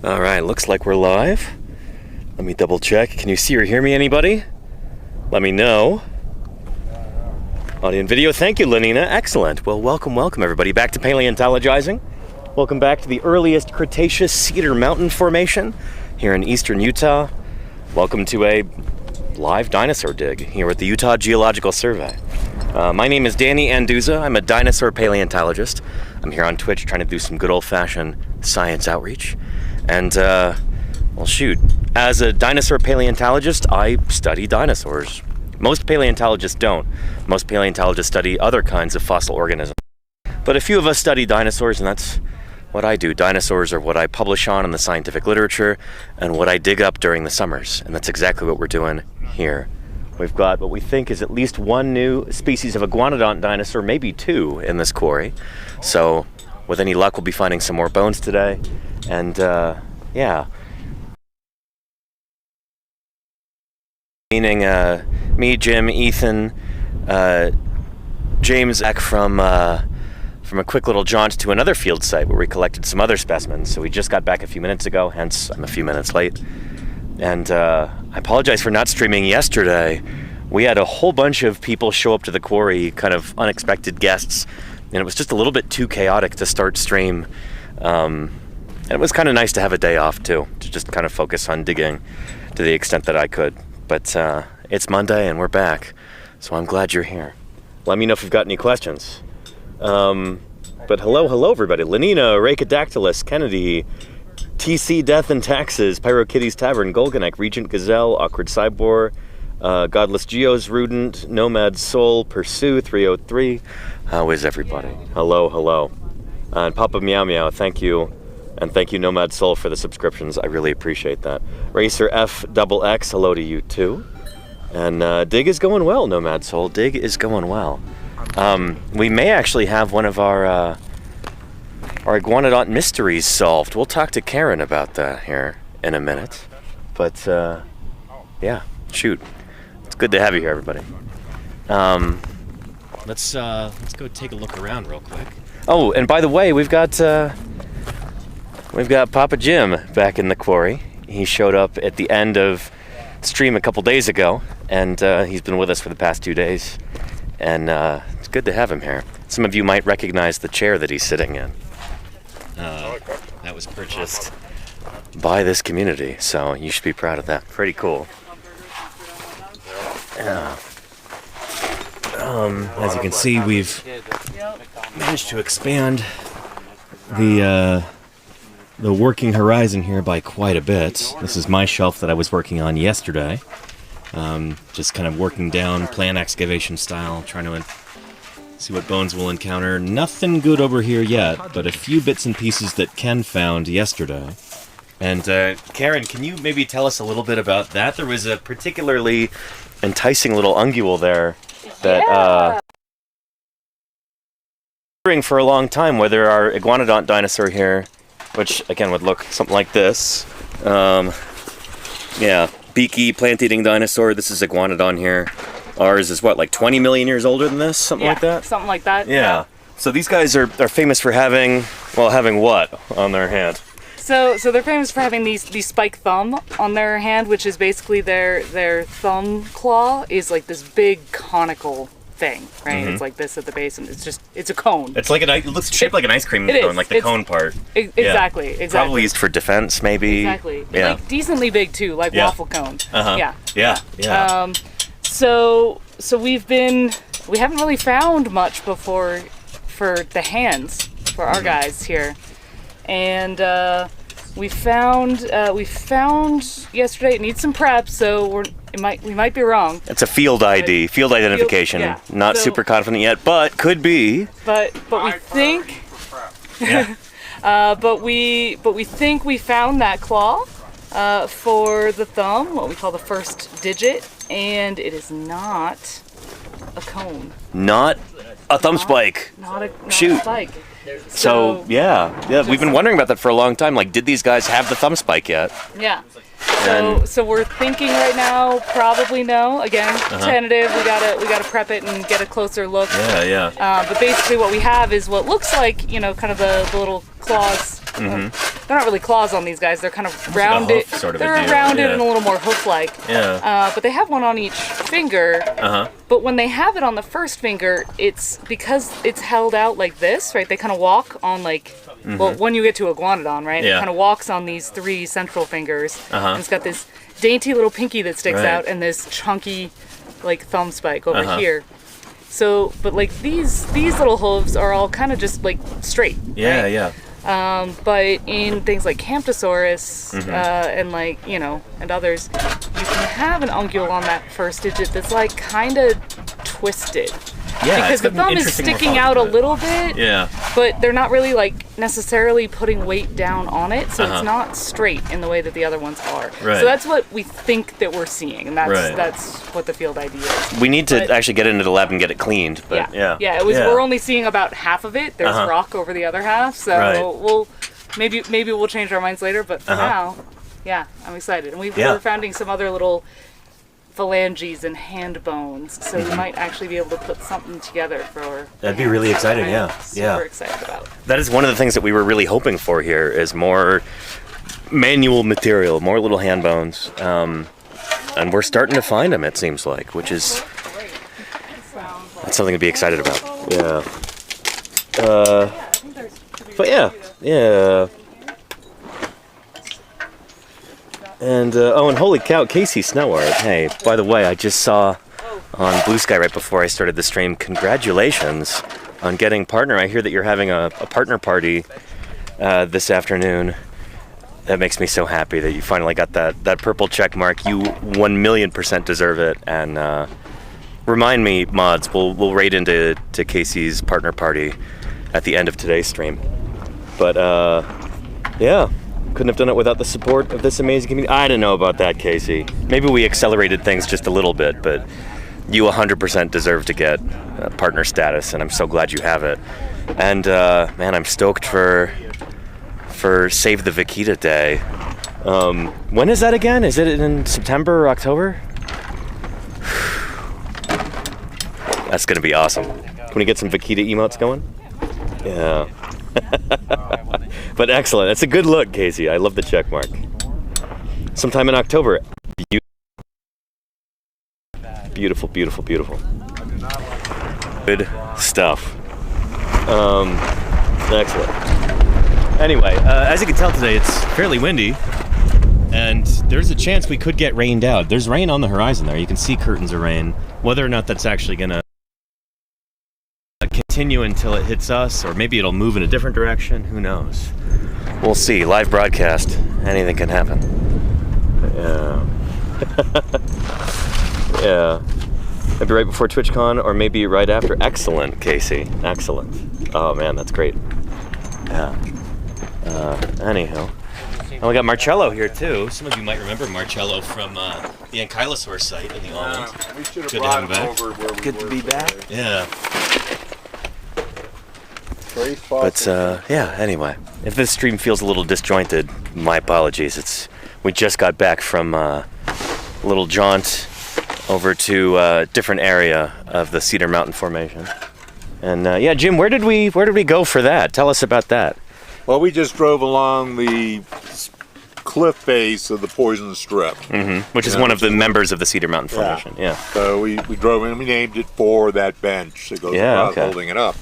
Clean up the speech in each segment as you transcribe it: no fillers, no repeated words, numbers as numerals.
All right, looks like we're live. Let me double check. Can you see or hear me, anybody? Let me know. Audio and video, thank you, Lenina. Excellent. Well, welcome everybody back to Paleontologizing. Welcome back to the earliest Cretaceous Cedar Mountain Formation here in eastern Utah. Welcome to a live dinosaur dig here at the Utah Geological Survey. My name is Danny Anduza. I'm a dinosaur paleontologist. I'm here on Twitch trying to do some good old-fashioned science outreach. And, well, shoot, as a dinosaur paleontologist, I study dinosaurs. Most paleontologists don't. Most paleontologists study other kinds of fossil organisms. But a few of us study dinosaurs, and that's what I do. Dinosaurs are what I publish on in the scientific literature and what I dig up during the summers. And that's exactly what we're doing here. We've got what we think is at least one new species of iguanodont dinosaur, maybe two, in this quarry. So, with any luck, we'll be finding some more bones today. And, yeah. Meaning, me, Jim, Ethan, James, back from a quick little jaunt to another field site where we collected some other specimens. So we just got back a few minutes ago, hence I'm a few minutes late. And I apologize for not streaming yesterday. We had a whole bunch of people show up to the quarry, kind of unexpected guests, and it was just a little bit too chaotic to start stream. And it was kind of nice to have a day off too, to just kind of focus on digging to the extent that I could. But it's Monday and we're back, so I'm glad you're here. Let me know if you've got any questions. But hello everybody. Lenina, Racodactylus, Kennedy, TC Death and Taxes, Pyrokitties Tavern, Golganek, Regent Gazelle, Awkward Cybor, Godless Geos, Rudent, Nomad Soul, Pursue 303. How is everybody? Hello. And Papa Meow Meow, thank you. And thank you, Nomad Soul, for the subscriptions. I really appreciate that. Racer FXX, hello to you too. And Dig is going well, Nomad Soul. Dig is going well. We may actually have one of our iguanodont mysteries solved. We'll talk to Karen about that here in a minute. But yeah, shoot. It's good to have you here, everybody. Let's go take a look around real quick. Oh, and by the way, we've got Papa Jim back in the quarry. He showed up at the end of the stream a couple days ago, and he's been with us for the past 2 days. And it's good to have him here. Some of you might recognize the chair that he's sitting in. That was purchased by this community, so you should be proud of that. Pretty cool. As you can see, we've managed to expand the working horizon here by quite a bit. This is my shelf that I was working on yesterday. Just kind of working down plan excavation style, trying to see what bones we'll encounter. Nothing good over here yet, but a few bits and pieces that Ken found yesterday. And Karen, can you maybe tell us a little bit about that? There was a particularly enticing little ungule there that wondering for a long time whether our iguanodont dinosaur here, which again would look something like this. Yeah, beaky plant-eating dinosaur. This is iguanodon here. Ours is what, like 20 million years older than this? Something like that? Something like that. Yeah. So these guys are famous for having what on their hand? So they're famous for having these spike thumb on their hand, which is basically their thumb claw is like this big conical thing, right? Mm-hmm. It's like this at the base, and it's a cone. It's like it looks shaped like an ice cream cone, like the cone part. Exactly. Probably used for defense, maybe. Exactly. Yeah. Like decently big too, like waffle cone. Uh-huh. Yeah. So we haven't really found much before for the hands for our guys here, and we found yesterday. It needs some prep, so we might be wrong. It's a field ID, field identification. Yeah. Not super confident yet, but could be. But we think. Yeah. But we think we found that claw for the thumb, what we call the first digit, and it is not a cone. Not a thumb spike. Not a Shoot. spike. So yeah, we've been wondering about that for a long time. Like, did these guys have the thumb spike yet? Yeah. So we're thinking right now, probably no. Again, tentative. We gotta prep it and get a closer look. Yeah. But basically, what we have is what looks like, kind of the little claws They're not really claws on these guys. They're kind of rounded. Sort of a they're deal, rounded yeah. and a little more hoof-like. Yeah. But they have one on each finger. But when they have it on the first finger, it's because it's held out like this, right? They kind of walk on like, well, when you get to iguanodon, right? Yeah. It kind of walks on these 3 central fingers. And it's got this dainty little pinky that sticks out and this chunky, like, thumb spike over here. So, but like these little hooves are all kind of just like straight. Yeah, right? yeah. But in things like Camptosaurus and like, you know, and others, you can have an ungule on that first digit that's like kind of twisted. Yeah, because the thumb is sticking out a little bit. Yeah. But they're not really like necessarily putting weight down on it, so it's not straight in the way that the other ones are. Right. So that's what we think that we're seeing, and that's what the field ID is. We need to actually get into the lab and get it cleaned. But yeah. It was. We're only seeing about half of it. There's rock over the other half, so we'll maybe we'll change our minds later. But for now, yeah, I'm excited, and we're finding some other little phalanges and hand bones, so we might actually be able to put something together for. That'd be really exciting. Super excited about. That is one of the things that we were really hoping for here is more manual material, more little hand bones, and we're starting to find them. It seems like, which is that's something to be excited about. Yeah. But yeah. And and holy cow, Casey Snow Art. Hey, by the way, I just saw on Blue Sky right before I started the stream. Congratulations on getting partner. I hear that you're having a partner party this afternoon. That makes me so happy that you finally got that purple check mark. You 1,000,000% deserve it. And remind me, mods, we'll raid into Casey's partner party at the end of today's stream. But yeah. Couldn't have done it without the support of this amazing community. I don't know about that, Casey. Maybe we accelerated things just a little bit, but you 100% deserve to get partner status, and I'm so glad you have it. And man, I'm stoked for Save the Vaquita Day. When is that again? Is it in September or October? That's gonna be awesome. Can we get some Vaquita emotes going? Yeah. But excellent. That's a good look, Casey. I love the check mark. Sometime in October. Beautiful, beautiful, beautiful. Good stuff. Excellent. Anyway, as you can tell today, it's fairly windy, and there's a chance we could get rained out. There's rain on the horizon there. You can see curtains of rain. Whether or not that's actually gonna continue until it hits us, or maybe it'll move in a different direction. Who knows? We'll see. Live broadcast. Anything can happen. Yeah. Yeah. Maybe right before TwitchCon, or maybe right after. Excellent, Casey. Excellent. Oh man, that's great. Yeah. Anyhow. And we got Marcello here too. Some of you might remember Marcello from the Ankylosaur site in the Almond. We should have Good to brought have him back. him over where we Good to were be back. today. Yeah. But yeah, anyway. If this stream feels a little disjointed, my apologies. We just got back from a little jaunt over to a different area of the Cedar Mountain Formation. And yeah, Jim, where did we go for that? Tell us about that. well, we just drove along the cliff base of the Poison Strip. Which is one of the members of the Cedar Mountain Formation. Yeah. So we drove in, we named it for that bench that goes across holding it up.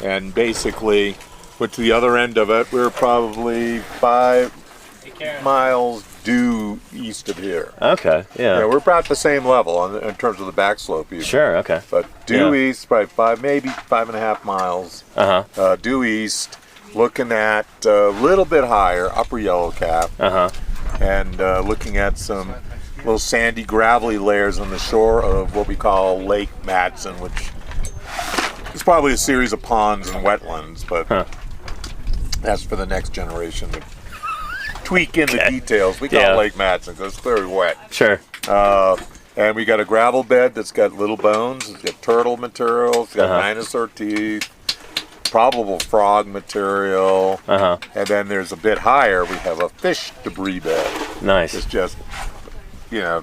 And basically went to the other end of it. We were probably 5 miles due east of here. Okay. Yeah. Yeah, we're about the same level in terms of the back slope. Even. Sure. Okay. But due east, probably maybe 5.5 miles. Due east, looking at a little bit higher, upper Yellow Cap. And looking at some little sandy, gravelly layers on the shore of what we call Lake Matson, which is probably a series of ponds and wetlands, but that's for the next generation to tweak in the details. We call it Lake Matson because it's very wet. Sure. And we got a gravel bed that's got little bones. It's got turtle material. It's got dinosaur teeth, probable frog material. And then there's a bit higher, we have a fish debris bed. Nice. It's just,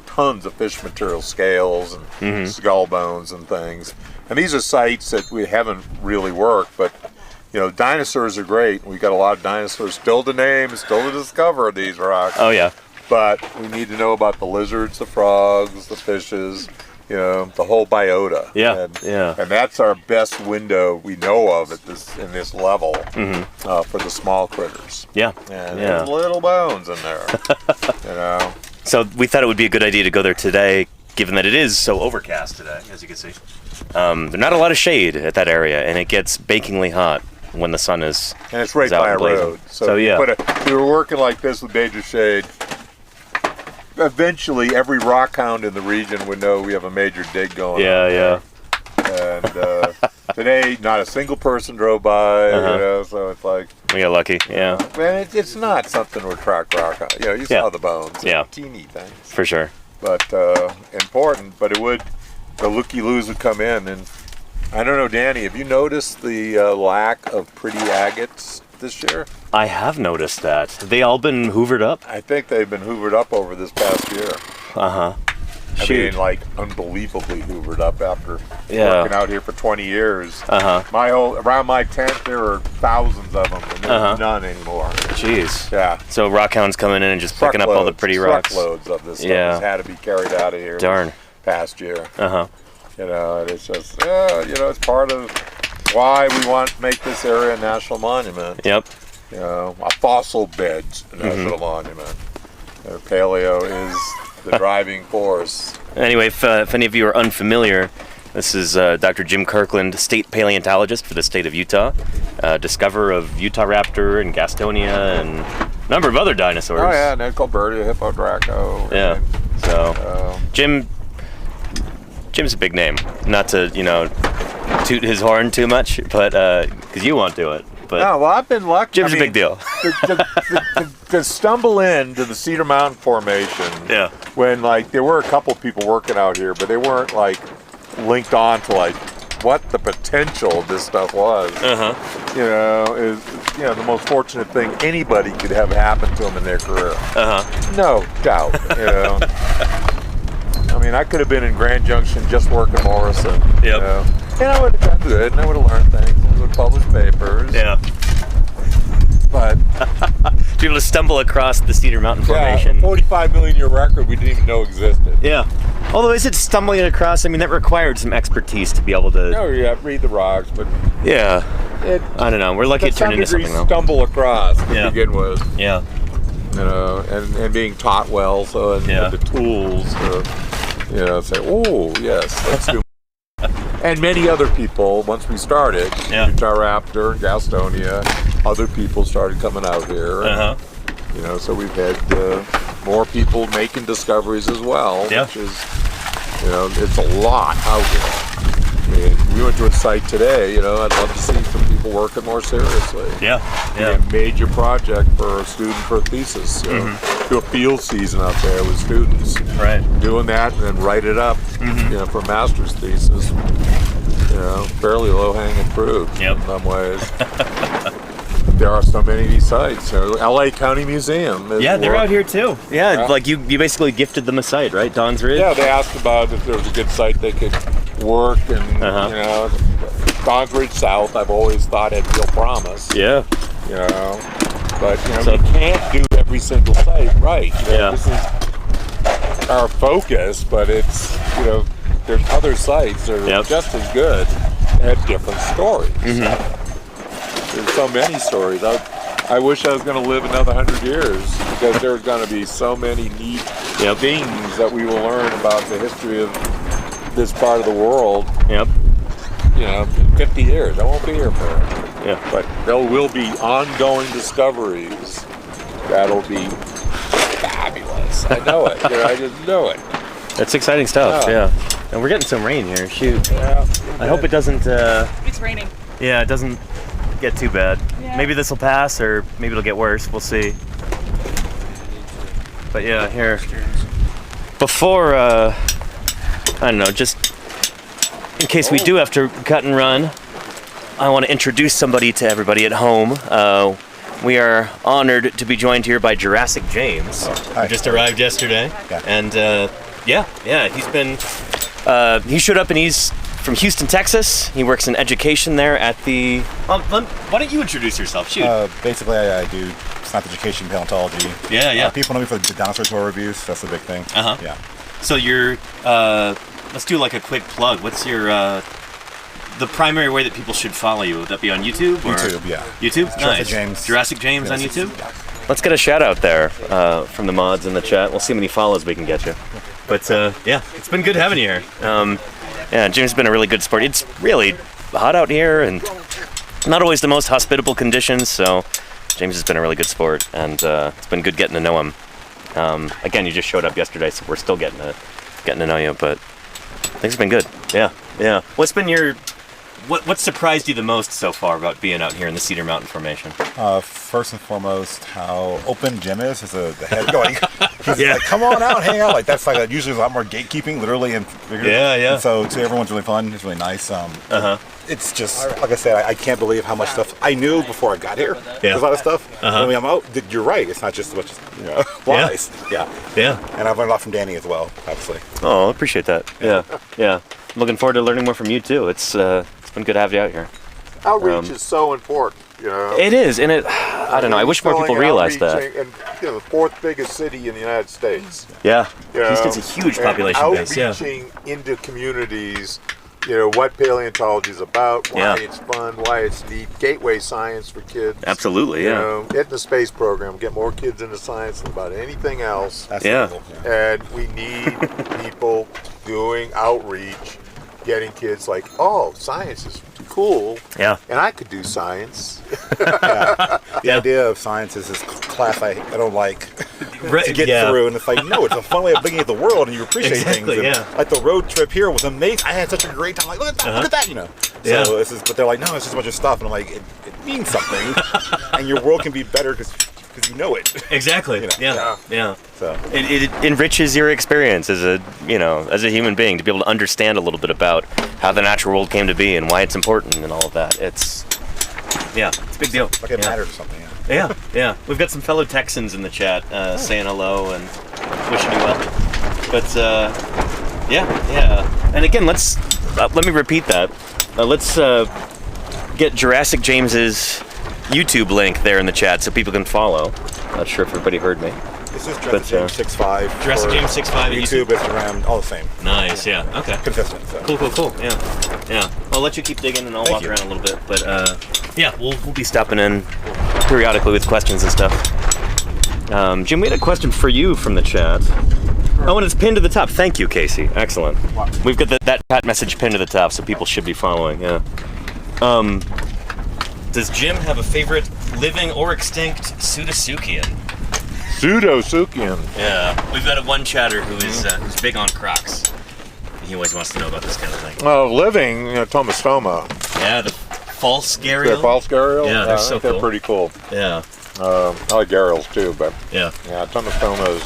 tons of fish material, scales and skull bones and things. And these are sites that we haven't really worked, but, dinosaurs are great. We got a lot of dinosaurs still to name, still to discover these rocks. Oh yeah. But we need to know about the lizards, the frogs, the fishes, the whole biota. Yeah, and that's our best window we know of in this level for the small critters. Yeah, and there's little bones in there. So we thought it would be a good idea to go there today, given that it is so overcast today, as you can see. There's not a lot of shade at that area, and it gets bakingly hot when the sun is. And it's right out by a blazing. road. So yeah. If you were working like this with major shade, eventually every rock hound in the region would know we have a major dig going on. Yeah. And today, not a single person drove by, so it's like... We got lucky, yeah. Man, it's not something to attract rock hound. You saw the bones. Yeah. Teeny things. For sure. But important, but the looky-loos would come in, and I don't know, Danny, have you noticed the lack of pretty agates this year? I have noticed that. Have they all been hoovered up? I think they've been hoovered up over this past year. I mean, like, unbelievably hoovered up after working out here for 20 years. Around my tent, there were thousands of them, and there's none anymore. Jeez. Yeah. So rock hounds coming in and just picking up all the pretty rocks. Truckloads of this stuff has had to be carried out of here. Darn. Past year. And it's just, it's part of why we want to make this area a national monument. Yep. A fossil beds national monument. Paleo is the driving force. Anyway, if any of you are unfamiliar, this is Dr. Jim Kirkland, state paleontologist for the state of Utah, discoverer of Utah raptor and Gastonia and a number of other dinosaurs. Oh yeah, Nedcolbertia, Hippodraco. Yeah. So Jim's a big name. Not to toot his horn too much, but because you won't do it. But no, well, I've been lucky. Jim's a big deal. To stumble into the Cedar Mountain Formation. Yeah. When there were a couple people working out here, but they weren't linked on to what the potential of this stuff was. Is the most fortunate thing anybody could have happen to them in their career. No doubt. I mean, I could have been in Grand Junction just working Morrison. Yep. And I would have done good, and I would have learned things, and would publish papers. Yeah. But to be able to stumble across the Cedar Mountain Formation. A 45 million year record we didn't even know existed. Yeah. Although is it stumbling across? I mean, that required some expertise to be able to. Oh yeah, read the rocks, but yeah. I don't know. We're lucky it turned into something though. Stumble across to begin with. Yeah. And being taught well, so the tools to say, oh yes, let's do. And many other people, once we started, Utah Raptor and Gastonia, other people started coming out here. So we've had more people making discoveries as well, which is, it's a lot out here. I mean, we went to a site today, I'd love to see some people working more seriously. A major project for a student for a thesis. Do a field season out there with students. Right. Doing that and then write it up, for a master's thesis. Fairly low-hanging fruit in some ways. There are so many of these sites. LA County Museum. They're out here too. Yeah, like you basically gifted them a site, right? Don's Ridge? Yeah, they asked about if there was a good site they could work, and Don's Ridge South, I've always thought had real promise. Yeah. But you can't do every single site right. This is our focus, but it's there's other sites that are just as good and have different stories. There's so many stories. I wish I was going to live another 100 years because there's going to be so many neat things that we will learn about the history of this part of the world. In 50 years. I won't be here forever. But there will be ongoing discoveries that'll be fabulous. I know it. I just know it. That's exciting stuff. And we're getting some rain here. Shoot. I hope it doesn't. It's raining. Yeah, it doesn't get too bad. Maybe this will pass, or maybe it'll get worse. We'll see. But yeah, here. Before, I don't know, just in case we do have to cut and run, I want to introduce somebody to everybody at home. We are honored to be joined here by Jurassic James, who just arrived yesterday. And he's been, he showed up and he's from Houston, Texas. He works in education there at the... why don't you introduce yourself? Shoot. Basically, I do science education, paleontology. Yeah. People know me for the dinosaur tour reviews. That's the big thing. Yeah. So you're... let's do like a quick plug. What's your... the primary way that people should follow you? Would that be on YouTube? Or? YouTube, yeah. YouTube? Jurassic James. Jurassic James on YouTube? Yeah. Let's get a shout out there from the mods in the chat. We'll see how many follows we can get you. But yeah, it's been good having you here. Yeah, James has been a really good sport. It's really hot out here and not always the most hospitable conditions, so James has been a really good sport, and it's been good getting to know him. Again, you just showed up yesterday, so we're still getting to know you, but things have been good. Yeah. What's been your... What surprised you the most so far about being out here in the Cedar Mountain Formation? First and foremost, how open Jim is. The head going. He's like, come on out, hang out. Like that's like usually a lot more gatekeeping, literally and figuratively. Yeah. And so everyone's really fun. It's really nice. It's just like I said, I can't believe how much stuff I knew before I got here. Yeah. There's a lot of stuff. I mean, I'm out. You're right. It's not just a bunch of lies. Yeah. And I've learned a lot from Danny as well, obviously. Oh, I appreciate that. Yeah. I'm looking forward to learning more from you too. It's been good to have you out here. Outreach is so important, you know. It is, and I don't know. I wish more people realized that. And the fourth biggest city in the United States. Yeah, Houston's a huge population base. Yeah, outreaching into communities, what paleontology is about, why it's fun, why it's neat, gateway science for kids. Absolutely, Get in the space program, get more kids into science than about anything else. And we need people doing outreach. Getting kids like, oh, science is cool. Yeah. And I could do science. The idea of science is this class I don't like to get through. And it's like, no, it's a fun way of looking at the world and you appreciate things. And like the road trip here was amazing. I had such a great time. Like, look at that, So this is, but they're like, no, it's just a bunch of stuff. And I'm like, it means something. And your world can be better because you know it. Exactly. Yeah. So it enriches your experience as a human being to be able to understand a little bit about how the natural world came to be and why it's important and all of that. It's a big deal. Like it matters or something. Yeah. We've got some fellow Texans in the chat saying hello and wishing you well. But and again, let me repeat that. Let's get Jurassic James's YouTube link there in the chat so people can follow. Not sure if everybody heard me. This is Jurassic James 6'5". Jurassic James 6'5" YouTube, Instagram, all the same. Nice, yeah. Okay. Consistent. So. Cool. Yeah. I'll let you keep digging and I'll walk around a little bit. But we'll be stopping in periodically with questions and stuff. Jim, we had a question for you from the chat. Oh, and it's pinned to the top. Thank you, Casey. Excellent. We've got that chat message pinned to the top, so people should be following. Yeah. Does Jim have a favorite living or extinct pseudotsuchian? Pseudotsuchian. Yeah, we've got one chatter who's big on crocs. He always wants to know about this kind of thing. Well, living, Tomastoma. Yeah, the false gharial. The false gharial? Yeah, they're so cool. They're pretty cool. Yeah. I like gharials too, but Tomastoma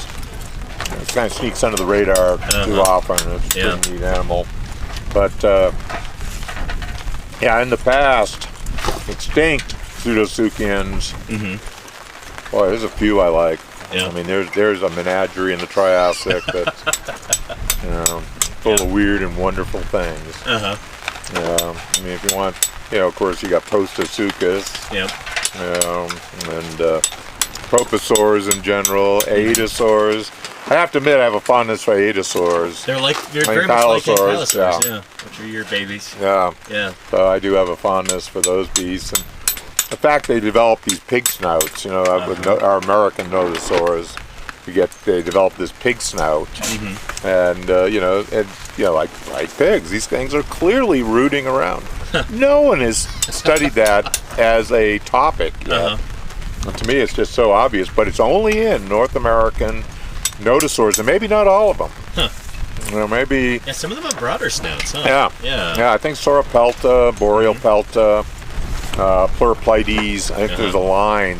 it kind of sneaks under the radar too often. It's a pretty neat animal. But in the past, extinct pseudotsuchians. Boy, there's a few I like. Yeah. I mean, there's a menagerie in the Triassic that's full of weird and wonderful things. I mean, if you want, of course, you got Postosuchus. Yep. And Proposaurs in general, Aedosaurs. I have to admit, I have a fondness for Aedosaurs. They're very much like ankylosaurs, which are your babies. Yeah. So I do have a fondness for those beasts. And the fact they develop these pig snouts, with our American notosaurs, they develop this pig snout, and like pigs, these things are clearly rooting around. No one has studied that as a topic yet. To me, it's just so obvious, but it's only in North American notosaurs, and maybe not all of them. Maybe. Yeah, some of them have broader snouts, huh? Yeah. I think Sauropelta, Boreopelta, Pleuropleides. I think there's a line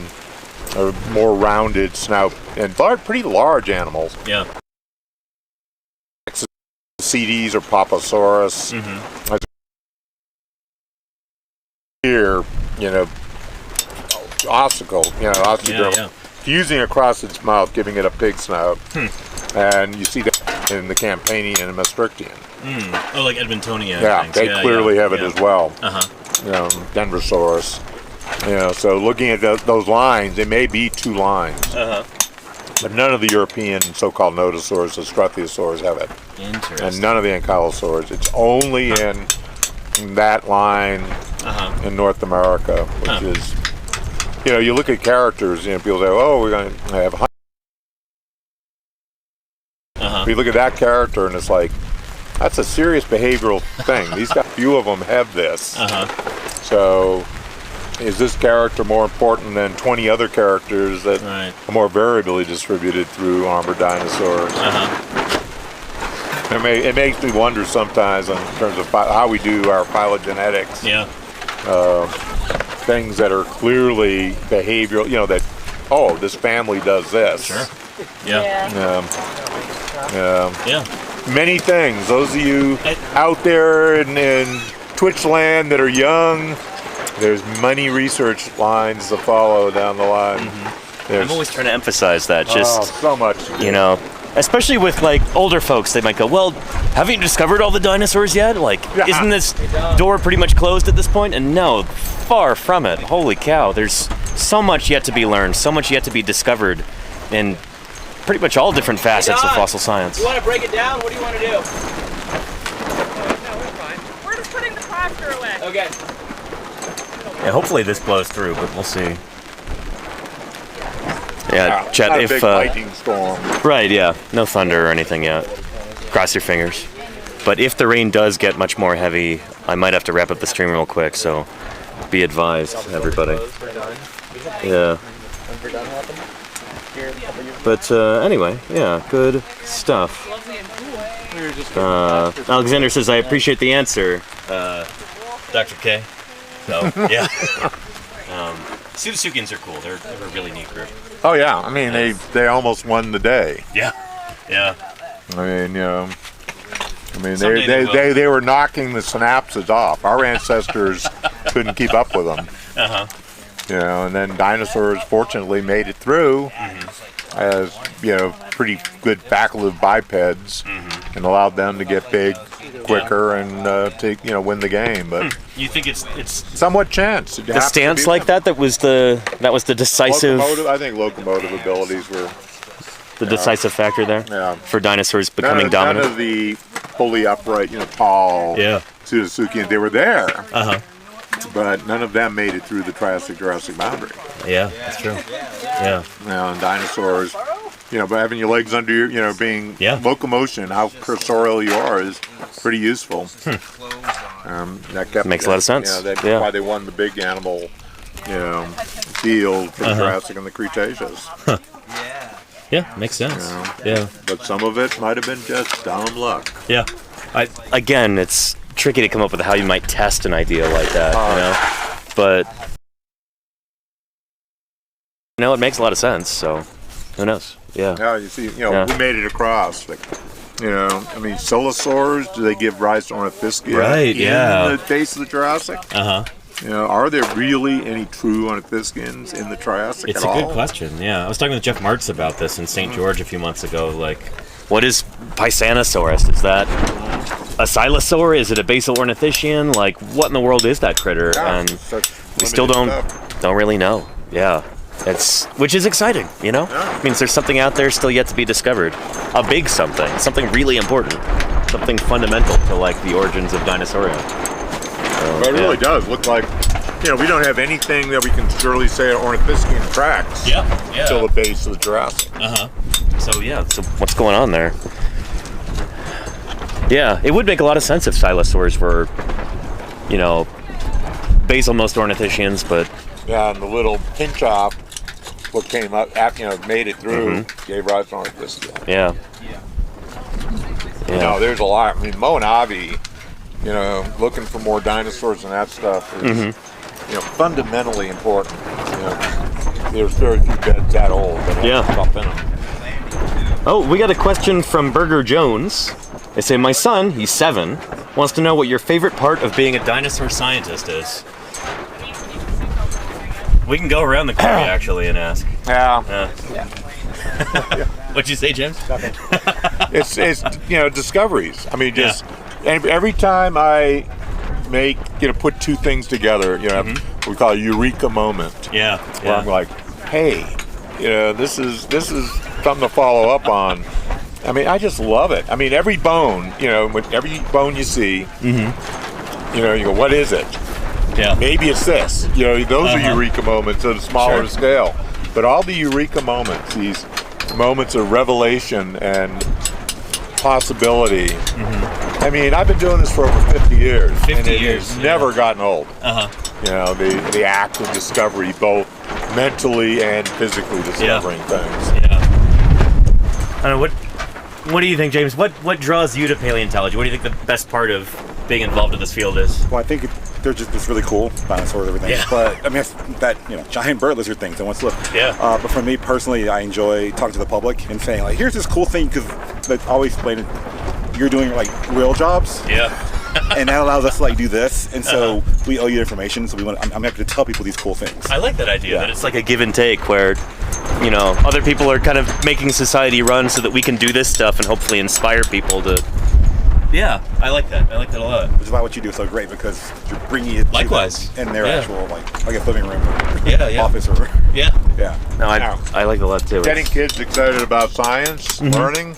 of more rounded snout and pretty large animals. Yeah. CDs or Papasaurus. Here, osteoderm, fusing across its mouth, giving it a pig snout, and you see that in the Campanian and Maastrichtian. Oh, like Edmontonia. Yeah, things. they clearly have it as well. Denversaurus. So looking at those lines, they may be 2 lines. But none of the European so-called nodosaurs, the Struthiosaurs, have it. Interesting. And none of the ankylosaurs. It's only in that line in North America, which is, you look at characters, people say, oh, we're going to have you look at that character and it's like, that's a serious behavioral thing. These guys, few of them have this. So is this character more important than 20 other characters that are more variably distributed through armored dinosaurs? It makes me wonder sometimes in terms of how we do our phylogenetics. Things that are clearly behavioral, that, oh, this family does this. Sure. Many things. Those of you out there in Twitch land that are young, there's many research lines to follow down the line. I'm always trying to emphasize that. Just so much. Especially with like older folks, they might go, well, haven't you discovered all the dinosaurs yet? Like, isn't this door pretty much closed at this point? And no, far from it. Holy cow, there's so much yet to be learned, so much yet to be discovered in pretty much all different facets of fossil science. You want to break it down? What do you want to do? No, we're fine. We're just putting the plaster away. Okay. Yeah, hopefully this blows through, but we'll see. Yeah, Chet, not a if big lightning storm. Right, yeah, no thunder or anything yet. Cross your fingers. But if the rain does get much more heavy, I might have to wrap up the stream real quick. So be advised, everybody. Yeah. But anyway, yeah, good stuff. Alexander says, I appreciate the answer, Dr. K. So, yeah. Pseudotsuchians are cool. They're a really neat group. Oh yeah, I mean they almost won the day. Yeah. I mean, they were knocking the synapses off. Our ancestors couldn't keep up with them. And then dinosaurs fortunately made it through as pretty good facultative bipeds and allowed them to get big quicker and to win the game. But you think it's somewhat chance. The stance like that was the decisive. I think locomotive abilities were the decisive factor there for dinosaurs becoming dominant. None of the fully upright, tall Pseudotsuchians, they were there. But none of them made it through the Triassic-Jurassic boundary. Yeah, that's true. Yeah. And dinosaurs, but having your legs under your, being locomotion, how cursorial you are is pretty useful. That makes a lot of sense. That's why they won the big animal, field for the Jurassic and the Cretaceous. Yeah, makes sense. But some of it might have been just dumb luck. Yeah. Again, it's tricky to come up with how you might test an idea like that, but it makes a lot of sense, so who knows? Yeah, you see, we made it across. Like, Silosaurs, do they give rise to Ornithischia in the base of the Jurassic? Are there really any true Ornithischians in the Triassic it's at all? It's a good question, I was talking with Jeff Martz about this in St. George a few months ago, like, what is Pisanosaurus? Is that a silosaur? Is it a basal ornithischian? Like, what in the world is that critter? And we still don't really know. Yeah. Which is exciting, It means there's something out there still yet to be discovered. A big something really important. Something fundamental to, like, the origins of Dinosauria. But it really does look like, we don't have anything that we can surely say Ornithischian tracks until the base of the Jurassic. So what's going on there? Yeah, it would make a lot of sense if silosaurs were, basal most ornithischians, but... Yeah, and the little pinch off, what came up, made it through, gave rise to Ornithischia. Yeah. There's a lot. I mean, Mo and Avi, looking for more dinosaurs and that stuff is, fundamentally important. There's very few beds that old that have stuff in them. Oh, we got a question from Burger Jones. They say, my son, he's 7, wants to know what your favorite part of being a dinosaur scientist is. We can go around the quarry, actually, and ask. What'd you say, James? It's discoveries. I mean, just every time I put two things together, we call a eureka moment. Yeah. Where I'm like, hey, this is something to follow up on. I mean, I just love it. I mean, every bone, every bone you see, you go, what is it? Yeah. Maybe it's this. Those are eureka moments at a smaller scale. But all the eureka moments, these moments of revelation and possibility. I mean, I've been doing this for over 50 years. 50 years. It's never gotten old. The act of discovery, both mentally and physically discovering things. I don't know, what do you think, James? What draws you to paleontology? What do you think the best part of being involved in this field is? Well, I think they're just really cool, dinosaurs, everything. Yeah. But I mean, it's that giant bird lizard things. I want to look. Yeah. But for me personally, I enjoy talking to the public and saying like, here's this cool thing, because they always explain it. You're doing like real jobs. Yeah. And that allows us to like do this, and so we owe you information. So I'm happy to tell people these cool things. I like that idea. That it's like a give and take, where other people are kind of making society run so that we can do this stuff and hopefully inspire people to. Yeah, I like that. I like that a lot. Which is why what you do is so great, because you're bringing it Likewise. in their actual I guess living room, office, or No, I like it a lot too. Getting kids excited about science, learning.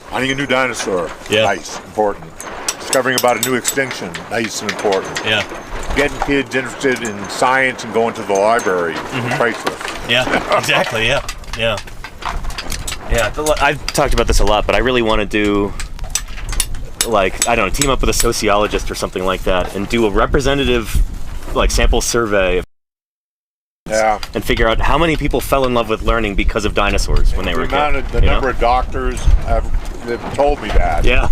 Finding a new dinosaur, nice, important. Discovering about a new extinction, nice and important. Yeah. Getting kids interested in science and going to the library, priceless. Yeah, exactly. Yeah. I've talked about this a lot, but I really want to do, team up with a sociologist or something like that and do a representative, sample survey. Yeah. And figure out how many people fell in love with learning because of dinosaurs when they were kids. The number of doctors have told me that. Yeah.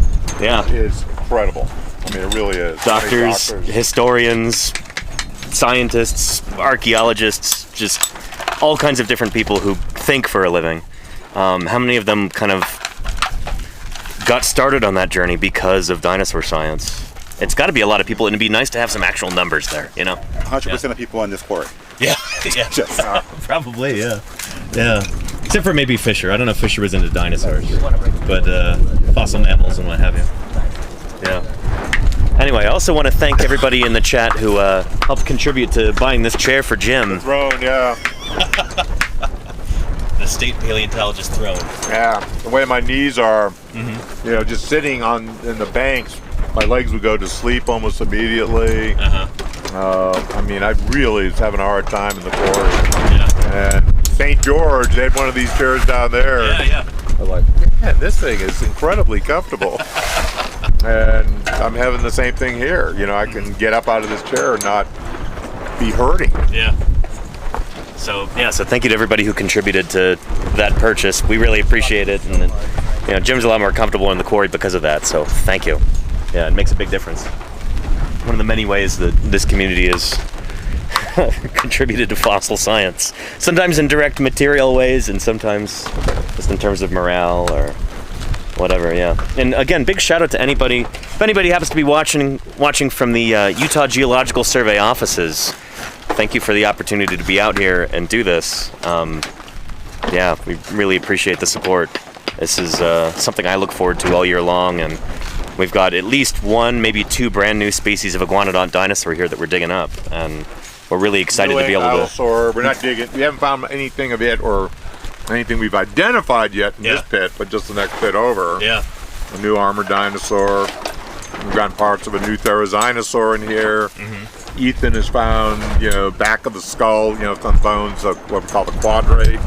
Is incredible. I mean, it really is. Doctors, historians, scientists, archaeologists, just all kinds of different people who think for a living. How many of them kind of got started on that journey because of dinosaur science? It's got to be a lot of people, and it'd be nice to have some actual numbers there, 100% of people in this quarry. Yeah. Probably, yeah. Except for maybe Fisher. I don't know if Fisher was into dinosaurs, but fossil mammals and what have you. Yeah. Anyway, I also want to thank everybody in the chat who helped contribute to buying this chair for Jim. Throne, yeah. The state paleontologist throne. Yeah. The way my knees are, just sitting in the banks, my legs would go to sleep almost immediately. I mean, I really was having a hard time in the quarry. Yeah. And St. George, they had one of these chairs down there. Yeah. I'm like, man, this thing is incredibly comfortable. And I'm having the same thing here. I can get up out of this chair and not be hurting. Yeah. So thank you to everybody who contributed to that purchase. We really appreciate it. And, Jim's a lot more comfortable in the quarry because of that. So thank you. Yeah, it makes a big difference. One of the many ways that this community has contributed to fossil science. Sometimes in direct material ways, and sometimes just in terms of morale or whatever, yeah. And again, big shout out to anybody. If anybody happens to be watching from the Utah Geological Survey offices, thank you for the opportunity to be out here and do this. We really appreciate the support. This is something I look forward to all year long, and we've got at least one, maybe two brand new species of iguanodont dinosaur here that we're digging up, and we're really excited to be able to. We're not digging. We haven't found anything of it or anything we've identified yet in this pit, but just the next pit over. Yeah. A new armored dinosaur. We've got parts of a new therizinosaur in here. Ethan has found, back of the skull, some bones of what we call the quadrate.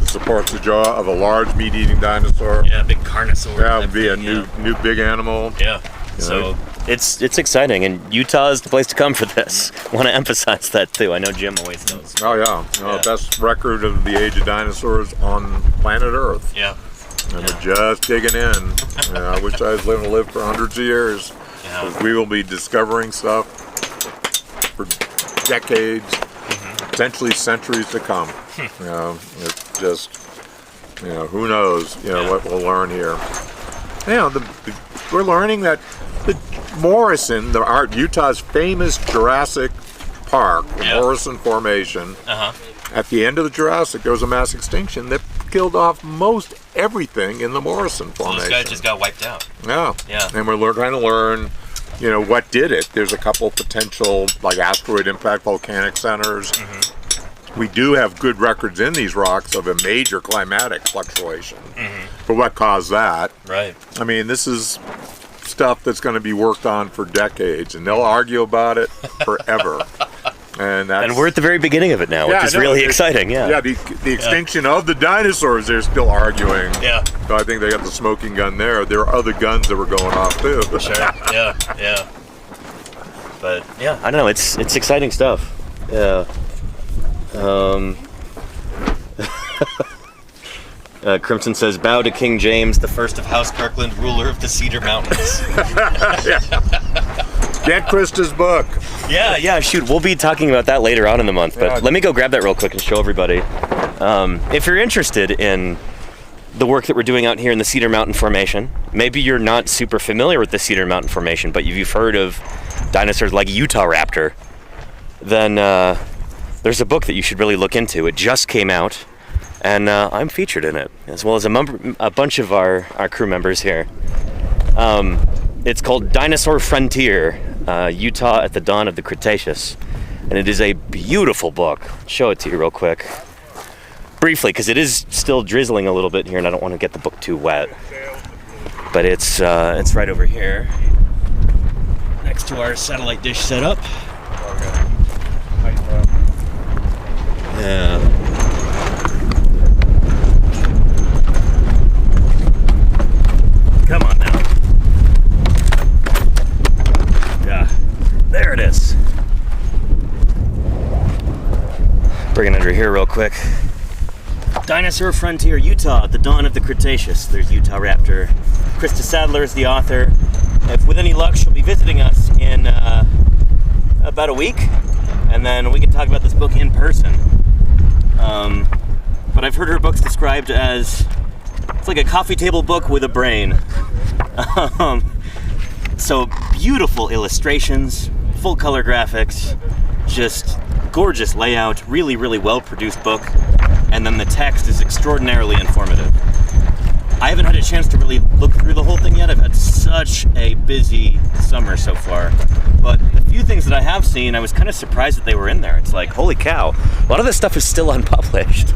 Supports the jaw of a large meat-eating dinosaur. Yeah, big carnosaur. Yeah, it would be a new big animal. Yeah. So it's exciting, and Utah is the place to come for this. I want to emphasize that too. I know Jim always knows. Oh yeah, best record of the age of dinosaurs on planet Earth. Yeah. And we're just digging in. I wish I was living to live for hundreds of years. Because we will be discovering stuff for decades, potentially centuries to come. It's just, who knows, what we'll learn here. We're learning that the Morrison, Utah's famous Jurassic Park, the Morrison Formation, at the end of the Jurassic, there was a mass extinction that killed off most everything in the Morrison Formation. Those guys just got wiped out. Yeah. Yeah. And we're trying to learn, you know, what did it. There's a couple potential, like, asteroid impact volcanic centers. We do have good records in these rocks of a major climatic fluctuation. But what caused that? Right. I mean, this is stuff that's going to be worked on for decades, and they'll argue about it forever. And we're at the very beginning of it now, which is really exciting. Yeah. The extinction of the dinosaurs, they're still arguing. Yeah. So I think they got the smoking gun there. There are other guns that were going off too. Sure. Yeah. But yeah, I don't know. It's exciting stuff. Yeah. Crimson says, "Bow to King James, the first of House Kirkland, ruler of the Cedar Mountains." Get Krista's book. Yeah, shoot. We'll be talking about that later on in the month, but let me go grab that real quick and show everybody. If you're interested in the work that we're doing out here in the Cedar Mountain Formation, maybe you're not super familiar with the Cedar Mountain Formation, but you've heard of dinosaurs like Utah Raptor, then there's a book that you should really look into. It just came out, and I'm featured in it, as well as a bunch of our crew members here. It's called Dinosaur Frontier, Utah at the Dawn of the Cretaceous. And it is a beautiful book. I'll show it to you real quick. Briefly, because it is still drizzling a little bit here and I don't want to get the book too wet. But it's right over here, next to our satellite dish setup. Yeah. Come on now. Yeah, there it is. Bring it under here real quick. Dinosaur Frontier, Utah, at the dawn of the Cretaceous. There's Utah Raptor. Krista Sadler is the author. If with any luck, she'll be visiting us in about a week, and then we can talk about this book in person. But I've heard her books described as, it's like a coffee table book with a brain. So beautiful illustrations, full color graphics, just gorgeous layout, really, really well produced book, and then the text is extraordinarily informative. I haven't had a chance to really look through the whole thing yet. I've had such a busy summer so far, but the few things that I have seen, I was kind of surprised that they were in there. It's like, holy cow, a lot of this stuff is still unpublished.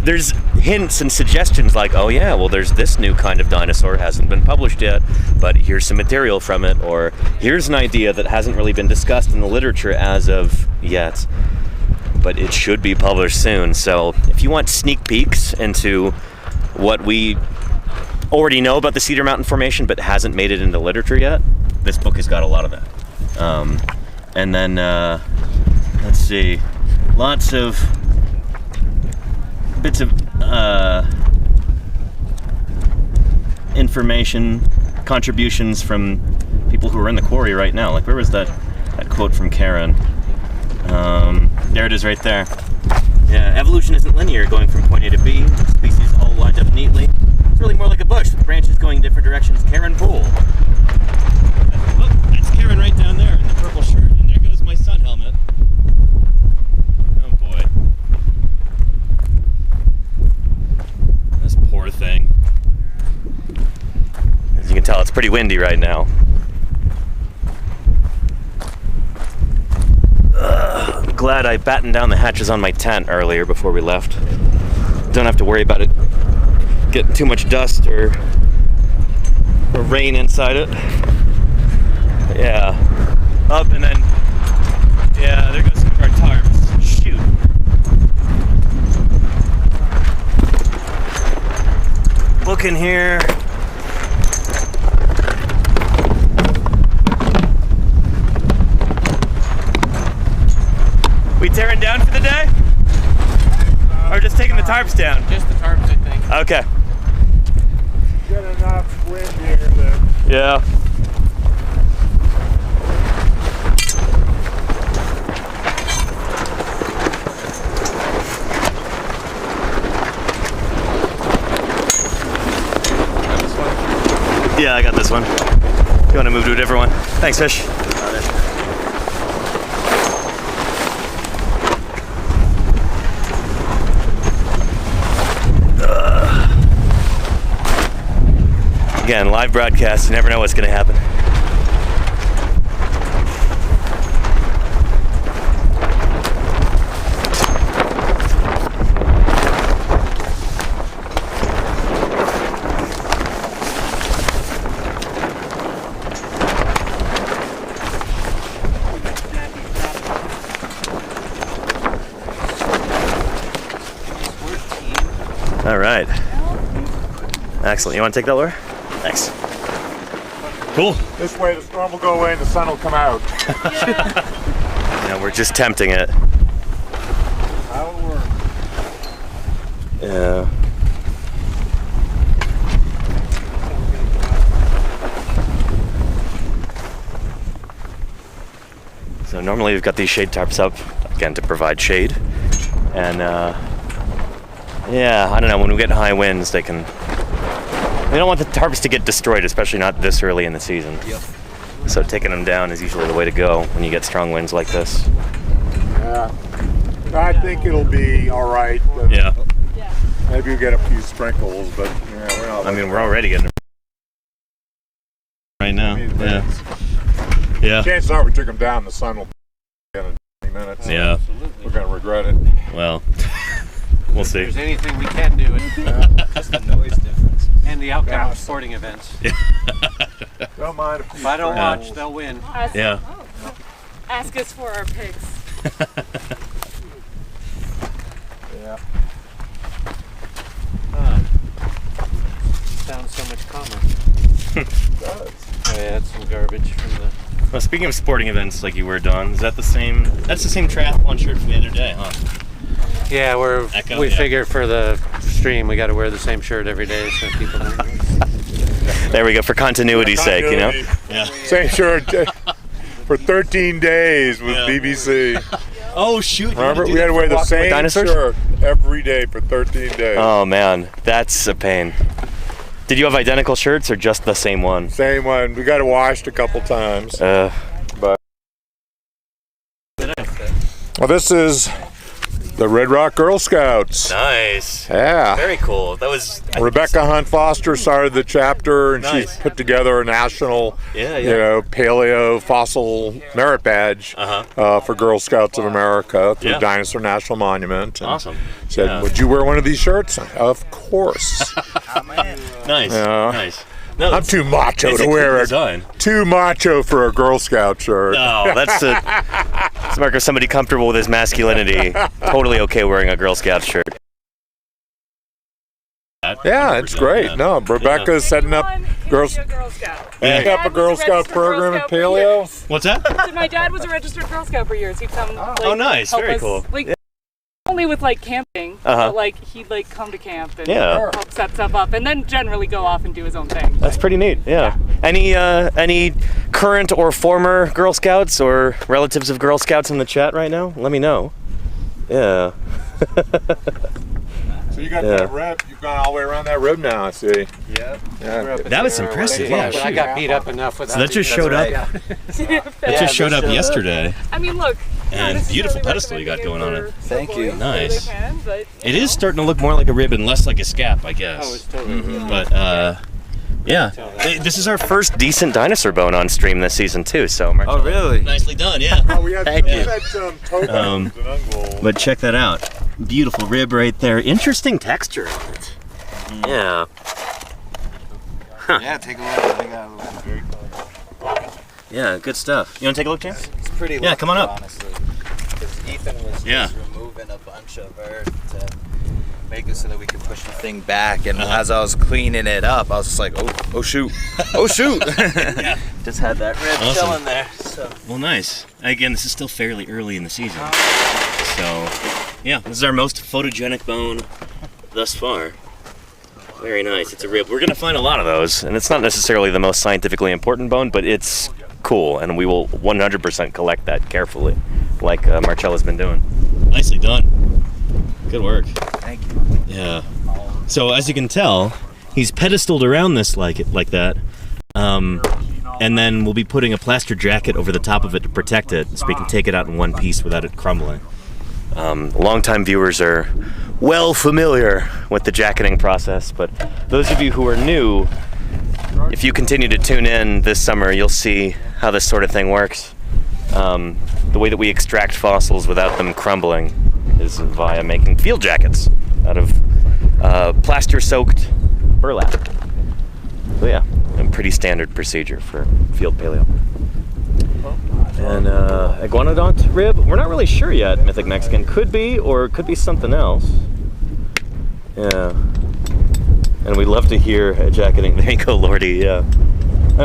There's hints and suggestions like, oh yeah, well there's this new kind of dinosaur, hasn't been published yet, but here's some material from it, or here's an idea that hasn't really been discussed in the literature as of yet, but it should be published soon. So if you want sneak peeks into what we already know about the Cedar Mountain Formation but hasn't made it into literature yet, this book has got a lot of that. And then, let's see, lots of bits of information, contributions from people who are in the quarry right now. Like, where was that quote from Karen? There it is right there. Yeah, evolution isn't linear, going from point A to B. Species all lined up neatly. It's really more like a bush with branches going in different directions. Karen Poole. Look, that's Karen right down there in the purple shirt. And there goes my sun helmet. Oh boy. This poor thing. As you can tell, it's pretty windy right now. I'm glad I battened down the hatches on my tent earlier before we left. Don't have to worry about it getting too much dust or rain inside it. Yeah. Up and then, yeah, there goes some of our tarps. Shoot. Look in here. We tearing down for the day? Or just taking the tarps down? Just the tarps, I think. Okay. Get enough wind here that... Yeah. Yeah, I got this one. You want to move to a different one? Thanks, Fish. Again, live broadcast, you never know what's going to happen. All right. Excellent. You want to take that, Laura? Thanks. Cool. This way the storm will go away and the sun will come out. Yeah, we're just tempting it. How it works. Yeah. So normally we've got these shade tarps up, again, to provide shade. And yeah, I don't know, when we get high winds, we don't want the tarps to get destroyed, especially not this early in the season. Yep. So taking them down is usually the way to go when you get strong winds like this. Yeah. I think it'll be all right. But Yeah. maybe you'll get a few sprinkles, but yeah, we're not. I mean, we're already getting them right now. I mean, Yeah. Yeah. Chances are we took them down, the sun will be in 20 minutes. Yeah. We're going to regret it. Well, we'll see. If there's anything we can do, just the noise difference. And the outcome of sporting events. Don't mind If I don't watch, they'll win. Yeah. Ask us for our picks. Yeah. Sounds so much calmer. Oh yeah, that's some garbage from the... Well, speaking of sporting events like you were, Don, is that the same? That's the same triathlon shirt from the other day, huh? Yeah, we yeah. figure for the stream we got to wear the same shirt every day so people don't... There we go, for continuity's sake, you know? Yeah. Same shirt for 13 days with BBC. Oh, shoot. Remember, we had to wear the same shirt every day for 13 days. Oh, man. That's a pain. Did you have identical shirts or just the same one? Same one. We got it washed a couple times. But well, this is the Red Rock Girl Scouts. Nice. Yeah. Very cool. That was... Rebecca Hunt Foster started the chapter, and Nice. she's put together a national, Yeah. paleo fossil merit badge for Girl Scouts of America through Yeah. Dinosaur National Monument. And Awesome. said, Yeah. would you wear one of these shirts? Of course. Nice. Yeah. Nice. No, I'm too macho it's to a cool wear it. design. Too macho for a Girl Scout shirt. Oh, that's a mark of somebody comfortable with his masculinity. Totally okay wearing a Girl Scout shirt. Yeah, it's great. Yeah. No, Rebecca's setting up Girls. Girl Scout. Setting up a Girl Scout program in paleo. What's that? So my dad was a registered Girl Scout for years. He'd come. Oh, nice. help Very us, cool. Only with camping, but he'd come to camp and help set stuff up, and then generally go off and do his own thing. That's pretty neat. Yeah. Any current or former Girl Scouts or relatives of Girl Scouts in the chat right now? Let me know. Yeah. So you got that rib. You've gone all the way around that rib now, I see. Yep. Yeah. That was impressive. Yeah. But I got beat up enough with So that just showed up. That just showed up yesterday. I mean, look. And beautiful pedestal you got going on it. Thank you. Nice. But, It is starting to look more like a rib and less like a scap, I guess. Oh, it's totally... But yeah, this is our first decent dinosaur bone on stream this season too. So Marcelo, really? nicely done. Yeah. Oh, we had, Thank we you. had some tokens and ungold. But check that out. Beautiful rib right there. Interesting texture on it. Yeah. Yeah, take a look. I think that looks very cool. Yeah, good stuff. You want to take a look, James? It's pretty Yeah, come on up. honestly. Because Ethan was just removing a bunch of earth to make it so that we could push the thing back. And as I was cleaning it up, I was just like, oh shoot. Oh shoot. Just had that rib Awesome. chilling there. So. Well, nice. Again, this is still fairly early in the season. So, yeah, this is our most photogenic bone thus far. Very nice. It's a rib. We're going to find a lot of those, and it's not necessarily the most scientifically important bone, but it's cool, and we will 100% collect that carefully, like Marcella's been doing. Nicely done. Good work. Thank you. Yeah. So as you can tell, he's pedestaled around this like that, and then we'll be putting a plaster jacket over the top of it to protect it, so we can take it out in one piece without it crumbling. Longtime viewers are well familiar with the jacketing process, but those of you who are new, if you continue to tune in this summer, you'll see how this sort of thing works. The way that we extract fossils without them crumbling is via making field jackets out of plaster-soaked burlap. So yeah, a pretty standard procedure for field paleo. And iguanodont rib, we're not really sure yet, Mythic Mexican. Could be, or it could be something else. Yeah. And we'd love to hear jacketing. There you go, Lordy, yeah.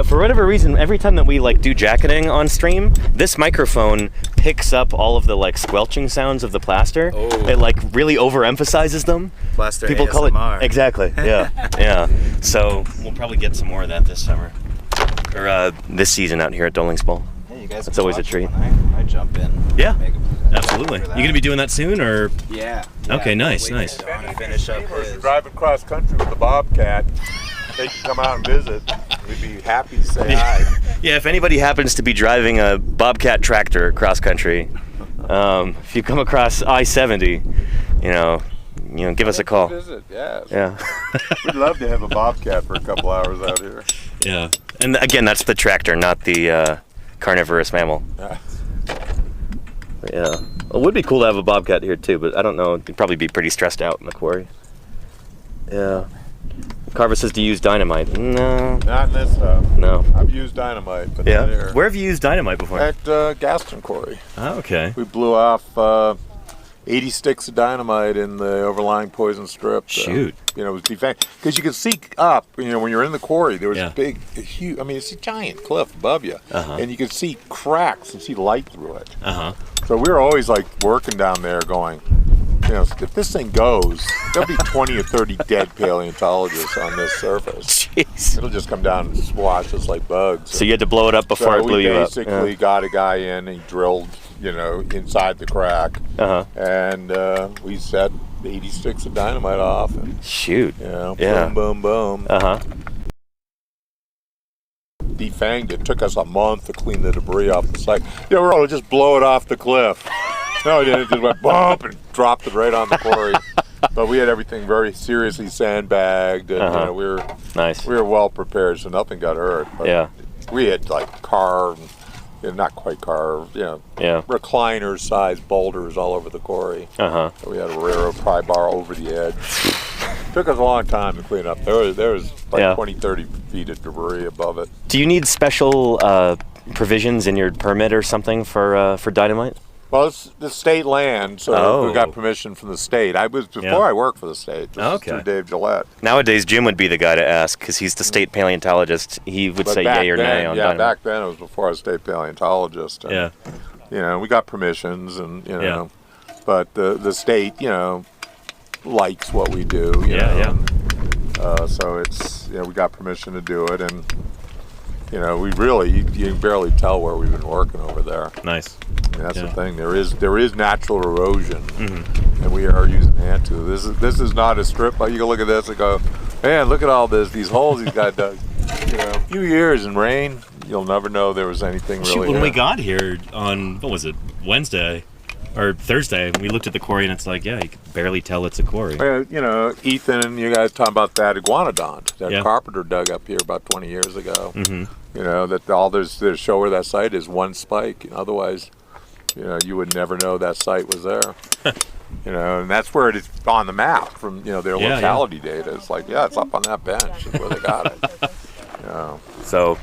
For whatever reason, every time that we like do jacketing on stream, this microphone picks up all of the like squelching sounds of the plaster. Oh. It like really overemphasizes them. Plaster People ASMR. call it exactly. Yeah, yeah. So we'll probably get some more of that this summer, or this season out here at Doling's Bowl. Hey, you guys. It's always a treat. I jump in. Yeah, absolutely. You gonna be doing that soon, or? Yeah. Okay, nice, nice. Finish up his. Driving cross country with the Bobcat. They can come out and visit. We'd be happy to say hi. Yeah, if anybody happens to be driving a Bobcat tractor cross country, if you come across I-70, you know, give us a call. Visit, yes. Yeah. We'd love to have a Bobcat for a couple hours out here. Yeah. And again, that's the tractor, not the carnivorous mammal. Yeah. It would be cool to have a Bobcat here too, but I don't know. You'd probably be pretty stressed out in the quarry. Yeah. Carver says to use dynamite. No. Not in this stuff. No. I've used dynamite, but not here. Where have you used dynamite before? At Gaston Quarry. Oh, okay. We blew off 80 sticks of dynamite in the overlying poison strip. Shoot. It was defanged. Because you could see up, when you're in the quarry, there was Yeah. a big, huge, it's a giant cliff above you. Uh-huh. And you could see cracks and see light through it. Uh-huh. So we were always like working down there going, if this thing goes, there'll be 20 or 30 dead paleontologists on this surface. Jeez. It'll just come down and swash us like bugs. So you had to blow it up before it blew you up. We basically got a guy in, and he drilled, inside the crack. Uh-huh. And we set 80 sticks of dynamite off. And, Shoot. yeah. Yeah. Boom, boom, boom. Uh-huh. Defanged it. Took us a month to clean the debris off the site. We're all just blow it off the cliff. No, it didn't. It just went bump and dropped it right on the quarry. But we had everything very seriously sandbagged, and we were well prepared, so nothing got hurt. But Yeah. we had like carved, not quite carved, Yeah. recliner-sized boulders all over the quarry. Uh-huh. So we had a railroad pry bar over the edge. Took us a long time to clean up. There was like 20, 30 feet of debris above it. Do you need special provisions in your permit or something for dynamite? Well, it's the state land, so Oh. we got permission from the state. I worked for the state. This is through Dave Gillette. Nowadays, Jim would be the guy to ask because he's the state paleontologist. He would say back yay or then, nay on dynamite. back then it was before I was state paleontologist. And, we got permissions, and but the state, likes what we do. You know, and, so it's we got permission to do it, and we really you can barely tell where we've been working over there. Nice. That's the thing. There is natural erosion, and we are using hand tools. This is not a strip. You can look at this and go, man, look at all these holes he's got dug. A few years in rain, you'll never know there was anything really. Shoot, when we got here on what was it, Wednesday or Thursday, we looked at the quarry and it's like, you can barely tell it's a quarry. Ethan and you guys talking about that iguanodont that Carpenter dug up here about 20 years ago. That all there's to show where that site is one spike. Otherwise, you would never know that site was there. And that's where it is on the map from their locality data. It's like, it's up on that bench. That's where they got it. So,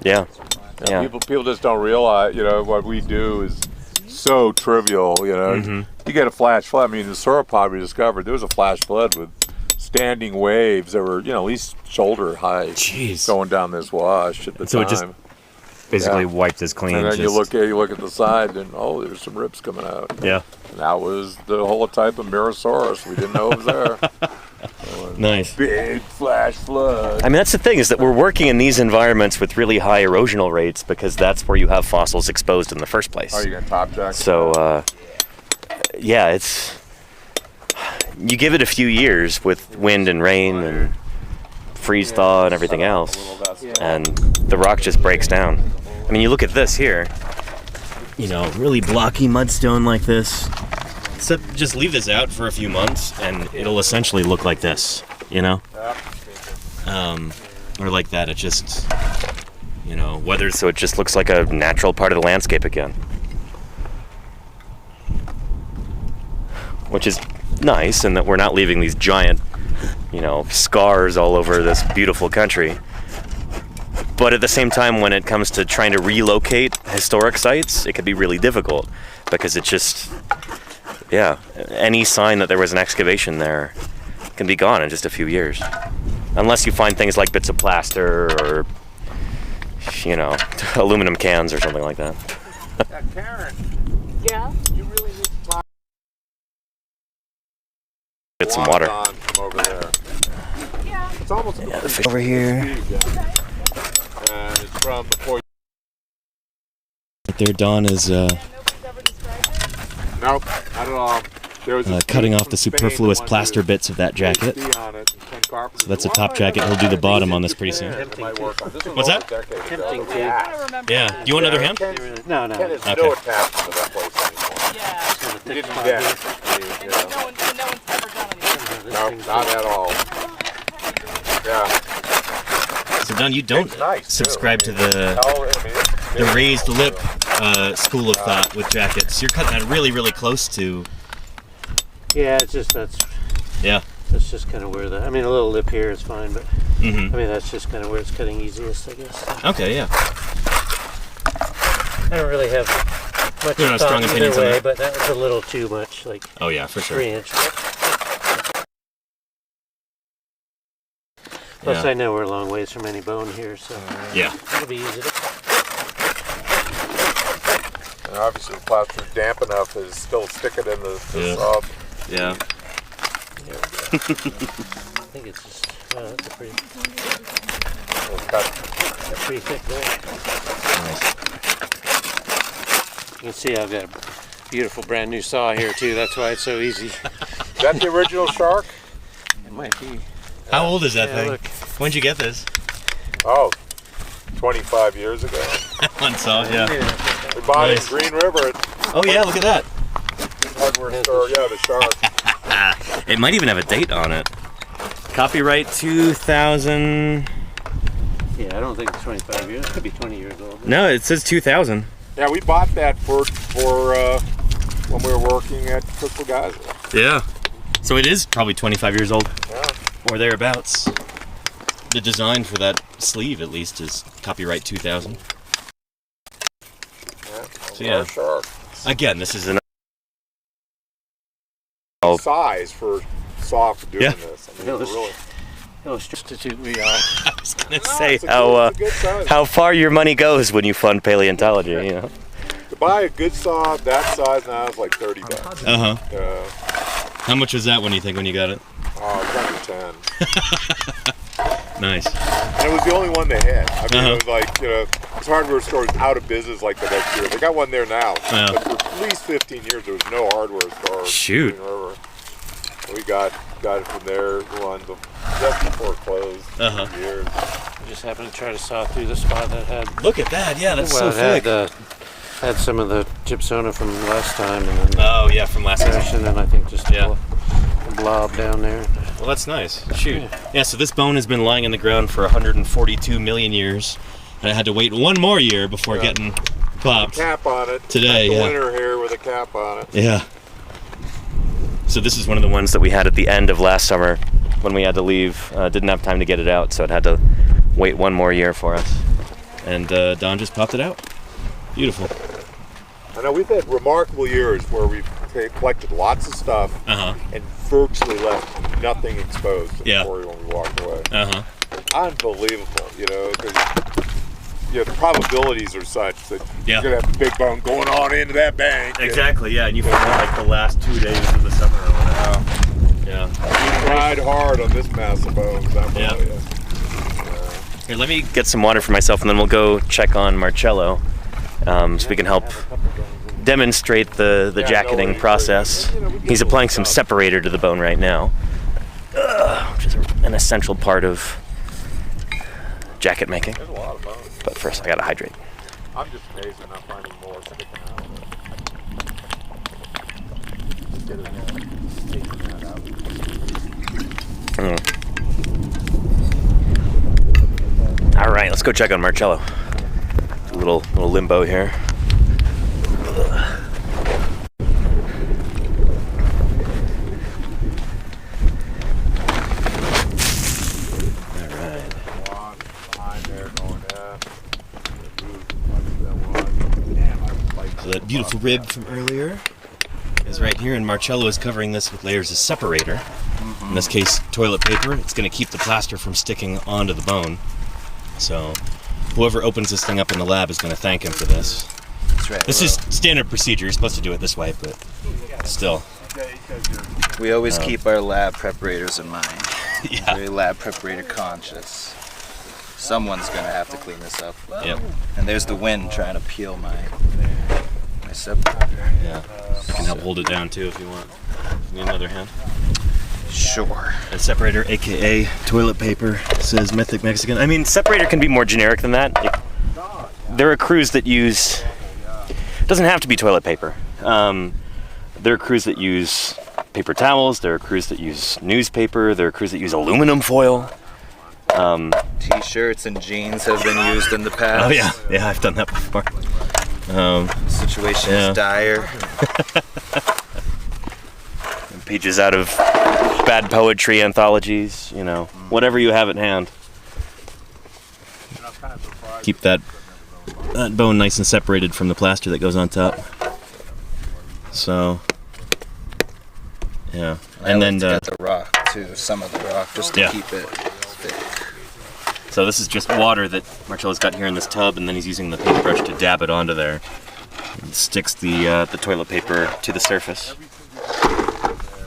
people just don't realize, what we do is so trivial. You get a flash flood. The sauropod we discovered, there was a flash flood with standing waves that were, at least shoulder high, going down this wash at the time. It just basically wiped as clean. And then you look at the side, and there's some ribs coming out. Yeah. And that was the holotype of Mirasaurus. We didn't know it was there. Nice. Big flash flood. That's the thing, is that we're working in these environments with really high erosional rates because that's where you have fossils exposed in the first place. Oh, you're going to top jack? So, it's... You give it a few years with wind and rain and freeze thaw and everything else, and the rock just breaks down. You look at this here, really blocky mudstone like this. Except just leave this out for a few months and it'll essentially look like this, or like that. It just, weathers. So it just looks like a natural part of the landscape again. Which is nice, in that we're not leaving these giant, scars all over this beautiful country. But at the same time, when it comes to trying to relocate historic sites, it can be really difficult, because it just, any sign that there was an excavation there can be gone in just a few years. Unless you find things like bits of plaster or, aluminum cans or something like that. Karen, Yeah. you really need to talk. Get some water. From over there. Yeah. It's almost Over here. And it's from before. Right there, Don is Nobody's ever described it? Nope, not at all. There was cutting off the superfluous plaster bits of that jacket. So that's a top jacket. He'll do the bottom on this pretty soon. What's that? Tempting to. Yeah. Do you want another hand? No. There's Okay. no attachment to that place anymore. Yeah. We didn't And no one's ever done anything. No, not at all. Yeah. So Don, you don't It's nice, too. subscribe to the raised lip school of thought with jackets. You're cutting that really, really close to. Yeah, it's just that's just kind of where a little lip here is fine, but that's just kind of where it's cutting easiest, I guess. Okay, yeah. I don't really have much You're not thought strong either opinions on way, that? but that was a little too much, like Oh yeah, for sure. 3 inch. Plus, Yeah. I know we're a long ways from any bone here, so Yeah. it'll be easy to. And obviously the plaster's damp enough is still stick it in the Yeah. sub. Yeah. I think it's just that's a pretty thick there. You can see I've got a beautiful brand new saw here too. That's why it's so easy. Is that the original shark? It might be. How old is that Yeah, thing? look. When'd you get this? Oh, 25 years ago. One saw, yeah. We bought Nice. it in Green River at Oh yeah, look at that. hardware store. Yeah, the shark. It might even have a date on it. Copyright 2000. Yeah, I don't think it's 25 years. It could be 20 years old. No, it says 2000. Yeah, we bought that for when we were working at Crystal Geyser. Yeah. So it is probably 25 years old. Yeah. Or thereabouts. The design for that sleeve, at least, is copyright 2000. So, yeah. Our shark. Again, this is an. Size for saw for doing Yeah. this. I mean, No, we're this- really. Substitute we are. I was gonna No, say it's a good size. how far your money goes when you fund paleontology. To buy a good saw that size now is like $30. Uh huh. How much was that when you got it? It's under 10. Nice. And it was the only one they had. I mean, it was like, this hardware store is out of business like the next year. They got one there now. Yeah. But for at least 15 years, there was no hardware store. Shoot. In Green River. We got it from there just before it closed. For years. I just happened to try to saw through the spot that had. Look at that. Yeah, that's Well, so it thick. had some of the gypsona from last time, and then Oh yeah, from last season. and then I think just Yeah. a blob down there. Well, that's nice. Shoot. Yeah, so this bone has been lying in the ground for 142 million years, and I had to wait one more year before getting popped. Cap on it. Today, Got the yeah. winter here with a cap on it. Yeah. So this is one of the ones that we had at the end of last summer when we had to leave. Didn't have time to get it out, so it had to wait one more year for us. And Don just popped it out. Beautiful. I know we've had remarkable years where we've collected lots of stuff and virtually left nothing exposed to the Yeah. quarry when we walked away. Unbelievable, 'cause, the probabilities are such that Yeah. you're gonna have a big bone going on into that bank. Exactly, yeah, and you find like the last 2 days of the summer or whatever. Yeah. We tried hard on this mass of bones. I'm Yeah. telling you. Here, let me get some water for myself, and then we'll go check on Marcello, so we can help demonstrate the jacketing process. He's applying some separator to the bone right now, which is an essential part of jacket making. There's a lot of bones. But first, I gotta hydrate. I'm just amazed I'm not finding more sticking out of it. Get it in, taking that out. Let's go check on Marcello. A little limbo here. So that beautiful rib from earlier is right here, and Marcello is covering this with layers of separator. In this case, toilet paper. It's going to keep the plaster from sticking onto the bone. So whoever opens this thing up in the lab is going to thank him for this. That's right. This is standard procedure. You're supposed to do it this way, but still. We always keep our lab preparators in mind. Yeah. Very lab preparator conscious. Someone's going to have to clean this up. Yep. And there's the wind trying to peel my separator. Yeah. You can help hold it down too if you want. Need another hand? Sure. A separator, aka toilet paper, says Mythic Mexican. I mean, separator can be more generic than that. There are crews that use. It doesn't have to be toilet paper. There are crews that use paper towels. There are crews that use newspaper. There are crews that use aluminum foil. T-shirts and jeans have been used in the past. Oh yeah, I've done that before. Situation is dire. Pages out of bad poetry anthologies, you know, whatever you have at hand. Keep that bone nice and separated from the plaster that goes on top. So, yeah, and then get the rock too, some of the rock, just to keep it thick. So this is just water that Marcello's got here in this tub, and then he's using the paintbrush to dab it onto there. It sticks the toilet paper to the surface.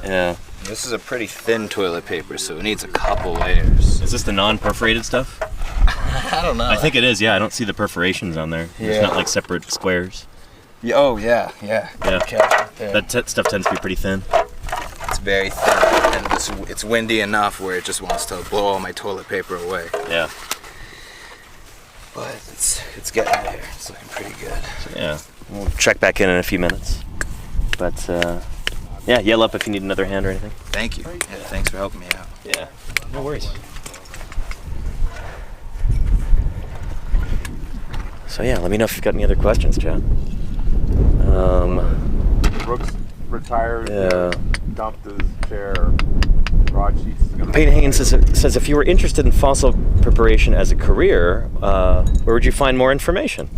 Yeah. This is a pretty thin toilet paper, so it needs a couple layers. Is this the non-perforated stuff? I don't know. I think it is, yeah. I don't see the perforations on there. Yeah. It's not like separate squares. Oh, yeah. Yeah. Okay, there. That stuff tends to be pretty thin. It's very thin, and it's windy enough where it just wants to blow all my toilet paper away. Yeah. But it's getting there. It's looking pretty good. Yeah. We'll check back in a few minutes. But, yeah, yell up if you need another hand or anything. Thank you. Yeah, thanks for helping me out. Yeah. No worries. So yeah, let me know if you've got any other questions, Chad. Brooks retired, Yeah. dumped his chair. Rod Sheets is going to... Payne Haynes says, if you were interested in fossil preparation as a career, where would you find more information?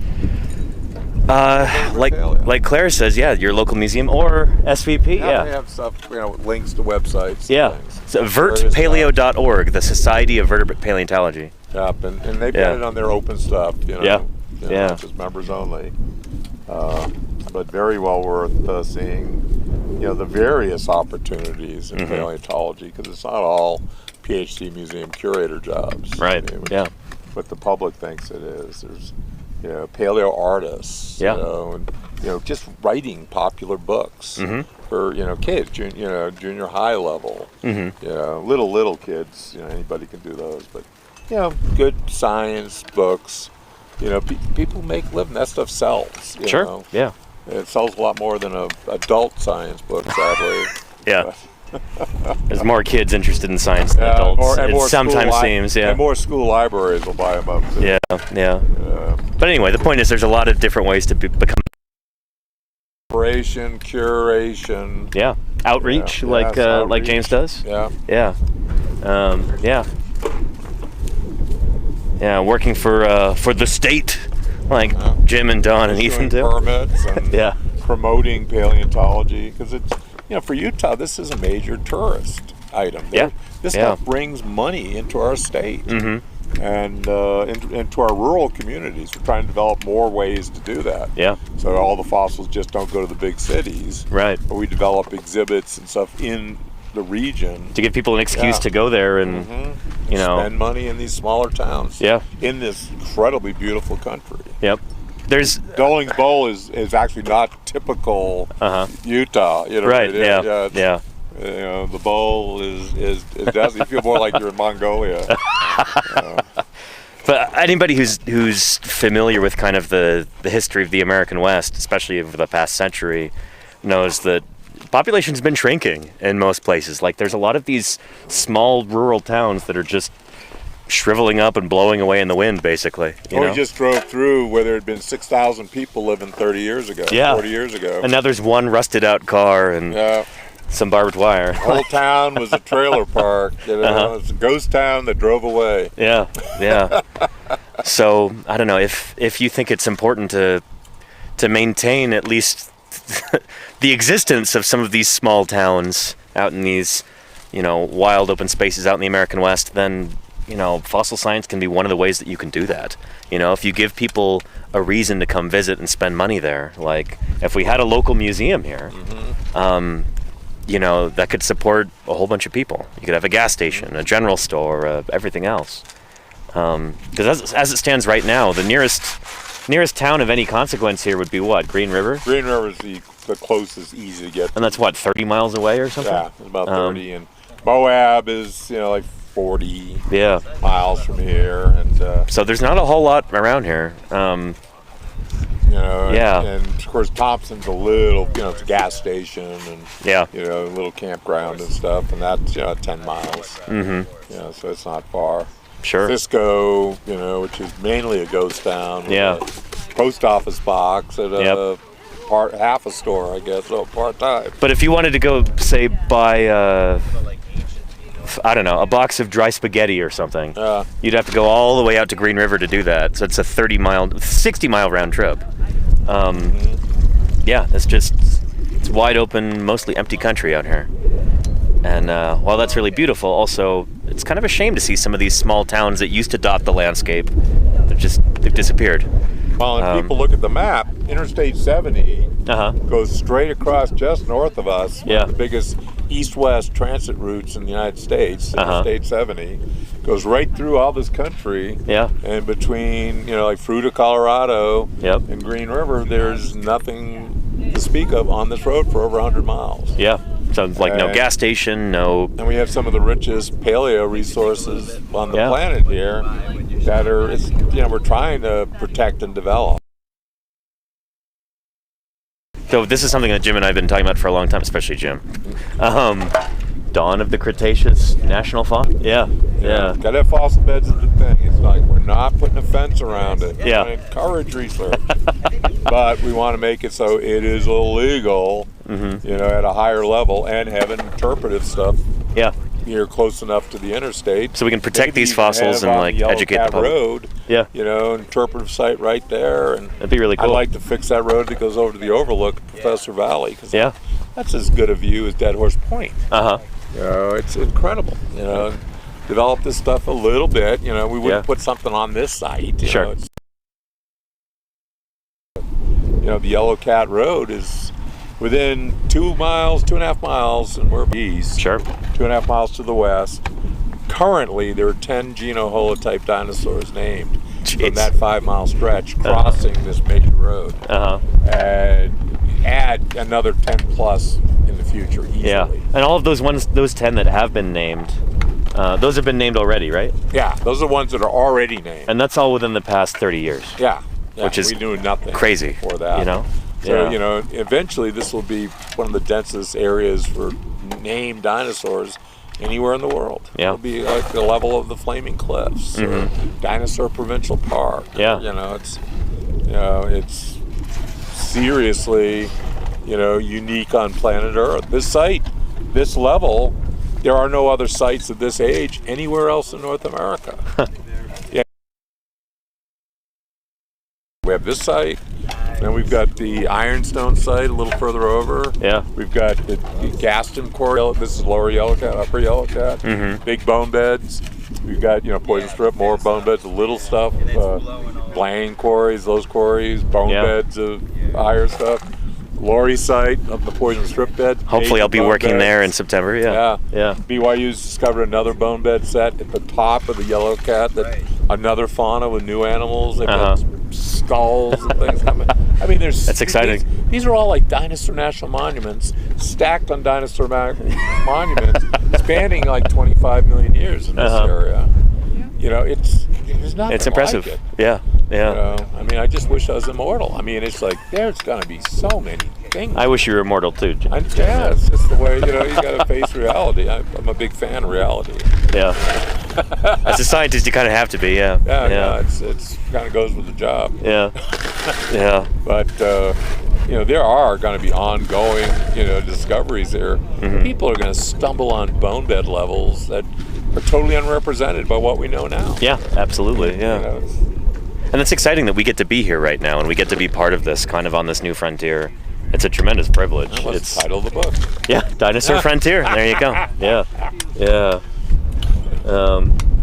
Like Claire says, yeah, your local museum or SVP, yeah. They have stuff, links to websites. Yeah. So vertpaleo.org, the Society of Vertebrate Paleontology. Yep, and they've got it on their open stuff, Yeah. not just members only. But very well worth seeing, the various opportunities in paleontology, because it's not all PhD museum curator jobs. Right, But the public thinks it is. There's, paleo artists, and, just writing popular books for, kids, junior high level, little kids, anybody can do those, but, good science books, people make a living, that stuff sells. Sure, yeah. It sells a lot more than an adult science book, sadly. Yeah. There's more kids interested in science than adults. It sometimes seems, And more school libraries will buy them up, too. Yeah. But anyway, the point is there's a lot of different ways to become... Curation. Yeah. Outreach, like outreach. James does. Yeah. Yeah. Yeah, working for the state, like Jim and Don and Ethan do. Permits and promoting paleontology, because it's, for Utah, this is a major tourist item. This stuff brings money into our state and into our rural communities. We're trying to develop more ways to do that. Yeah. So all the fossils just don't go to the big cities. Right. But we develop exhibits and stuff in the region to give people an excuse to go there and spend money in these smaller towns. Yeah. In this incredibly beautiful country. Yep. There's Dolling's Bowl is actually not typical Utah. Right. The bowl is does you feel more like you're in Mongolia. But anybody who's familiar with kind of the history of the American West, especially over the past century, knows that population's been shrinking in most places. Like there's a lot of these small rural towns that are just shriveling up and blowing away in the wind, basically. You know? We just drove through where there had been 6,000 people living 30 years ago, 40 years ago. And now there's one rusted out car and some barbed wire. The whole town was a trailer park. You know? It's a ghost town that drove away. Yeah. So I don't know if you think it's important to maintain at least the existence of some of these small towns out in these, wild open spaces out in the American West, then fossil science can be one of the ways that you can do that. If you give people a reason to come visit and spend money there, like if we had a local museum here, that could support a whole bunch of people. You could have a gas station, a general store, everything else. Because as it stands right now, the nearest town of any consequence here would be what? Green River? Green River is the closest, easy to get to. And that's what, 30 miles away or something? Yeah, it's about 30. And Moab is, like 40 miles from here. And so there's not a whole lot around here. And of course Thompson's a little, it's a gas station and a little campground and stuff, and that's 10 miles. So it's not far. Sure. Cisco, which is mainly a ghost town. With a post office box at half a store, I guess, so part-time. But if you wanted to go, say, buy I don't know, a box of dry spaghetti or something, you'd have to go all the way out to Green River to do that. So it's a 60-mile round trip. It's wide open, mostly empty country out here. And while that's really beautiful, also it's kind of a shame to see some of these small towns that used to dot the landscape. They've disappeared. Well, and people look at the map, Interstate 70 goes straight across just north of us. One of the biggest east-west transit routes in the United States, Interstate 70, goes right through all this country. And between, like Fruita, Colorado and Green River, there's nothing to speak of on this road for over 100 miles. So like no gas station, no... And we have some of the richest paleo resources on the planet here that are, we're trying to protect and develop. So this is something that Jim and I have been talking about for a long time, especially Jim. Dawn of the Cretaceous National Fauna? Gotta have fossil beds is the thing. It's like we're not putting a fence around it. We want to encourage research. But we want to make it so it is illegal, at a higher level, and have interpretive stuff here close enough to the interstate. So we can protect these fossils and educate the public. Road, interpretive site right there. And that'd be really cool. I'd like to fix that road that goes over to the overlook, Professor Valley, because that's as good a view as Dead Horse Point. It's incredible. Develop this stuff a little bit. We wouldn't put something on this site. Sure. The Yellow Cat Road is within 2.5 miles, and we're east. Sure. 2.5 miles to the west. Currently, there are 10 genoholotype dinosaurs named from that 5-mile stretch crossing this major road. And add another 10 plus in the future easily. And all of those 10 that have been named, those have been named already, right? Yeah, those are the ones that are already named. And that's all within the past 30 years. Which is we knew nothing crazy for that. So eventually this will be one of the densest areas for named dinosaurs anywhere in the world. It'll be like the level of the Flaming Cliffs or Dinosaur Provincial Park. It's seriously, unique on planet Earth. This site, this level, there are no other sites of this age anywhere else in North America. We have this site, and we've got the Ironstone site a little further over. We've got the Gaston Quarry. This is Lower Yellow Cat, Upper Yellow Cat. Big bone beds. We've got, Poison Strip, more bone beds, little stuff. Blang quarries, those quarries, bone beds of higher stuff. Lori site up the Poison Strip bed. Hopefully I'll be working there in September. BYU's discovered another bone bed set at the top of the Yellow Cat. That another fauna with new animals. They've got skulls and things coming. That's exciting. These are all like dinosaur national monuments stacked on dinosaur monuments spanning like 25 million years in this area. There's nothing. It's impressive. Like it. I just wish I was immortal. It's like there's gonna be so many things. I wish you were immortal too. It's just the way you gotta face reality. I'm a big fan of reality. As a scientist, you kind of have to be, yeah. Yeah, it's kind of goes with the job. Yeah. Yeah. But there are going to be ongoing, discoveries here. Mm-hmm. People are going to stumble on bone bed levels that are totally unrepresented by what we know now. Yeah, absolutely. Yeah. It's- And it's exciting that we get to be here right now and we get to be part of this, kind of on this new frontier. It's a tremendous privilege. That was It's the title of the book. Yeah, Dinosaur Frontier. There you go. Yeah. Yeah.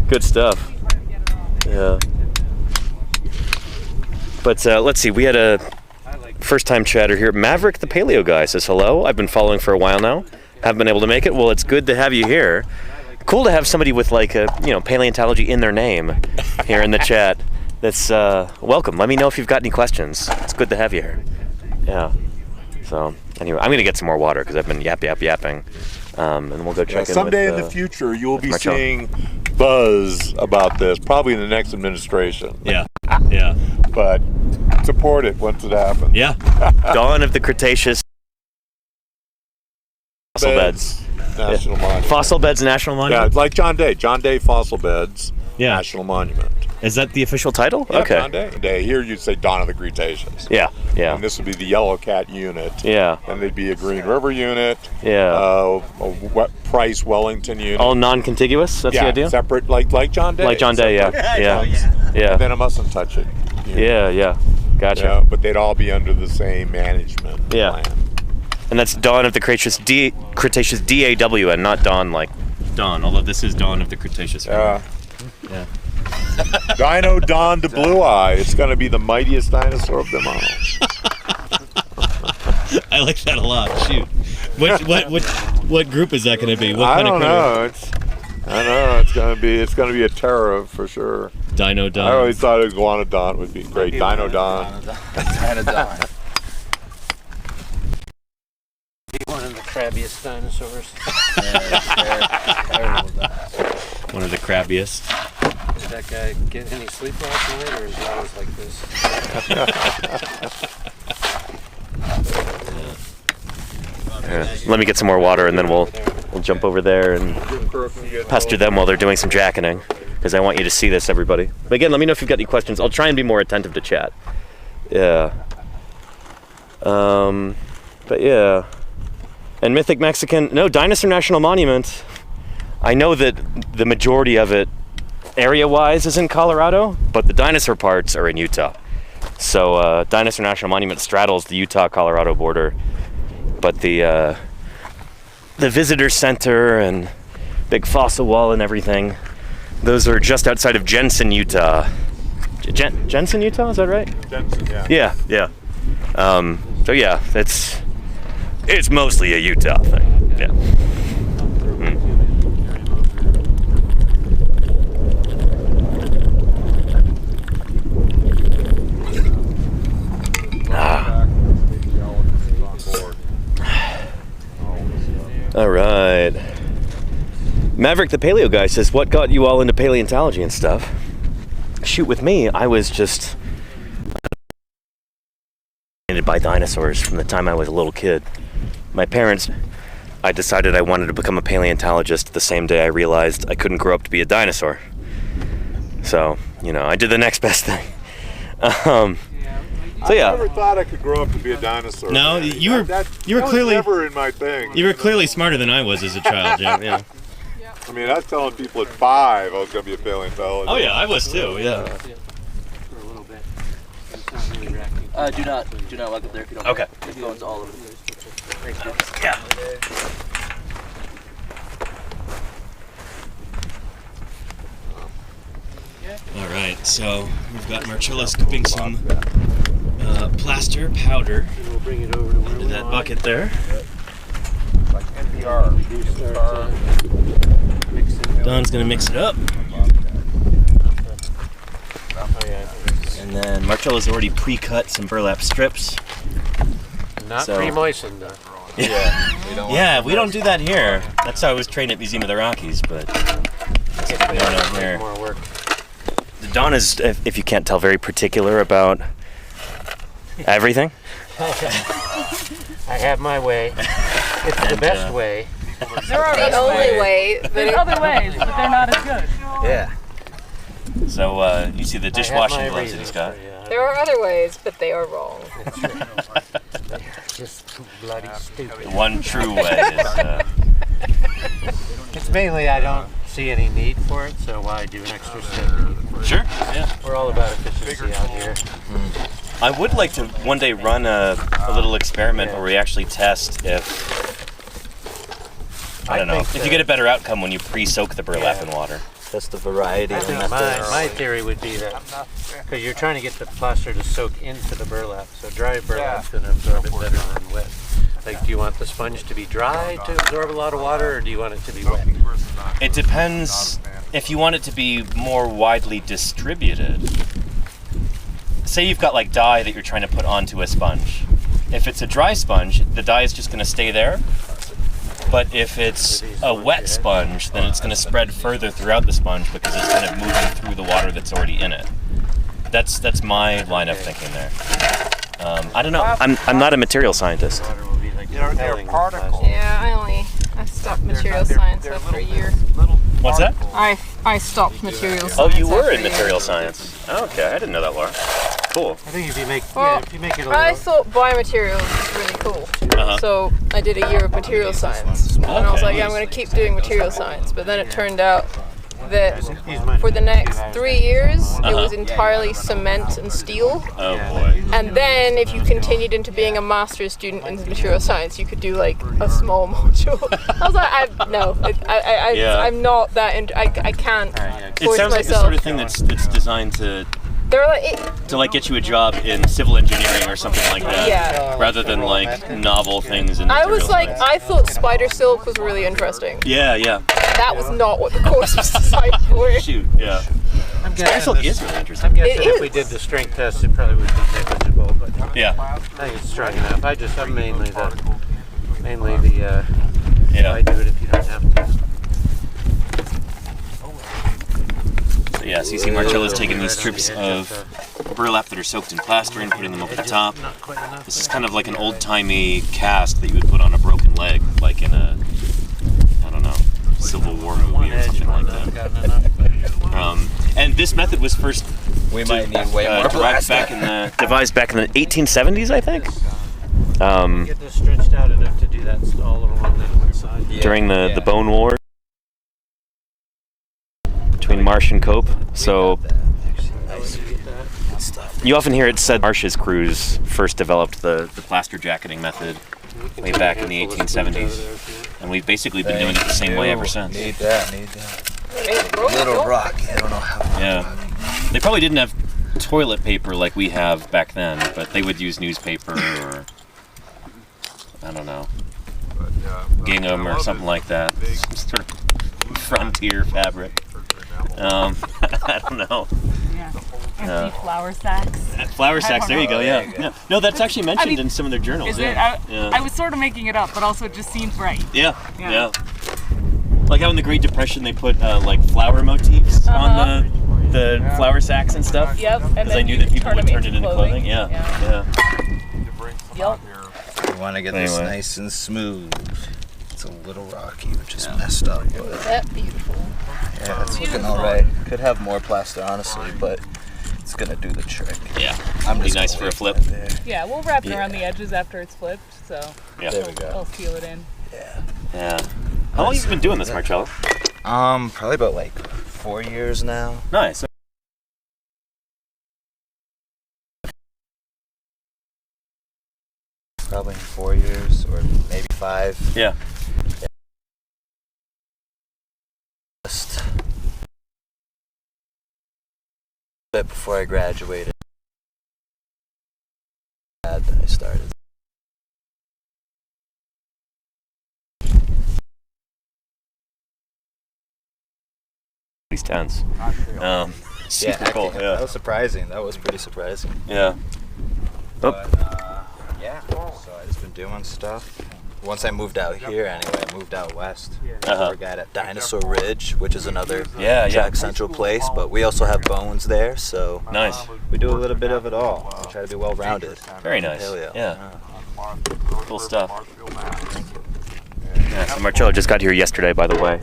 Good stuff. Yeah. But let's see. We had a first-time chatter here. Maverick the Paleo guy says hello. I've been following for a while now. Haven't been able to make it. Well, it's good to have you here. Cool to have somebody with like a paleontology in their name here in the chat. That's welcome. Let me know if you've got any questions. It's good to have you here. Yeah. So anyway, I'm gonna get some more water because I've been yapping, and we'll go check in. Someday with, in the future, you will be Marcello. seeing buzz about this, probably in the next administration. Yeah. Yeah. But support it once it happens. Yeah. Dawn of the Cretaceous fossil beds. National Monument. Fossil Beds National Yeah, Monument. it's like John Day. John Day Fossil Beds Yeah. National Monument. Is that the official Title? Yeah, Okay. John Day. Here you'd say Dawn of the Cretaceous. Yeah. Yeah. And this would be the Yellow Cat unit. Yeah. And there'd be a Green River unit. Yeah. A Price Wellington unit. All non-contiguous. That's the yeah, idea. separate, like John Day. Like John Day. Yeah. Separate Yeah. ones. Yeah. Then I mustn't touch it. Yeah. Yeah. Gotcha. Yeah, but they'd all be under the same management Yeah. plan. And that's Dawn of the Cretaceous DAWN, not Dawn like Dawn, although this is Dawn of the Cretaceous. Yeah. Yeah. Iguanodont the Blue Eye. It's going to be the mightiest dinosaur of them all. I like that a lot. Shoot. What group is that going to be? What I kind don't of know. I know it's going to be a terror for sure. Dino I Dawn. always thought Iguanodont would be great. Dinodont. Dinodont. One of the crabbiest dinosaurs. One of the crabbiest. Did that guy get any sleep last night, or is he always like this? Let me get some more water and then we'll jump over there and pester them while they're doing some jacketing because I want you to see this, everybody. But again, let me know if you've got any questions. I'll try and be more attentive to chat. Yeah. But yeah. And Mythic Mexican, no, Dinosaur National Monument. I know that the majority of it area-wise is in Colorado, but the dinosaur parts are in Utah. So Dinosaur National Monument straddles the Utah-Colorado border. But the visitor center and big fossil wall and everything, those are just outside of Jensen, Utah. Jensen, Utah, is that right? Jensen, yeah. Yeah. So yeah, it's mostly a Utah thing. Yeah. All right. Maverick the Paleo guy says, what got you all into paleontology and stuff? Shoot, with me, I was just fascinated by dinosaurs from the time I was a little kid. My parents, I decided I wanted to become a paleontologist the same day I realized I couldn't grow up to be a dinosaur. So, I did the next best thing. So yeah. I never thought I could grow up to be a dinosaur. No, man. you were That clearly was never in my thing. you were clearly smarter than I was as a child, Jim. Yeah. I mean, I was telling people at 5 I was going to be a paleontologist. Oh yeah, I was too. Yeah. For a little bit. It's not really racking. Do not walk up there if you don't. Okay. Your phone's all over the place. Yeah. All right, so we've got Marcello scooping some plaster powder And we'll bring it over to where into we that want. bucket there. Like NPR. Mix it. Don's gonna mix it up, Oh, yeah. and then Marcello's already pre-cut some burlap strips. Not So- pre-moistened, though. Yeah, we don't do that here. That's how I was trained at Museum of the Rockies, but that's what we don't know here. More work. Don is, if you can't tell, very particular about everything. I have my way. It's the best way. There are The only way. There's other ways, but they're not as good. Yeah. So you see the dishwashing gloves that he's got. There are other ways, but they are wrong. Just bloody stupid. One true way is. It's mainly I don't see any need for it, so why do an extra step? Sure. Yeah. We're all about efficiency out here. I would like to one day run a little experiment where we actually test if I don't know if you get a better outcome when you pre-soak the burlap in water. That's the variety. I think my theory would be that because you're trying to get the plaster to soak into the burlap, so dry burlap's going to absorb it better than wet. Like, do you want the sponge to be dry to absorb a lot of water, or do you want it to be wet? It depends. If you want it to be more widely distributed, say you've got like dye that you're trying to put onto a sponge. If it's a dry sponge, the dye is just going to stay there. But if it's a wet sponge, then it's going to spread further throughout the sponge because it's kind of moving through the water that's already in it. That's my line of thinking there. I don't know. I'm not a material scientist. They're particles. Yeah, I stopped material science after a year. What's that? I stopped material science. Oh, you were after in a year. material science. Okay, I didn't know that, Laura. Cool. I think if you make it a little. I thought biomaterials was really cool. So I did a year of material science. And I was like, I'm going to keep doing material science. But then it turned out that for the next 3 years, it was entirely cement and steel. Oh boy. And then if you continued into being a master's student in material science, you could do like a small module. I was like, I'm not that, I can't It force sounds like the myself. sort of thing that's designed to They're like, get you a job in civil engineering or something like that. Yeah. Rather than like novel things in I was material like, science. I thought spider silk was really interesting. Yeah. That was not what the course was designed for. Shoot, yeah. Spider silk is really interesting. I'm guessing It if we is. did the strength test, it probably would be negligible. But Yeah. I think it's strong enough. I'm mainly the Yeah. why do it if you don't have to. Yeah, so you see Marcello's taking these strips of burlap that are soaked in plaster and putting them over the top. This is kind of like an old-timey cast that you would put on a broken leg, like in a, I don't know, Civil War movie or something like that. And this method was first might need way more devised back in the 1870s, I think. Get this stretched out enough to do that all along that one side. During the Bone War between Marsh and Cope. So you often hear it said Marsh's crews first developed the plaster jacketing method way back in the 1870s, and we've basically been doing it the same way ever since. Need that. Little rock. I don't know how. Yeah, they probably didn't have toilet paper like we have back then, but they would use newspaper or I don't know, gingham or something like that. Some sort of frontier fabric. I don't know. Yeah. Empty flour sacks. Flour sacks, there you go, yeah. No, that's actually mentioned in some of their journals. Is yeah. it? I was sort of making it up, but also it just seemed right. Yeah. Like how in the Great Depression they put like flower motifs on the flour sacks and stuff. Yep. Because I knew that people would turn it into clothing. Yeah. Yep. We want to get this nice and smooth. It's a little rocky, which is messed up. Is that beautiful? Yeah, it's looking alright. Could have more plaster, honestly, but it's gonna do the trick. Yeah. I'm Be just nice gonna for a leave flip. that there. Yeah, we'll wrap it around the edges after it's flipped, so Yeah. There we go. I'll seal it in. Yeah. How long have you been doing this, Marcello? Probably about like 4 years now. Nice. Probably 4 years or maybe 5. Yeah. Just a bit before I graduated. I started. These tents. Super cool. That Yeah. was surprising. That was pretty surprising. Yeah. But, yeah, so I just been doing stuff. Once I moved out here, anyway, I moved out west. Uh-huh. We got at Dinosaur Ridge, which is another Yeah. track central place, but we also have bones there, so Nice. we do a little bit of it all. We try to be well-rounded. Very nice. Hell yeah. Yeah. Cool stuff. Yeah, so Marcello just got here yesterday, by the way.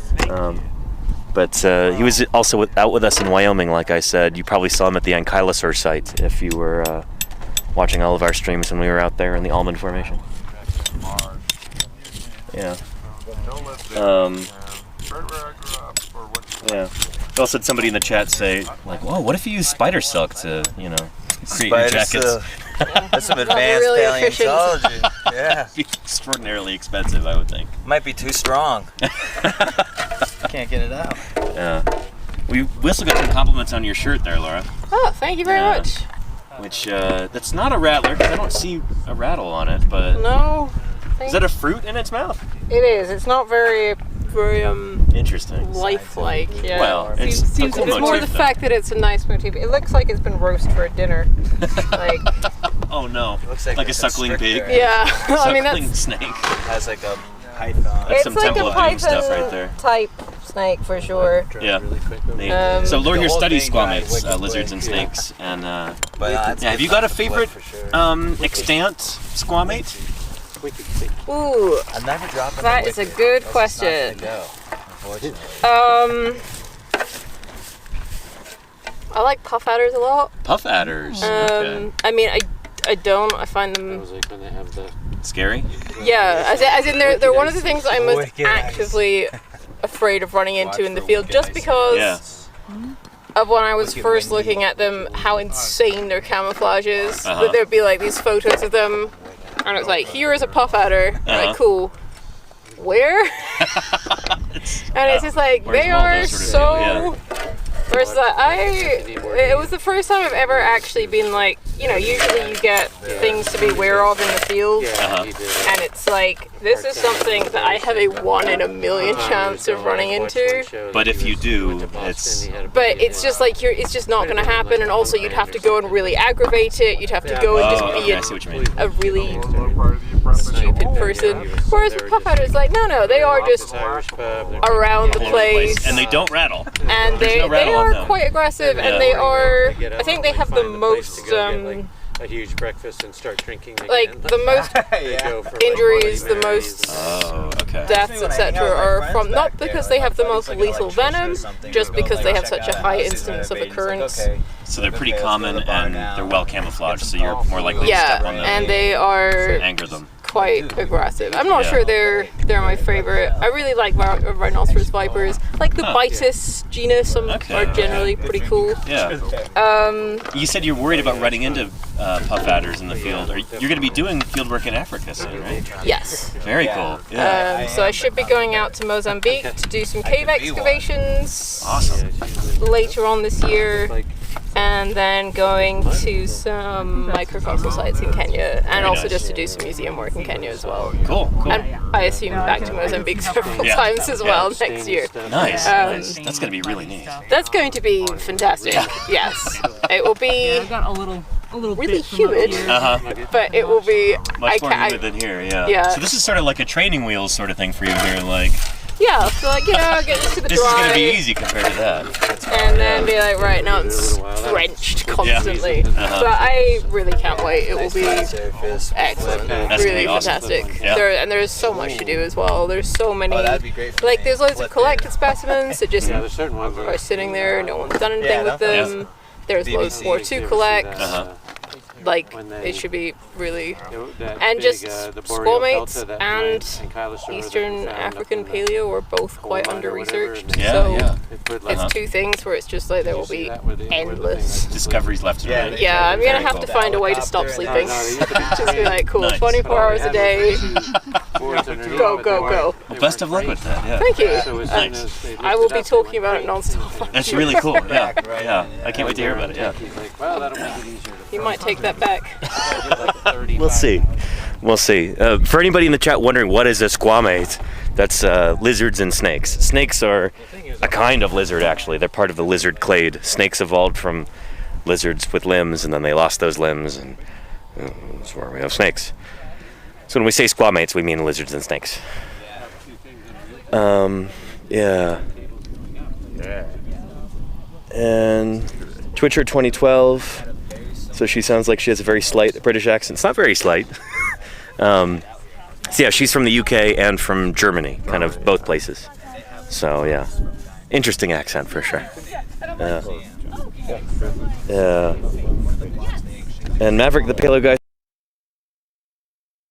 But he was also out with us in Wyoming, like I said. You probably saw him at the Ankylosaur site if you were watching all of our streams when we were out there in the Almond Formation. Yeah. Yeah. We also had somebody in the chat say, like, whoa, what if you use spider silk to, create your jackets? That's some advanced really paleontology. Yeah. It'd be extraordinarily expensive, I would think. Might be too strong. Can't get it out. Yeah. We also got some compliments on your shirt there, Laura. Oh, thank you very much. Which, that's not a rattler, because I don't see a rattle on it, but... No. Is that a fruit in its mouth? It is. It's not very interesting. lifelike. Yeah. Well, it's a cool it's more motif, the though. fact that it's a nice motif. It looks like it's been roasted for dinner. Like. Oh no! Looks like a suckling pig. Yeah. I mean Suckling that's. snake. Has like a python. That's It's some like Temple a of Doom python stuff right there. type snake for sure. Yeah. Um, So Laura here The whole studies thing died squamates, wicked lizards quick. and snakes, and But yeah. Have you got a favorite extant squamate? Ooh, I'm never dropping. that is a good question. I like puff adders a lot. Puff adders. Okay. I mean, I don't. I find them. Scary. Yeah, as in they're one of the things I'm most Wicked eyes. actively afraid of running into in the field, just because Yeah. of when I was first looking at them, how insane their camouflage is. Uh-huh. That there'd be like these photos of them, and it's like, here is a puff adder. Like, cool. Where? And it's just like, Where's they Waldo are sort of so. Whereas it was the first time I've ever actually been like, usually you get things to be aware of in the field, and it's like, this is something that I have a 1 in a million chance of running into. But if you do, it's But it's just like, it's just not going to happen, and also you'd have to go and really aggravate it, you'd have to go and just be I see what you mean. a really stupid person. Whereas with puff adders, like, no, they are just around the place. And they don't rattle. And There's they no rattle on are them. quite aggressive, and they are. I think they have the most a huge breakfast and start drinking again. like the most injuries, the most deaths, etc. are from not because they have the most lethal venom, just because they have such a high instance of occurrence. So they're pretty common and they're well camouflaged, so you're more likely to step on them and they are anger them. quite aggressive. I'm not sure they're my favorite. I really like rhinoceros vipers. Like the Bitus genus are generally pretty cool. Yeah. You said you're worried about running into puff adders in the field. You're going to be doing field work in Africa soon, right? Yes. Very cool. Yeah. So I should be going out to Mozambique to do some cave excavations. Awesome. Later on this year. And then going to some microfossil sites in Kenya, and also just to do some museum work in Kenya as well. Cool. And I assume back to Mozambique several times as well next year. Nice. Nice. That's going to be really neat. That's going to be fantastic. Yes, it will be really humid, but it will be Much more humid than here. Yeah. Yeah. So this is sort of like a training wheels sort of thing for you here, like. Yeah, so like, get used to the This is dry. going to be easy compared to that. And then be like, right now it's drenched constantly. But I really can't wait. It will be excellent. That's Really awesome. fantastic. Yeah. And there's so much to do as well. There's so many. Like, there's loads of collected specimens that just are sitting there. No one's done anything with them. There's loads more to collect. Like, it should be really, and just squamates and Eastern African paleo are both quite under-researced. So it's two things where it's just like there will be endless discoveries left and right. Yeah, I'm gonna have to find a way to stop sleeping. Just be like, cool, 24 hours a day, go. Well, best of luck with that. Yeah. Thank you. Nice. I will be talking about it non-stop. That's really cool. Yeah. I can't wait to hear about it. Yeah. You might take that back. We'll see. We'll see. For anybody in the chat wondering what is a squamate, that's lizards and snakes. Snakes are a kind of lizard, actually. They're part of the lizard clade. Snakes evolved from lizards with limbs, and then they lost those limbs, and that's where we have snakes. So when we say squamates, we mean lizards and snakes. Yeah. And Twitcher 2012. So she sounds like she has a very slight British accent. It's not very slight. So yeah, she's from the UK and from Germany, kind of both places. So yeah. Interesting accent for sure. Yeah. And Maverick, the paleo guy,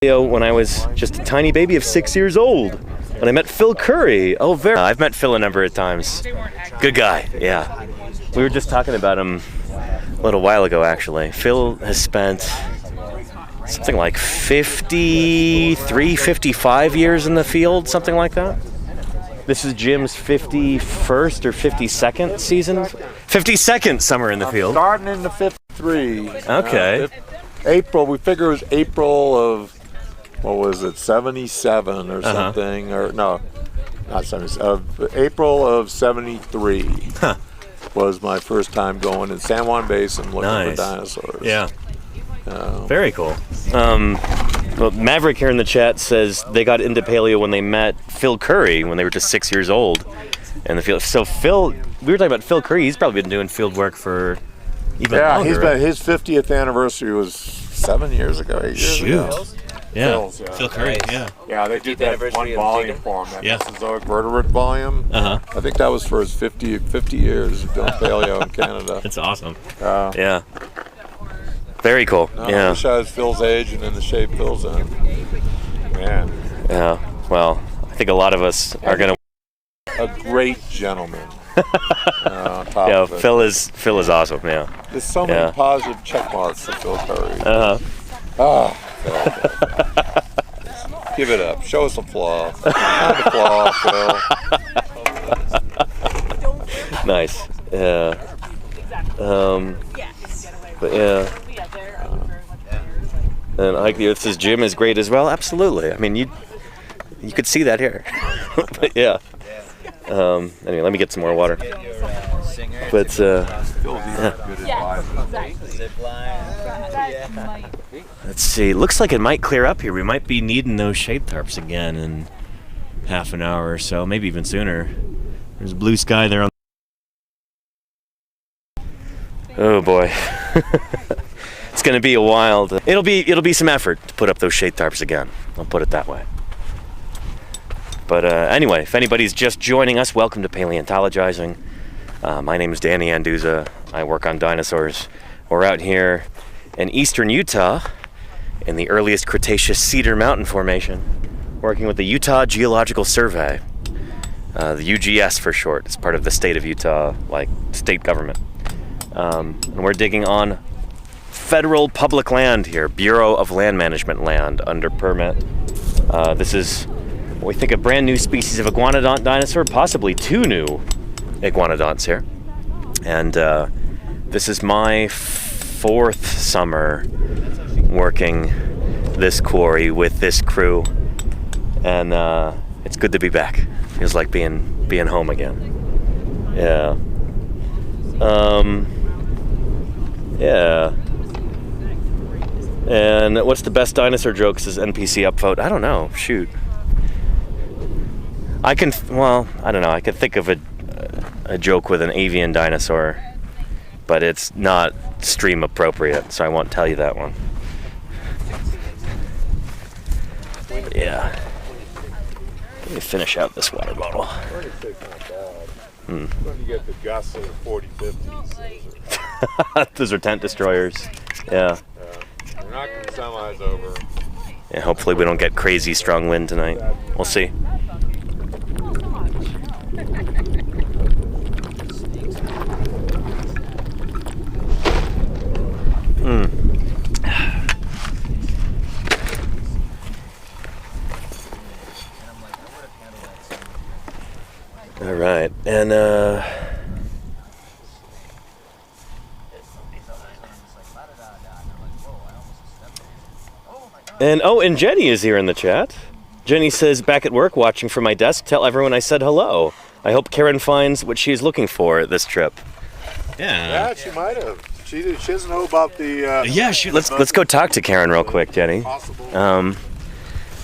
when I was just a tiny baby of 6 years old, and I met Phil Curry. Oh, I've met Phil a number of times. Good guy. Yeah. We were just talking about him a little while ago, actually. Phil has spent something like 53, 55 years in the field, something like that. This is Jim's 51st or 52nd season? 52nd summer in the field. Starting in the 53. Okay. April, we figure it was April of, what was it, 77 or something, or no, not 77, April of 73 was my first time going in San Juan Basin looking for dinosaurs. Yeah. Very cool. Well, Maverick here in the chat says they got into paleo when they met Phil Curry when they were just 6 years old in the field. So Phil, we were talking about Phil Curry. He's probably been doing field work for even longer. He's been, his 50th anniversary was 7 years ago, 8 years ago. Yeah. Phil Curry. Yeah. Yeah, they did that one volume for him. That Mesozoic vertebrate volume. I think that was for his 50 years of doing paleo in Canada. That's awesome. Yeah. Very cool. I wish I was Phil's age and in the shape Phil's in. Man. Yeah. Well, I think a lot of us are gonna. A great gentleman. Yeah, Phil is awesome. Yeah. There's so many positive check marks for Phil Curry. Phil. Give it up. Show us some flaw. Find a flaw, Phil. Nice. Yeah. But yeah. And I like the Earth says Jim is great as well. Absolutely. I mean, you could see that here. But yeah. Anyway, let me get some more water. But let's see. Looks like it might clear up here. We might be needing those shade tarps again in half an hour or so, maybe even sooner. There's blue sky there on. Oh boy. It's going to be a wild. It'll be some effort to put up those shade tarps again. I'll put it that way. But anyway, if anybody's just joining us, welcome to Paleontologizing. My name is Danny Anduza. I work on dinosaurs. We're out here in eastern Utah in the earliest Cretaceous Cedar Mountain Formation, working with the Utah Geological Survey, the UGS for short. It's part of the state of Utah, like state government. And we're digging on federal public land here, Bureau of Land Management land under permit. This is what we think a brand new species of iguanodont dinosaur, possibly two new iguanodonts here. And this is my fourth summer working this quarry with this crew, and it's good to be back. Feels like being home again. Yeah. Yeah. And what's the best dinosaur joke? Says NPC upvote. I don't know. Shoot. I don't know. I could think of a joke with an avian dinosaur, but it's not stream appropriate, so I won't tell you that one. Yeah. Let me finish out this water bottle. 36 not bad. When you get the gusts of the 40, 50s. Those are tent destroyers. Yeah. We're knocking the semis over. Yeah, hopefully we don't get crazy strong wind tonight. We'll see. All right, and and Jenny is here in the chat. Jenny says, back at work watching from my desk, tell everyone I said hello. I hope Karen finds what she's looking for this trip. Yeah, she might have. She doesn't know about the. Let's go talk to Karen real quick, Jenny.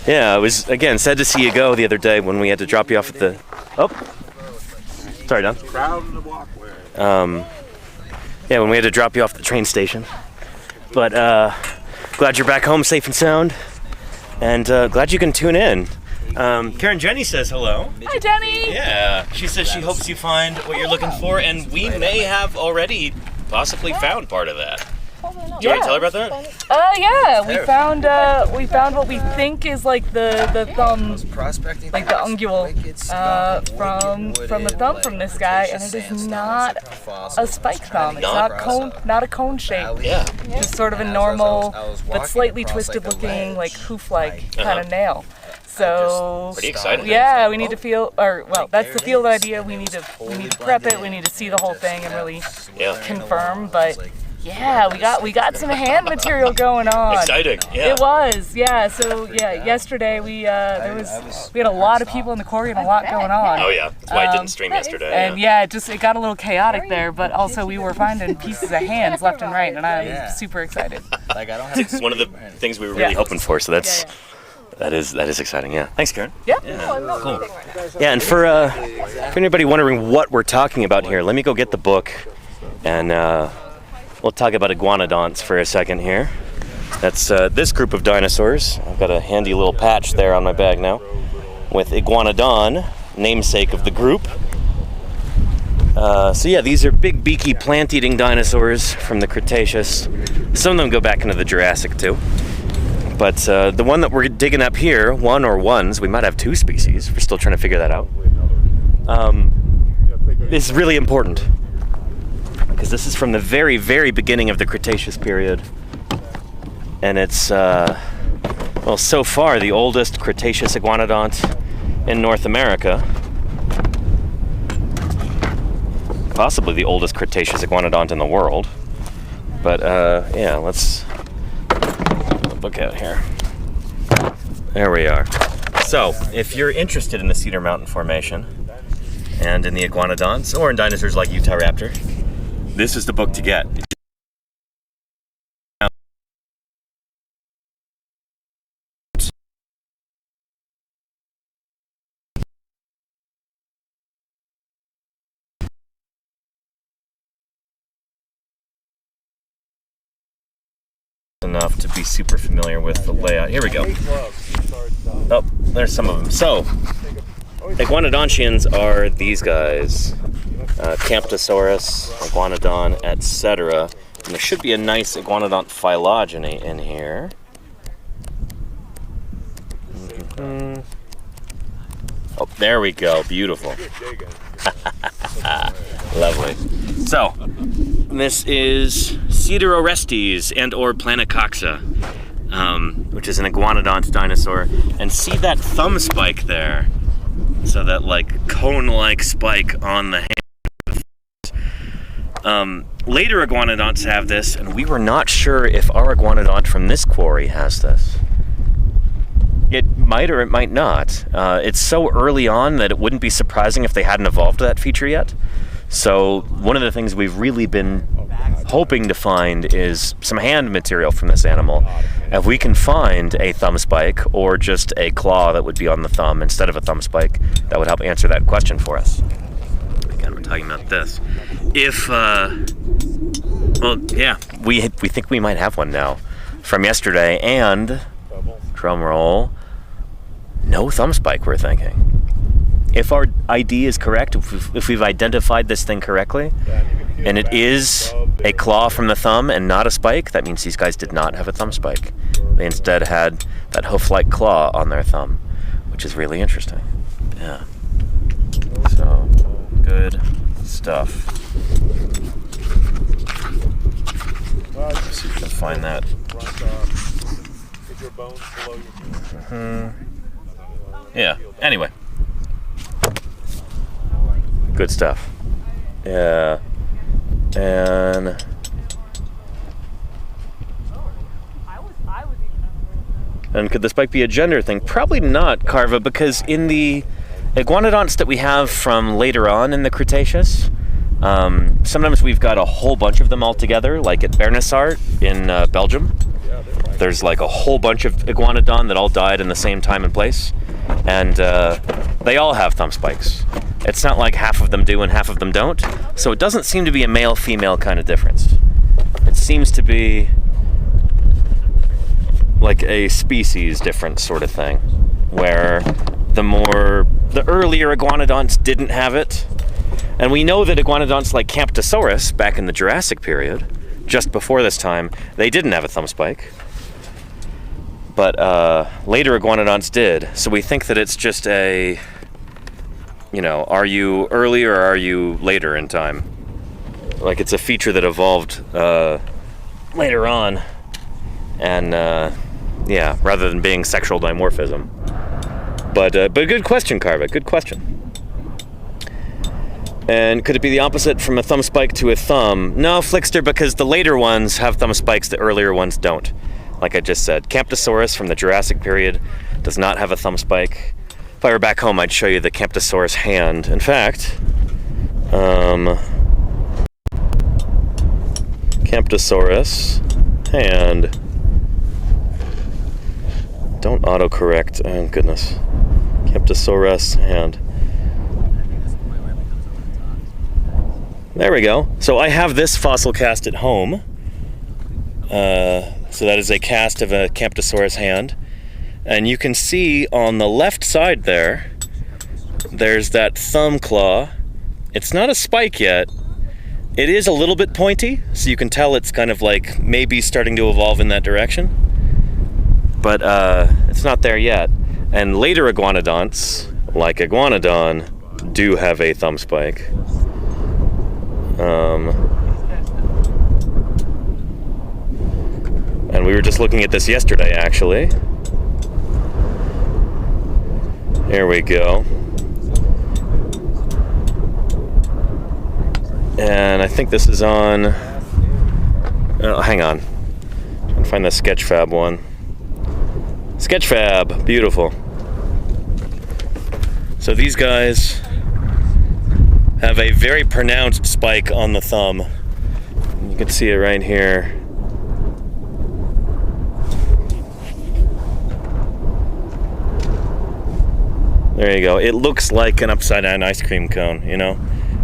Yeah, it was again sad to see you go the other day when we had to drop you off at the. Oh, sorry, Don. Crowd in the walkway. Yeah, when we had to drop you off at the train station. But glad you're back home safe and sound, and glad you can tune in. Karen Jenny says hello. Hi, Jenny. Yeah, she says she hopes you find what you're looking for, and we may have already possibly found part of that. Do you want to tell her about that? Yeah, we found what we think is like the thumb, like the ungule from the thumb from this guy, and it is not a spike thumb. It's not a cone shape. Yeah. Just sort of a normal, but slightly twisted looking, like hoof-like kind of nail. So pretty exciting. Yeah, we need to feel, that's the field idea. We need to prep it. We need to see the whole thing and really confirm. But yeah, we got some hand material going on. Exciting. Yeah. It was. Yeah. So yesterday we had a lot of people in the quarry and a lot going on. Oh yeah, that's why I didn't stream yesterday. And it got a little chaotic there, but also we were finding pieces of hands left and right, and I'm super excited. It's one of the things we were really hoping for. So that's. That is exciting, yeah. Thanks, Karen. Yeah. Cool. Yeah, and for anybody wondering what we're talking about here, let me go get the book, and we'll talk about iguanodonts for a second here. That's this group of dinosaurs. I've got a handy little patch there on my bag now with iguanodon, namesake of the group. So yeah, these are big, beaky, plant-eating dinosaurs from the Cretaceous. Some of them go back into the Jurassic too. But the one that we're digging up here, one or ones, we might have two species, we're still trying to figure that out, is really important. Because this is from the very, very beginning of the Cretaceous period. And it's, so far the oldest Cretaceous iguanodont in North America. Possibly the oldest Cretaceous iguanodont in the world. But let's look out here. There we are. So, if you're interested in the Cedar Mountain Formation and in the iguanodonts or in dinosaurs like Utah Raptor, this is the book to get. Enough to be super familiar with the layout. Here we go. Oh, there's some of them. So, iguanodontians are these guys. Camptosaurus, iguanodon, etc. And there should be a nice iguanodont phylogeny in here. Mm-hmm. Oh, there we go. Beautiful. Lovely. So, this is Siderorestes and or Planocoxa, which is an iguanodont dinosaur. And see that thumb spike there? So that like cone-like spike on the hand. Later iguanodonts have this, and we were not sure if our iguanodont from this quarry has this. It might or it might not. It's so early on that it wouldn't be surprising if they hadn't evolved that feature yet. So one of the things we've really been hoping to find is some hand material from this animal. If we can find a thumb spike or just a claw that would be on the thumb instead of a thumb spike, that would help answer that question for us. Again, we're talking about this. If, we think we might have one now from yesterday, and, drum roll, no thumb spike, we're thinking. If our ID is correct, if we've identified this thing correctly, and it is a claw from the thumb and not a spike, that means these guys did not have a thumb spike. They instead had that hoof-like claw on their thumb, which is really interesting. Yeah. So, good stuff. Let's see if we can find that. Yeah, anyway. Good stuff. Yeah. And could the spike be a gender thing? Probably not, Carva, because in the iguanodonts that we have from later on in the Cretaceous, sometimes we've got a whole bunch of them all together, like at Bernissart in Belgium. There's like a whole bunch of iguanodon that all died in the same time and place, and they all have thumb spikes. It's not like half of them do and half of them don't, so it doesn't seem to be a male-female kind of difference. It seems to be like a species difference sort of thing, where the earlier iguanodonts didn't have it. And we know that iguanodonts like Camptosaurus back in the Jurassic period, just before this time, they didn't have a thumb spike. But later iguanodonts did. So we think that it's just a, are you early or are you later in time? Like it's a feature that evolved later on. And rather than being sexual dimorphism. But good question, Carva, good question. And could it be the opposite from a thumb spike to a thumb? No, Flickster, because the later ones have thumb spikes, the earlier ones don't. Like I just said, Camptosaurus from the Jurassic period does not have a thumb spike. If I were back home, I'd show you the Camptosaurus hand. In fact, Camptosaurus hand. Don't autocorrect. Oh, goodness. Camptosaurus hand. There we go. So I have this fossil cast at home. So that is a cast of a Camptosaurus hand. And you can see on the left side there's that thumb claw. It's not a spike yet. It is a little bit pointy, so you can tell it's kind of like maybe starting to evolve in that direction. But it's not there yet. And later iguanodonts, like Iguanodon, do have a thumb spike. And we were just looking at this yesterday, actually. Here we go. And I think this is on... Oh, hang on. I can find the Sketchfab one. Sketchfab, beautiful. So these guys have a very pronounced spike on the thumb. You can see it right here. There you go. It looks like an upside down ice cream cone,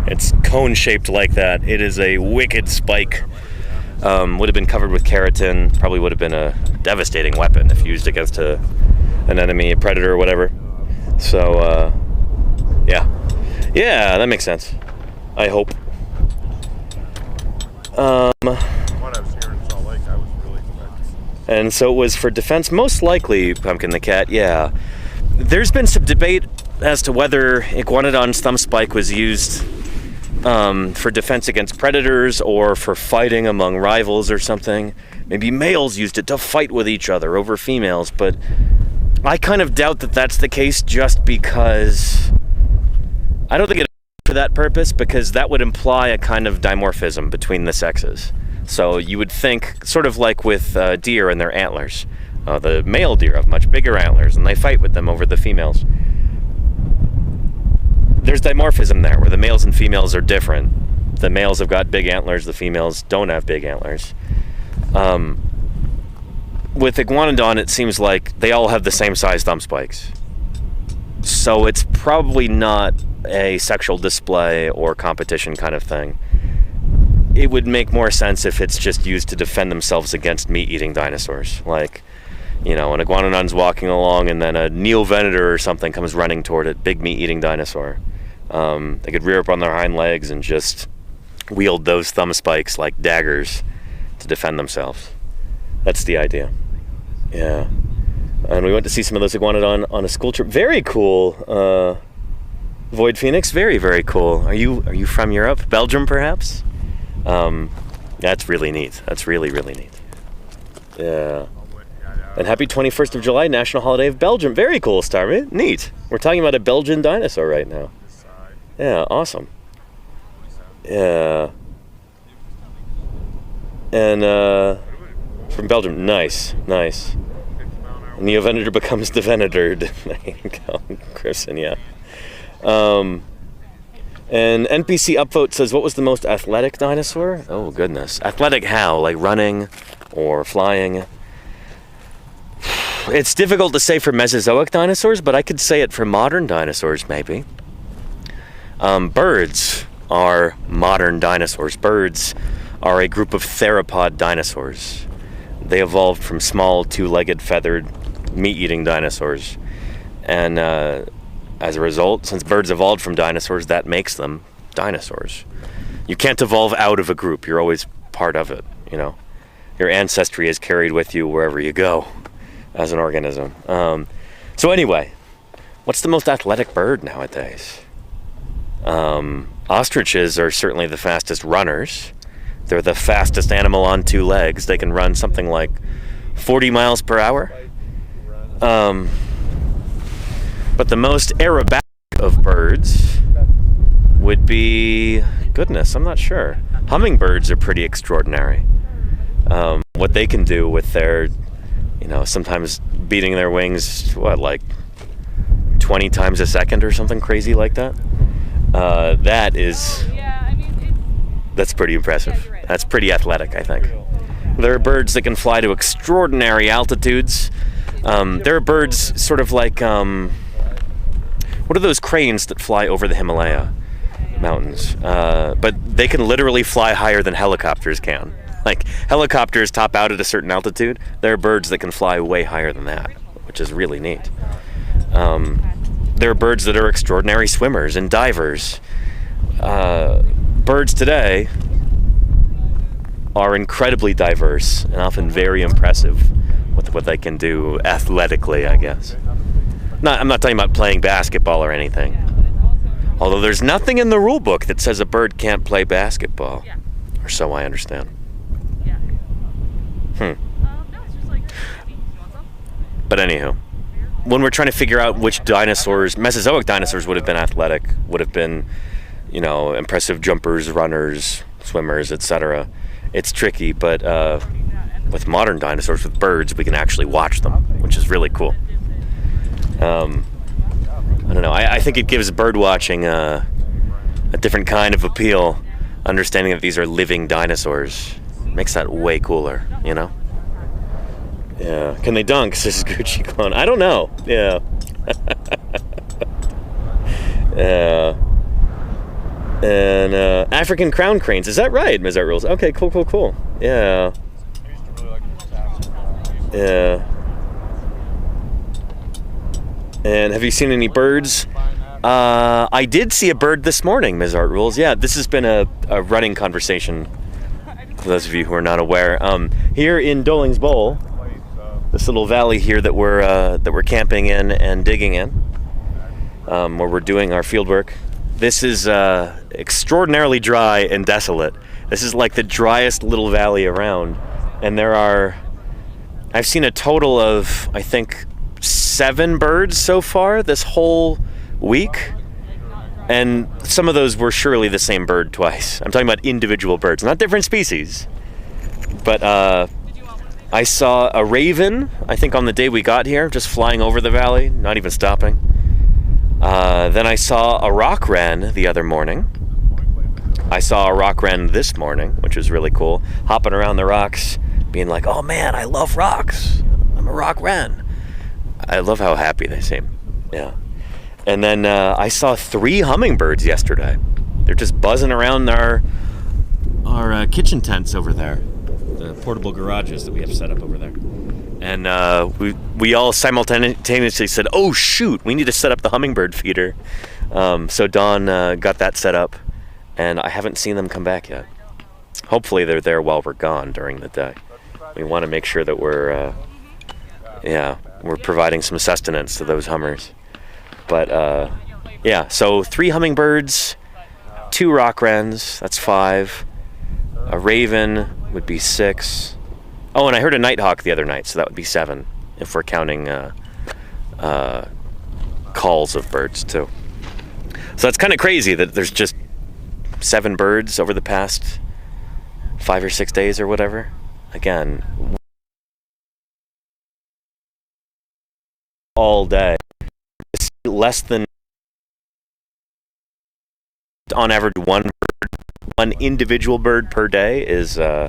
It's cone shaped like that. It is a wicked spike. Would have been covered with keratin. Probably would have been a devastating weapon if used against an enemy, a predator or whatever. So, yeah. Yeah, that makes sense. I hope. And so it was for defense, most likely, Pumpkin the Cat, yeah. There's been some debate as to whether Iguanodon's thumb spike was used for defense against predators or for fighting among rivals or something. Maybe males used it to fight with each other over females, but I kind of doubt that that's the case just because I don't think it for that purpose, because that would imply a kind of dimorphism between the sexes. So you would think, sort of like with deer and their antlers. The male deer have much bigger antlers, and they fight with them over the females. There's dimorphism there, where the males and females are different. The males have got big antlers, the females don't have big antlers. With Iguanodon, it seems like they all have the same size thumb spikes. So it's probably not a sexual display or competition kind of thing. It would make more sense if it's just used to defend themselves against meat-eating dinosaurs. Like, an Iguanodon's walking along and then a Neovenator or something comes running toward it, big meat-eating dinosaur. They could rear up on their hind legs and just wield those thumb spikes like daggers to defend themselves. That's the idea. Yeah. And we went to see some of those Iguanodon on a school trip. Very cool. Void Phoenix, very, very cool. Are you from Europe? Belgium, perhaps? That's really neat. That's really, really neat. Yeah. And happy 21st of July, National Holiday of Belgium. Very cool, Starman. Neat. We're talking about a Belgian dinosaur right now. Yeah, awesome. Yeah. And, from Belgium. Nice, nice. Neovenator becomes Devenator. There you go, Christian, yeah. And NPC Upvote says, what was the most athletic dinosaur? Oh, goodness. Athletic how? Like running or flying? It's difficult to say for Mesozoic dinosaurs, but I could say it for modern dinosaurs, maybe. Birds are modern dinosaurs. Birds are a group of theropod dinosaurs. They evolved from small, two-legged, feathered, meat-eating dinosaurs. And as a result, since birds evolved from dinosaurs, that makes them dinosaurs. You can't evolve out of a group. You're always part of it, you know. Your ancestry is carried with you wherever you go as an organism. So anyway, what's the most athletic bird nowadays? Ostriches are certainly the fastest runners. They're the fastest animal on two legs. They can run something like 40 miles per hour. But the most aerobatic of birds would be, goodness, I'm not sure. Hummingbirds are pretty extraordinary. What they can do with their, you know, sometimes beating their wings, like 20 times a second or something crazy like that. That's pretty impressive. That's pretty athletic, I think. There are birds that can fly to extraordinary altitudes. There are birds sort of like, what are those cranes that fly over the Himalaya mountains? But they can literally fly higher than helicopters can. Like, helicopters top out at a certain altitude. There are birds that can fly way higher than that, which is really neat. There are birds that are extraordinary swimmers and divers. Birds today are incredibly diverse and often very impressive with what they can do athletically, I guess. I'm not talking about playing basketball or anything. Although there's nothing in the rule book that says a bird can't play basketball. Or so I understand. But anywho, when we're trying to figure out which dinosaurs, Mesozoic dinosaurs would have been athletic, would have been, you know, impressive jumpers, runners, swimmers, etc. It's tricky, but with modern dinosaurs, with birds, we can actually watch them, which is really cool. I don't know, I think it gives bird watching a different kind of appeal, understanding that these are living dinosaurs. Makes that way cooler, you know? Yeah. Can they dunk, says Gucci Clone? I don't know. Yeah. Yeah. And African crown cranes. Is that right, Ms. Art Rules? Okay, cool. Yeah. Yeah. And have you seen any birds? I did see a bird this morning, Ms. Art Rules. Yeah, this has been a running conversation, for those of you who are not aware. Here in Doling's Bowl, this little valley here that we're camping in and digging in, where we're doing our field work. This is extraordinarily dry and desolate. This is like the driest little valley around. And I've seen a total of, I think, 7 birds so far this whole week. And some of those were surely the same bird twice. I'm talking about individual birds, not different species. But I saw a raven, I think on the day we got here, just flying over the valley, not even stopping. Then I saw a rock wren the other morning. I saw a rock wren this morning, which was really cool, hopping around the rocks, being like, oh man, I love rocks. I'm a rock wren. I love how happy they seem. Yeah. And then I saw 3 hummingbirds yesterday. They're just buzzing around our kitchen tents over there, the portable garages that we have set up over there. And we all simultaneously said, oh shoot, we need to set up the hummingbird feeder. So Dawn got that set up, and I haven't seen them come back yet. Hopefully they're there while we're gone during the day. We want to make sure that we're providing some sustenance to those hummers. But yeah, so 3 hummingbirds, 2 rock wrens, that's 5. A raven would be 6. Oh, and I heard a nighthawk the other night, so that would be 7, if we're counting calls of birds too. So it's kind of crazy that there's just 7 birds over the past 5 or 6 days or whatever. Again, all day. Less than, on average, one individual bird per day is, yeah,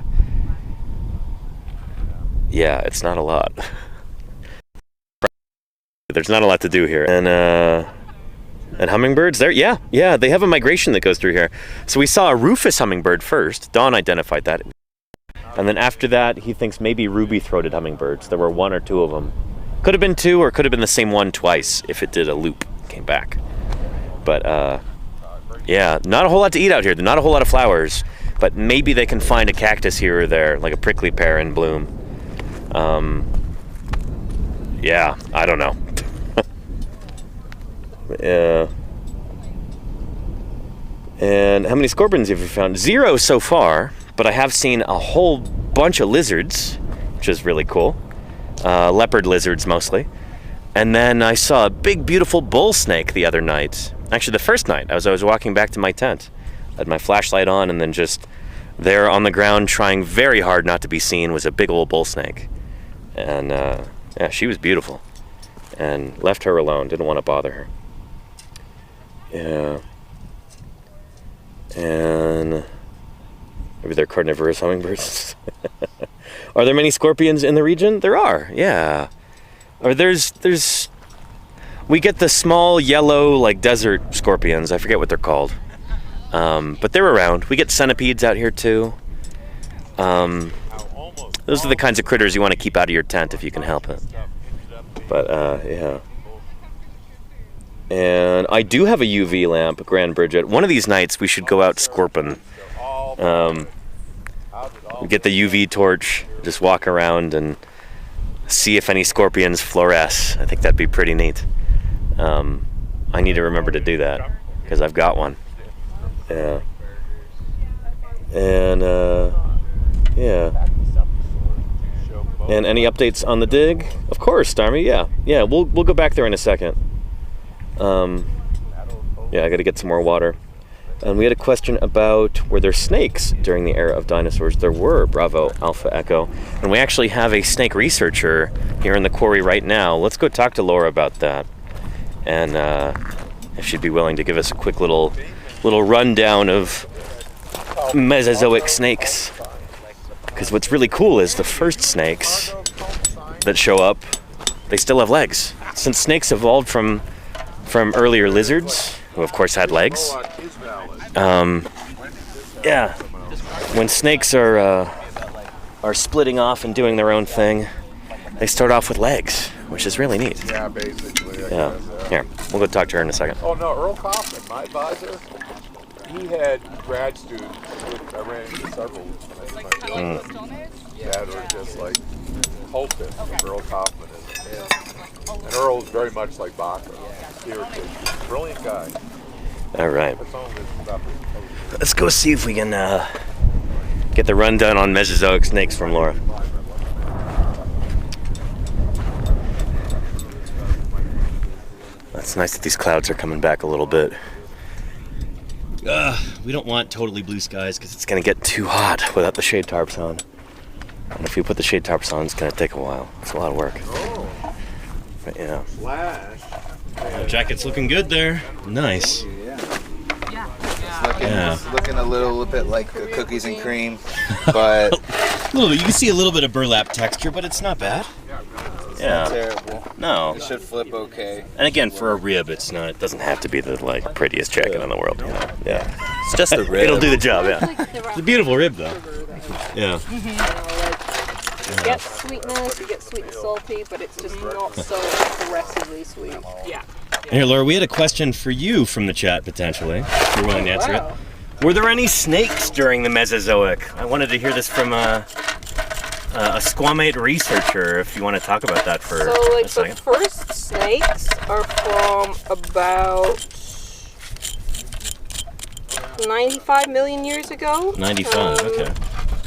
it's not a lot. There's not a lot to do here. And hummingbirds, they have a migration that goes through here. So we saw a rufous hummingbird first. Dawn identified that. And then after that, he thinks maybe ruby-throated hummingbirds. There were 1 or 2 of them. Could have been 2, or could have been the same one twice if it did a loop. came back. But yeah, not a whole lot to eat out here. Not a whole lot of flowers, but maybe they can find a cactus here or there, like a prickly pear in bloom. Yeah, I don't know. Yeah. And how many scorpions have you found? 0 so far, but I have seen a whole bunch of lizards, which is really cool. Leopard lizards mostly. And then I saw a big, beautiful bull snake the other night. Actually, the first night, as I was walking back to my tent. I had my flashlight on, and then just there on the ground, trying very hard not to be seen, was a big old bull snake. And yeah, she was beautiful. And left her alone, didn't want to bother her. Yeah. And maybe they're carnivorous hummingbirds. Are there many scorpions in the region? There are, yeah. Or there's we get the small yellow like desert scorpions. I forget what they're called. But they're around. We get centipedes out here too. Those are the kinds of critters you want to keep out of your tent if you can help it. But yeah. And I do have a UV lamp, Grand Bridget. One of these nights we should go out scorping. Get the UV torch, just walk around and see if any scorpions fluoresce. I think that'd be pretty neat. I need to remember to do that because I've got one. Yeah. And yeah. And any updates on the dig? Of course, Starmy. Yeah, yeah. We'll go back there in a second. Yeah, I got to get some more water. And we had a question about were there snakes during the era of dinosaurs? There were. Bravo, Alpha Echo. And we actually have a snake researcher here in the quarry right now. Let's go talk to Laura about that. And if she'd be willing to give us a quick little rundown of Mesozoic snakes. Because what's really cool is the first snakes that show up, they still have legs. Since snakes evolved from earlier lizards, who of course had legs. Yeah, when snakes are splitting off and doing their own thing, they start off with legs, which is really neat. Yeah, basically. Yeah. Here, we'll go talk to her in a second. Oh no, Earl Kaufman, my advisor, he had grad students. I ran into several. That were just like hoping Earl Kaufman is. And Earl is very much like Baca. Brilliant guy. All right. Let's go see if we can get the rundown on Mesozoic snakes from Laura. It's nice that these clouds are coming back a little bit. We don't want totally blue skies because it's going to get too hot without the shade tarps on. And if we put the shade tarps on, it's going to take a while. It's a lot of work. But yeah. Flash. The jacket's looking good there. Nice. It's looking a little bit like cookies and cream, but a little bit. You can see a little bit of burlap texture, but it's not bad. It's not terrible. No. It should flip okay. And again, for a rib, it's not. It doesn't have to be the prettiest jacket in the world. You know? Yeah. It's just a rib. It'll do the job. Yeah. It's a beautiful rib, though. Yeah. You get sweetness, you get sweet and salty, but it's just not so aggressively sweet. Yeah. Here, Laura, we had a question for you from the chat, potentially, if you're willing to answer it. Were there any snakes during the Mesozoic? I wanted to hear this from a squamate researcher, if you want to talk about that for a second. The first snakes are from about 95 million years ago. 95, okay.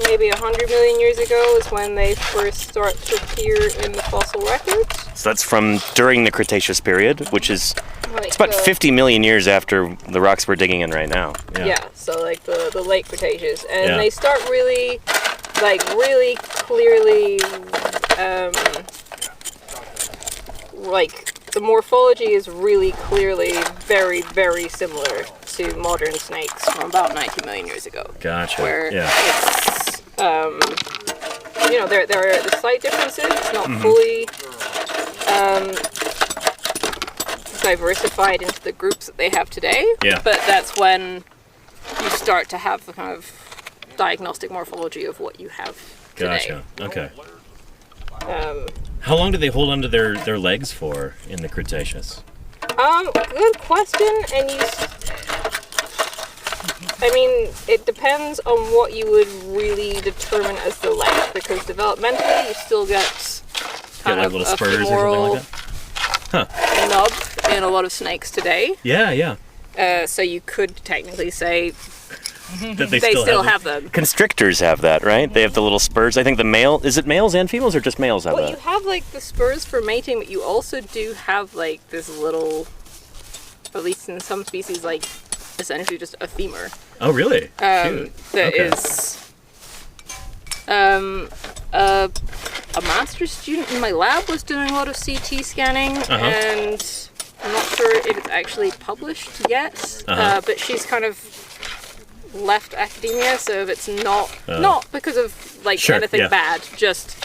Maybe 100 million years ago is when they first start to appear in the fossil records. So that's from during the Cretaceous period, which is Like it's about 50 million years after the rocks we're digging in right now. Yeah, so like the late Cretaceous. And Yeah. they start really clearly, like the morphology is really clearly very, very similar to modern snakes from about 90 million years ago. Gotcha. Where it's, there are the slight differences. It's not fully diversified into the groups that they have today. Yeah. But that's when you start to have the kind of diagnostic morphology of what you have today. Gotcha. Okay. Um, How long do they hold onto their legs for in the Cretaceous? Good question, and I mean, it depends on what you would really determine as the length, because developmentally you still get kind of little a spurs or femoral something like that. nub in a lot of snakes today. Yeah. So you could technically say That they still have them. Constrictors have that, right? They have the little spurs. I think the male, is it males and females or just males have Well, that? you have like the spurs for mating, but you also do have like this little, at least in some species, like essentially just a femur. Oh, really? That is a master's student in my lab was doing a lot of CT scanning, and I'm not sure if it's actually published yet, but she's kind of left academia, so it's not because of like anything bad, just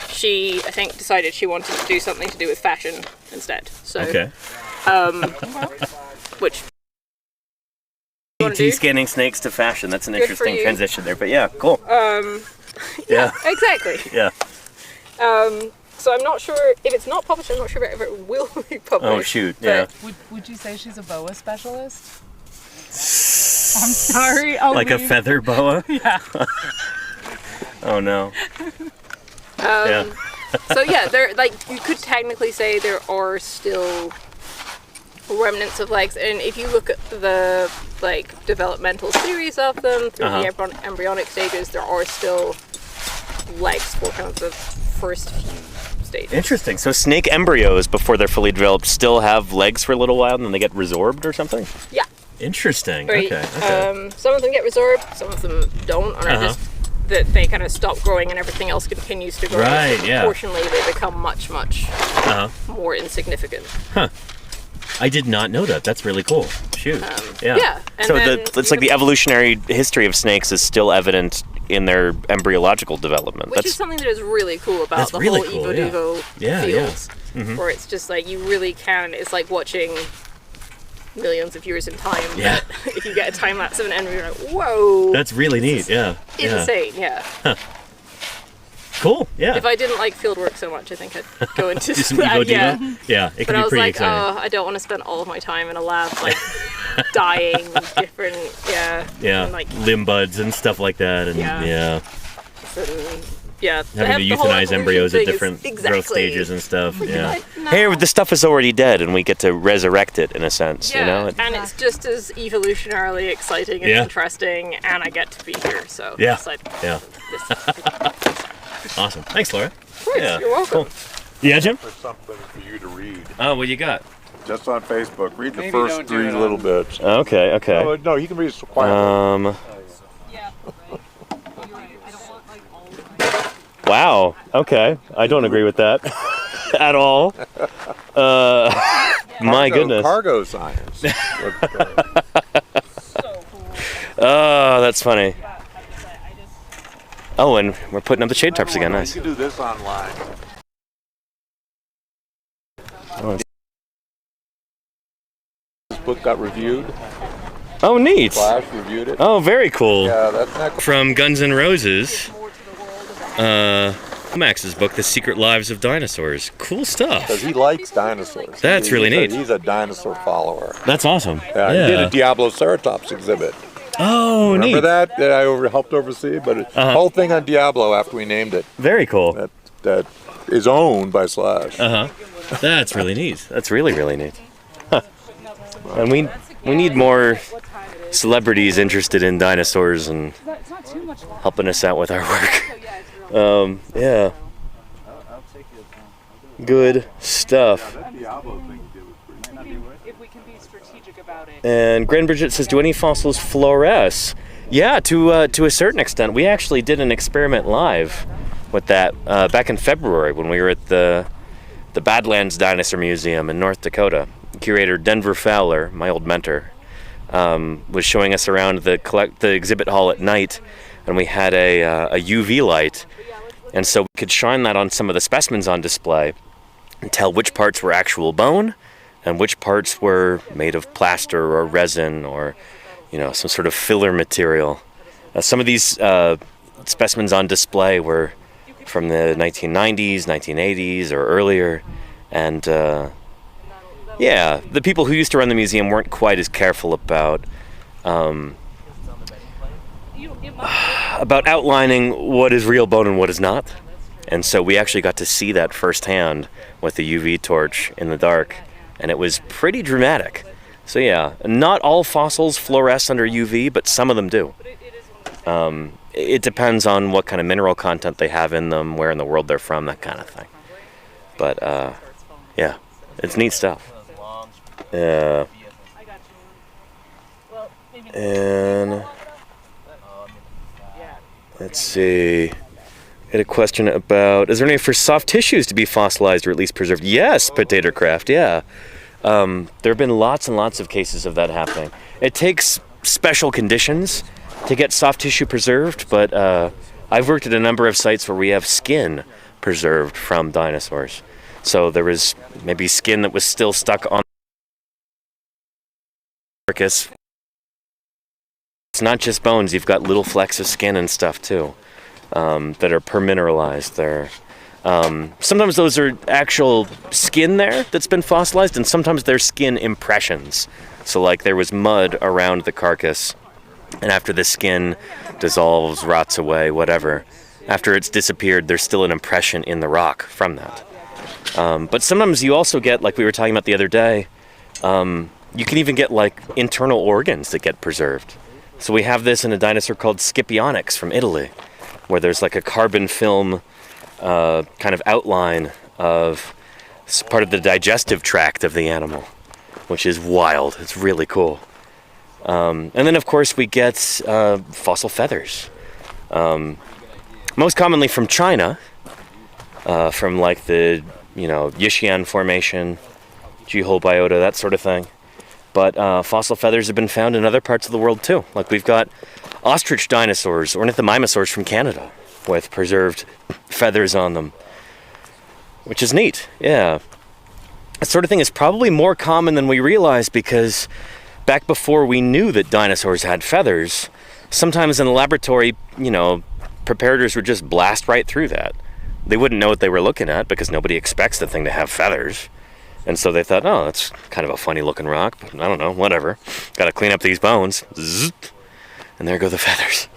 she, I think, decided she wanted to do something to do with fashion instead. So which CT scanning snakes to fashion. That's an interesting transition there, but yeah, cool. yeah, exactly. Yeah. So I'm not sure if it's not published. I'm not sure if it will be published. Oh shoot! Yeah. Would you say she's a boa specialist? I'm sorry. Like a feather boa? Yeah. Oh no. So yeah, there, like, you could technically say there are still remnants of legs, and if you look at the like developmental series of them through the embryonic stages, there are still legs for kind of the first few stages. Interesting. So snake embryos, before they're fully developed, still have legs for a little while, and then they get resorbed or something? Yeah. Interesting. Right. Okay. Some of them get resorbed, some of them don't, and are just that they kind of stop growing and everything else continues to grow. Right. Yeah. Unfortunately, they become much more insignificant. Huh. I did not know that. That's really cool. Shoot. Yeah. And so then it's like the evolutionary history of snakes is still evident in their embryological development. Which is something that is really cool about the whole Evo fields. Where it's just like you really can, it's like watching millions of years in time. Yeah. If you get a time lapse of an embryo, you're like, whoa. That's really neat. Yeah. Insane, yeah. Huh. Cool. Yeah. If I didn't like field work so much, I think I'd go into some that. Yeah, it can but be I was pretty like, exciting. I don't want to spend all of my time in a lab like dyeing different, and, like limb buds and stuff like that, and having to euthanize embryos at different growth stages and stuff. Yeah. Hey, the stuff is already dead, and we get to resurrect it in a sense. Yeah, you know. And it's just as evolutionarily exciting and interesting, and I get to be here. So Awesome. Thanks, Laura. Of course, you're welcome. Cool. Yeah, Jim? There's something for you to read. Oh, what you got? Just on Facebook. Read the first 3 little bits. Okay. No, you can read it quietly. Wow. Okay. I don't agree with that at all. My goodness. Cargo science. Oh, that's funny. Oh, and we're putting up the shade tarps again. Nice. You can do this online. This book got reviewed. Oh, neat. Flash reviewed it. Oh, very cool. Yeah, that's not From Guns N' Roses. Max's book, The Secret Lives of Dinosaurs. Cool stuff. Because he likes dinosaurs. That's really neat. He's a dinosaur follower. That's awesome. Yeah, he did a Diabloceratops exhibit. Oh, Remember neat. that I helped oversee? But the whole thing on Diablo after we named it. Very cool. That is owned by Slash. That's really neat. That's really, really neat. Huh. And we need more celebrities interested in dinosaurs and helping us out with our work. Yeah. Good stuff. And Grand Bridget says, do any fossils fluoresce? Yeah, to a certain extent. We actually did an experiment live with that back in February when we were at the Badlands Dinosaur Museum in North Dakota. Curator Denver Fowler, my old mentor, was showing us around the exhibit hall at night, and we had a UV light, and so we could shine that on some of the specimens on display and tell which parts were actual bone and which parts were made of plaster or resin or, some sort of filler material. Some of these specimens on display were from the 1990s, 1980s, or earlier, and Yeah, the people who used to run the museum weren't quite as careful about outlining what is real bone and what is not. And so we actually got to see that firsthand with the UV torch in the dark, and it was pretty dramatic. So yeah, not all fossils fluoresce under UV, but some of them do. It depends on what kind of mineral content they have in them, where in the world they're from, that kind of thing. But yeah, it's neat stuff. Yeah. And let's see. Got a question about, is there any for soft tissues to be fossilized or at least preserved? Yes, Potato Craft, yeah. There have been lots and lots of cases of that happening. It takes special conditions to get soft tissue preserved, but I've worked at a number of sites where we have skin preserved from dinosaurs. So there was maybe skin that was still stuck on the carcass. It's not just bones, you've got little flecks of skin and stuff too, that are permineralized. Sometimes those are actual skin there that's been fossilized, and sometimes they're skin impressions. So like there was mud around the carcass, and after the skin dissolves, rots away, whatever, after it's disappeared, there's still an impression in the rock from that. But sometimes you also get, like we were talking about the other day, you can even get like internal organs that get preserved. So we have this in a dinosaur called Scipionyx from Italy, where there's like a carbon film kind of outline of part of the digestive tract of the animal, which is wild. It's really cool. And then of course we get fossil feathers, most commonly from China, from like the Yixian Formation, Jihol biota, that sort of thing. But fossil feathers have been found in other parts of the world too. Like we've got ostrich dinosaurs, ornithomimosaurs from Canada, with preserved feathers on them, which is neat. Yeah, that sort of thing is probably more common than we realize, because back before we knew that dinosaurs had feathers, sometimes in the laboratory, preparators would just blast right through that. They wouldn't know what they were looking at because nobody expects the thing to have feathers. And so they thought, oh, that's kind of a funny looking rock, but I don't know, whatever. Got to clean up these bones. Zzz, and there go the feathers.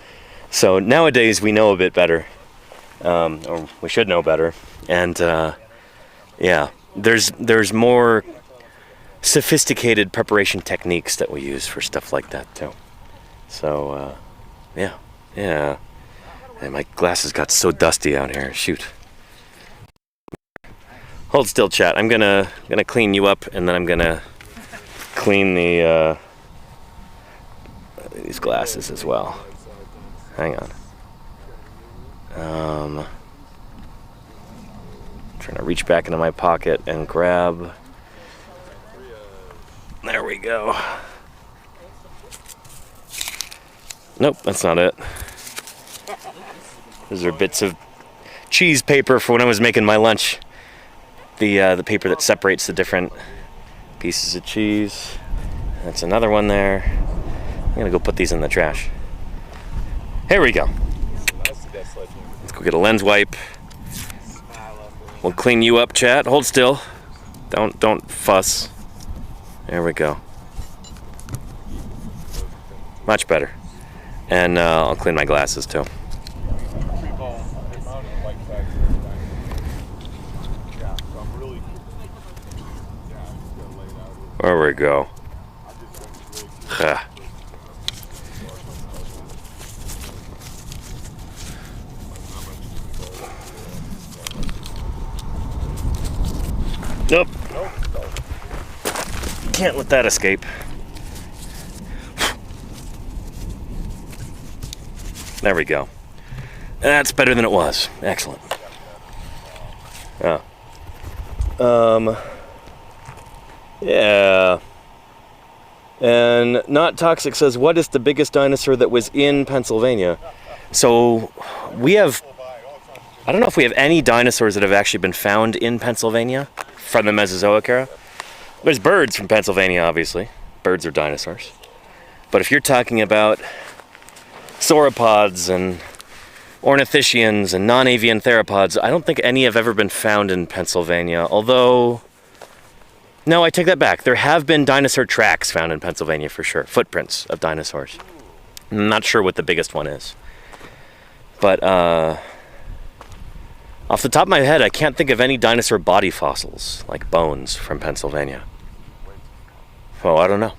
So nowadays we know a bit better, or we should know better. And yeah, there's more sophisticated preparation techniques that we use for stuff like that too. So yeah. And my glasses got so dusty out here. Shoot. Hold still, chat. I'm gonna clean you up, and then I'm gonna clean these glasses as well. Hang on. Trying to reach back into my pocket and grab. There we go. Nope, that's not it. Those are bits of cheese paper for when I was making my lunch. The paper that separates the different pieces of cheese. That's another one there. I'm gonna go put these in the trash. Here we go. Let's go get a lens wipe. We'll clean you up, chat. Hold still. Don't fuss. There we go. Much better. And I'll clean my glasses too. There we go. Nope. Can't let that escape. There we go. That's better than it was. Excellent. Yeah. And Not Toxic says, what is the biggest dinosaur that was in Pennsylvania? So I don't know if we have any dinosaurs that have actually been found in Pennsylvania from the Mesozoic era. There's birds from Pennsylvania, obviously. Birds are dinosaurs. But if you're talking about sauropods and ornithischians and non-avian theropods, I don't think any have ever been found in Pennsylvania. Although, No, I take that back. There have been dinosaur tracks found in Pennsylvania for sure. Footprints of dinosaurs. I'm not sure what the biggest one is. But off the top of my head, I can't think of any dinosaur body fossils, like bones, from Pennsylvania. Oh, I don't know.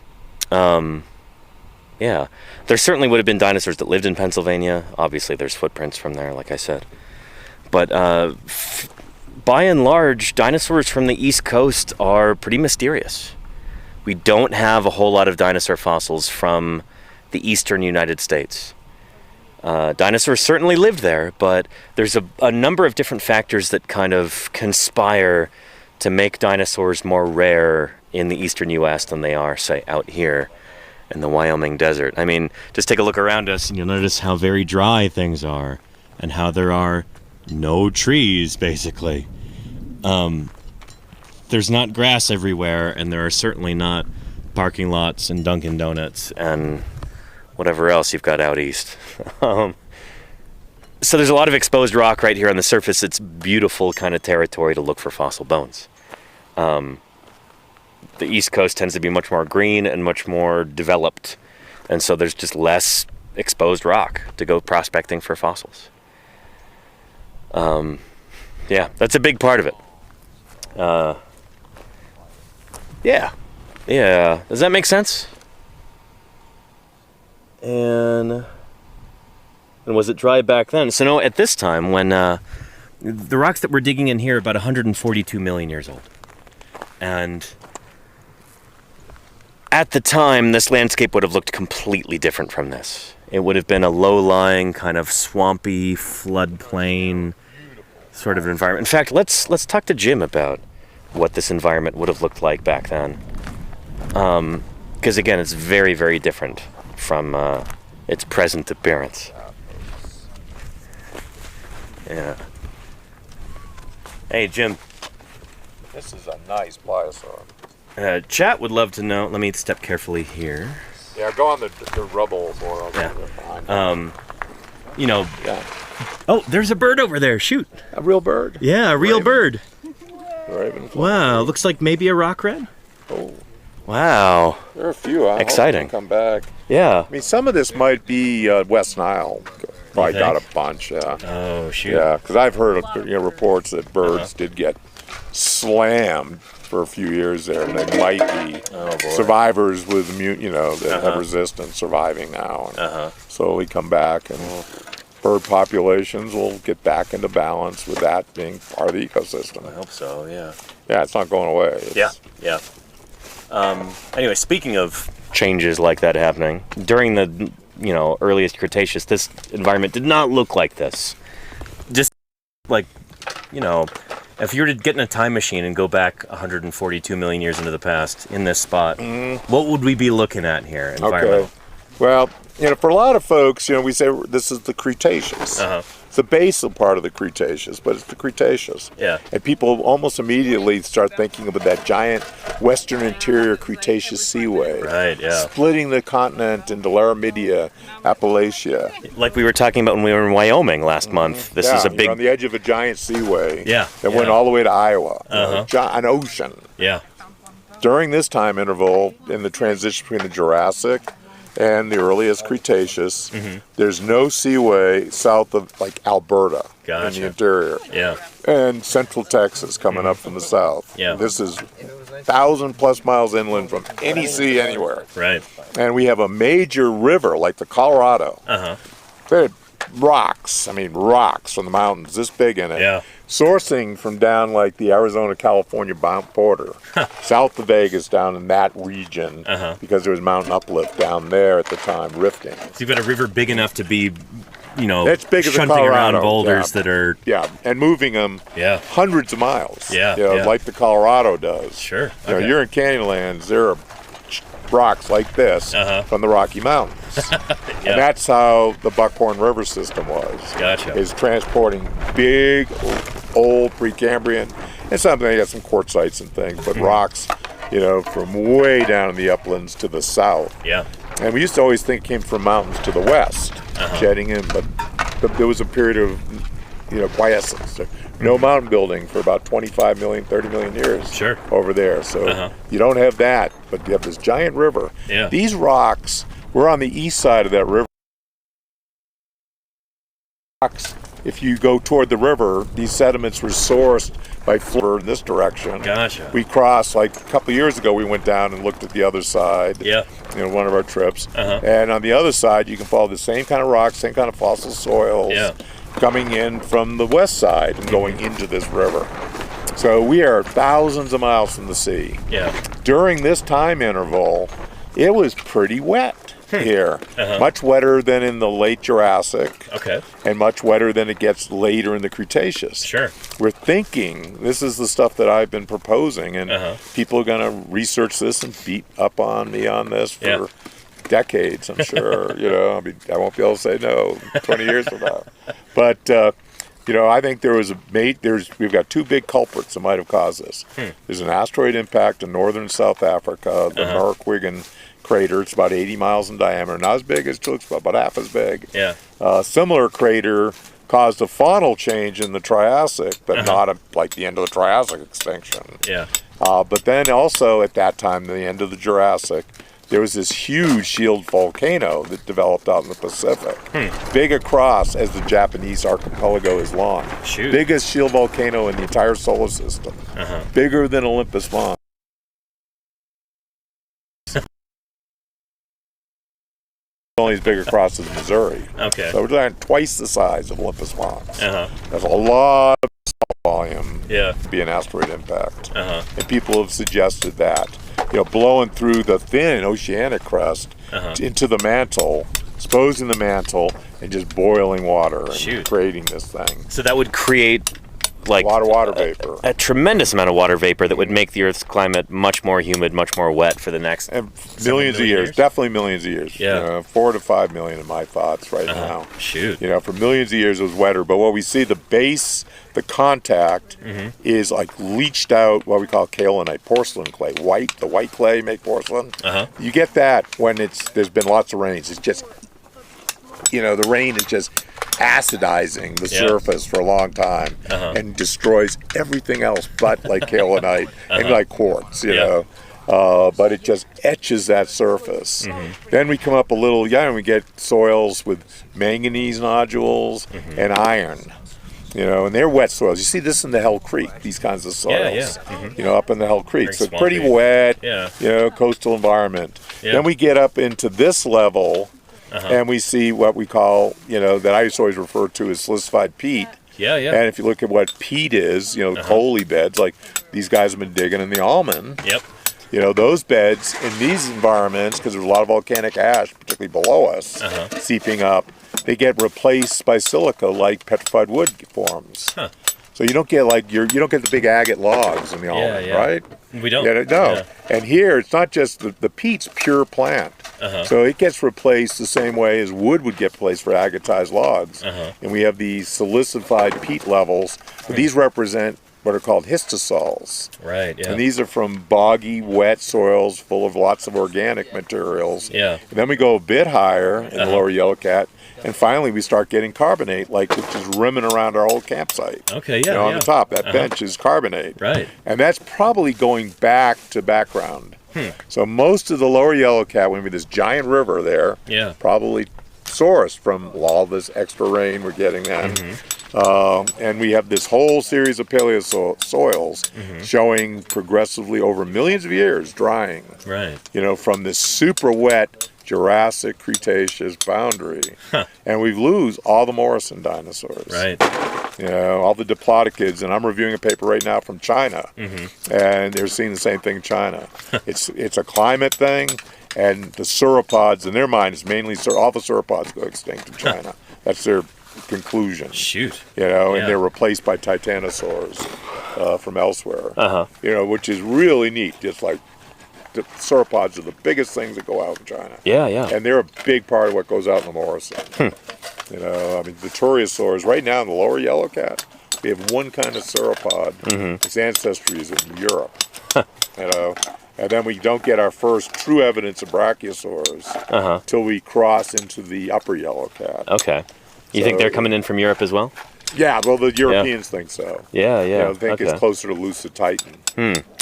Yeah. There certainly would have been dinosaurs that lived in Pennsylvania. Obviously, there's footprints from there, like I said. But by and large, dinosaurs from the East Coast are pretty mysterious. We don't have a whole lot of dinosaur fossils from the eastern United States. Dinosaurs certainly lived there, but there's a number of different factors that kind of conspire to make dinosaurs more rare in the eastern U.S. than they are, say, out here in the Wyoming desert. I mean, just take a look around us and you'll notice how very dry things are and how there are no trees, basically. There's not grass everywhere, and there are certainly not parking lots and Dunkin' Donuts and whatever else you've got out east. So there's a lot of exposed rock right here on the surface. It's beautiful kind of territory to look for fossil bones. The East Coast tends to be much more green and much more developed, and so there's just less exposed rock to go prospecting for fossils. Yeah, that's a big part of it. Yeah. Does that make sense? And was it dry back then? So no, at this time, when the rocks that we're digging in here are about 142 million years old. And at the time, this landscape would have looked completely different from this. It would have been a low-lying, kind of swampy, floodplain sort of environment. In fact, let's talk to Jim about what this environment would have looked like back then. Because again, it's very, very different from its present appearance. Yeah. Hey, Jim. This is a nice pliosaur. Chat would love to know. Let me step carefully here. Yeah, go on the rubble more. Yeah. You know. Yeah. Oh, there's a bird over there. Shoot. A real bird? Yeah, a real bird. Raven. Wow, looks like maybe a rock red. Oh. Wow. There are a few. Exciting. Come back. Yeah. I mean, some of this might be West Nile. Probably got a bunch. Yeah. Oh shoot. Yeah, because I've heard reports that birds did get slammed for a few years there, and they might be survivors with that have resistance surviving now. And slowly come back, and bird populations will get back into balance with that being part of the ecosystem. I hope so. Yeah. Yeah, it's not going away. Yeah. Anyway, speaking of changes like that happening during the earliest Cretaceous, this environment did not look like this. Just like, if you were to get in a time machine and go back 142 million years into the past in this spot, what would we be looking at here? Okay. Well, for a lot of folks, we say this is the Cretaceous. It's the basal part of the Cretaceous, but it's the Cretaceous. Yeah. And people almost immediately start thinking about that giant western interior Cretaceous seaway. Right, yeah. Splitting the continent into Laramidia, Appalachia. Like we were talking about when we were in Wyoming last month. This is a big... on the edge of a giant seaway. Yeah. That went all the way to Iowa. An ocean. Yeah. During this time interval, in the transition between the Jurassic and the earliest Cretaceous, there's no seaway south of Alberta in the interior. Yeah. And central Texas coming up from the south. Yeah. This is 1,000+ miles inland from any sea anywhere. Right. And we have a major river like the Colorado. They had rocks from the mountains this big in it. Yeah. Sourcing from down like the Arizona-California border, south of Vegas, down in that region, because there was mountain uplift down there at the time, rifting. So you've got a river big enough to be, it's big as shunting Colorado. around boulders that are... Yeah, and moving them hundreds of miles. Like the Colorado does. Sure. You're in Canyonlands, there are rocks like this from the Rocky Mountains. And that's how the Buckhorn River system was. Gotcha. Is transporting big, old Precambrian, and something, they got some quartzites and things, but rocks, from way down in the uplands to the south. Yeah. And we used to always think it came from mountains to the west, jetting in, but there was a period of, quiescence. No mountain building for about 25 million, 30 million years. Sure. Over there. So you don't have that, but you have this giant river. Yeah. These rocks, we're on the east side of that river. If you go toward the river, these sediments were sourced by flow in this direction. Gotcha. We crossed, like a couple of years ago, we went down and looked at the other side. Yeah. You know, one of our trips. And on the other side, you can follow the same kind of rocks, same kind of fossil soils coming in from the west side and going into this river. So we are thousands of miles from the sea. Yeah. During this time interval, it was pretty wet here. Much wetter than in the late Jurassic. Okay. And much wetter than it gets later in the Cretaceous. Sure. We're thinking, this is the stuff that I've been proposing, and people are going to research this and beat up on me on this for decades, I'm sure. You know, I mean, I won't be able to say no 20 years from now. But, you know, I think we've got two big culprits that might have caused this. There's an asteroid impact in northern South Africa, the Merkwiggen crater. It's about 80 miles in diameter, not as big as it looks, but about half as big. Yeah. Similar crater caused a faunal change in the Triassic, but not like the end of the Triassic extinction. Yeah. But then also at that time, the end of the Jurassic, there was this huge shield volcano that developed out in the Pacific. Big across as the Japanese archipelago is long. Shoot. Biggest shield volcano in the entire solar system. Bigger than Olympus Mons. Only as big across as Missouri. Okay. So we're talking twice the size of Olympus Mons. That's a lot of volume to be an asteroid impact. And people have suggested that, you know, blowing through the thin oceanic crust into the mantle, exposing the mantle, and just boiling water and creating this thing. So that would create like a lot of water vapor. A tremendous amount of water vapor that would make the Earth's climate much more humid, much more wet for the next millions of years. Definitely millions of years. Yeah. 4 to 5 million in my thoughts right now. Shoot. You know, for millions of years it was wetter, but what we see, the base, the contact is like leached out, what we call kaolinite, porcelain clay, the white clay make porcelain. You get that when there's been lots of rains. It's just, you know, the rain is just acidizing the surface for a long time and destroys everything else but like kaolinite and like quartz, you know. But it just etches that surface. Then we come up a little, and we get soils with manganese nodules and iron. You know, and they're wet soils. You see this in the Hell Creek, these kinds of soils. You know, up in the Hell Creek. Very so swampy. pretty wet, you know, coastal environment. Then we get up into this level, and we see what we call, you know, that I used to always refer to as silicified peat. And if you look at what peat is, you know, coaly beds, like these guys have been digging in the almond. You know, those beds in these environments, because there's a lot of volcanic ash, particularly below us, seeping up, they get replaced by silica like petrified wood forms. So you don't get like you don't get the big agate logs in the almond, right? We don't. No. And here it's not just the peat's pure plant. So it gets replaced the same way as wood would get replaced for agatized logs. And we have these silicified peat levels. But these represent what are called histosols. And these are from boggy, wet soils full of lots of organic materials. And then we go a bit higher in the lower Yellow Cat, and finally we start getting carbonate, like which is rimming around our old campsite. You know, on the top, that bench is carbonate. And that's probably going back to background. So most of the lower Yellow Cat, when we have this giant river there, probably sourced from all this extra rain we're getting then. And we have this whole series of paleosoils showing progressively over millions of years drying. You know, from this super wet Jurassic Cretaceous boundary. And we lose all the Morrison dinosaurs. You know, all the diplodocids, and I'm reviewing a paper right now from China, and they're seeing the same thing in China. It's a climate thing, and the sauropods in their mind is mainly all the sauropods go extinct in China. That's their conclusion. You know, and they're replaced by titanosaurs from elsewhere. You know, which is really neat. Just like the sauropods are the biggest things that go out in China. And they're a big part of what goes out in the Morrison. You know, I mean, the Turriosaurs, right now in the lower Yellow Cat, we have one kind of sauropod. Its ancestry is in Europe. You know, and then we don't get our first true evidence of brachiosaurs till we cross into the upper Yellow Cat. You think they're coming in from Europe as well? Yeah, well, the Europeans think so. Yeah, yeah. They think it's closer to Lusatitan.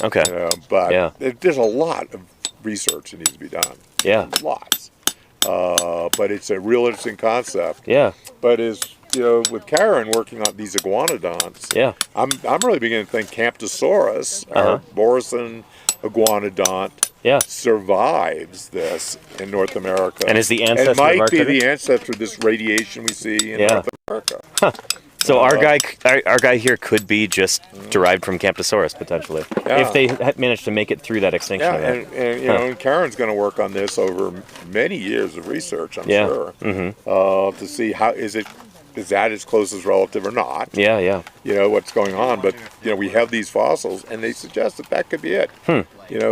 Okay. But there's a lot of research that needs to be done. Yeah. Lots. But it's a real interesting concept. Yeah. But with Karen working on these iguanodonts, I'm really beginning to think Camptosaurus, our Morrison iguanodont, survives this in North America. And is the ancestor of our It might be the ancestor of this radiation we see in North America. Huh. So our guy here could be just derived from Camptosaurus potentially, if they had managed to make it through that extinction event. And Karen's going to work on this over many years of research, I'm sure, to see how is that its closest relative or not. Yeah. What's going on, but we have these fossils, and they suggest that could be it.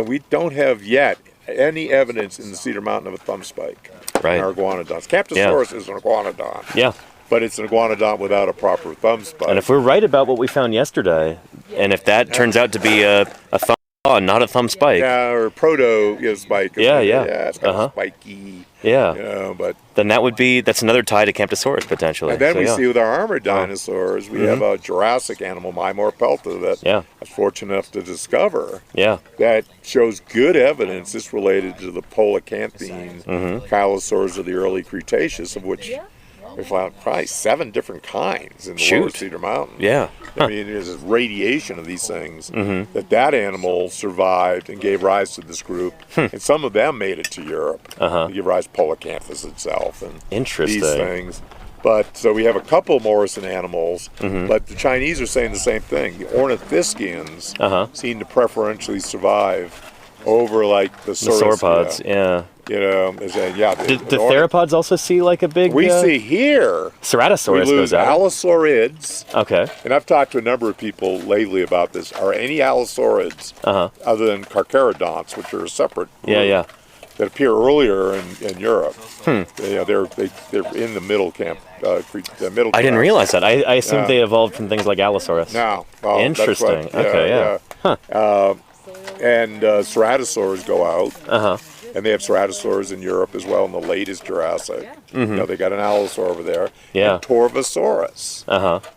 We don't have yet any evidence in the Cedar Mountain of a thumb spike. Right. In our iguanodonts. Camptosaurus is an iguanodont. Yeah. But it's an iguanodont without a proper thumb spike. And if we're right about what we found yesterday, and if that turns out to be a thumb claw, not a thumb spike. Yeah, or proto spike. Yeah. It's kind of spiky. Yeah. But then that's another tie to Camptosaurus potentially. And then we see with our armored dinosaurs, we have a Jurassic animal, Mymor pelta, that I was fortunate enough to discover. Yeah. That shows good evidence. It's related to the Polacanthine chylosaurs of the early Cretaceous, of which we found probably 7 different kinds in the lower Cedar Mountain. Yeah. I mean, there's this radiation of these things that animal survived and gave rise to this group. And some of them made it to Europe. To give rise to Polacanthus itself and Interesting. these things. But so we have a couple Morrison animals, but the Chinese are saying the same thing. The ornithischians seem to preferentially survive over like the sauropods. Yeah. The theropods also see like a big... We see here... Ceratosaurus we lose goes out. allosaurids. Okay. And I've talked to a number of people lately about this. Are any allosaurids other than carcharodonts, which are a separate group, that appear earlier in Europe? They're in the middle camp. The middle. I didn't realize that. I assumed they evolved from things like Allosaurus. No. Well, interesting. And ceratosaurs go out. And they have ceratosaurs in Europe as well in the latest Jurassic. They got an allosaur over there. Yeah. And Torvosaurus.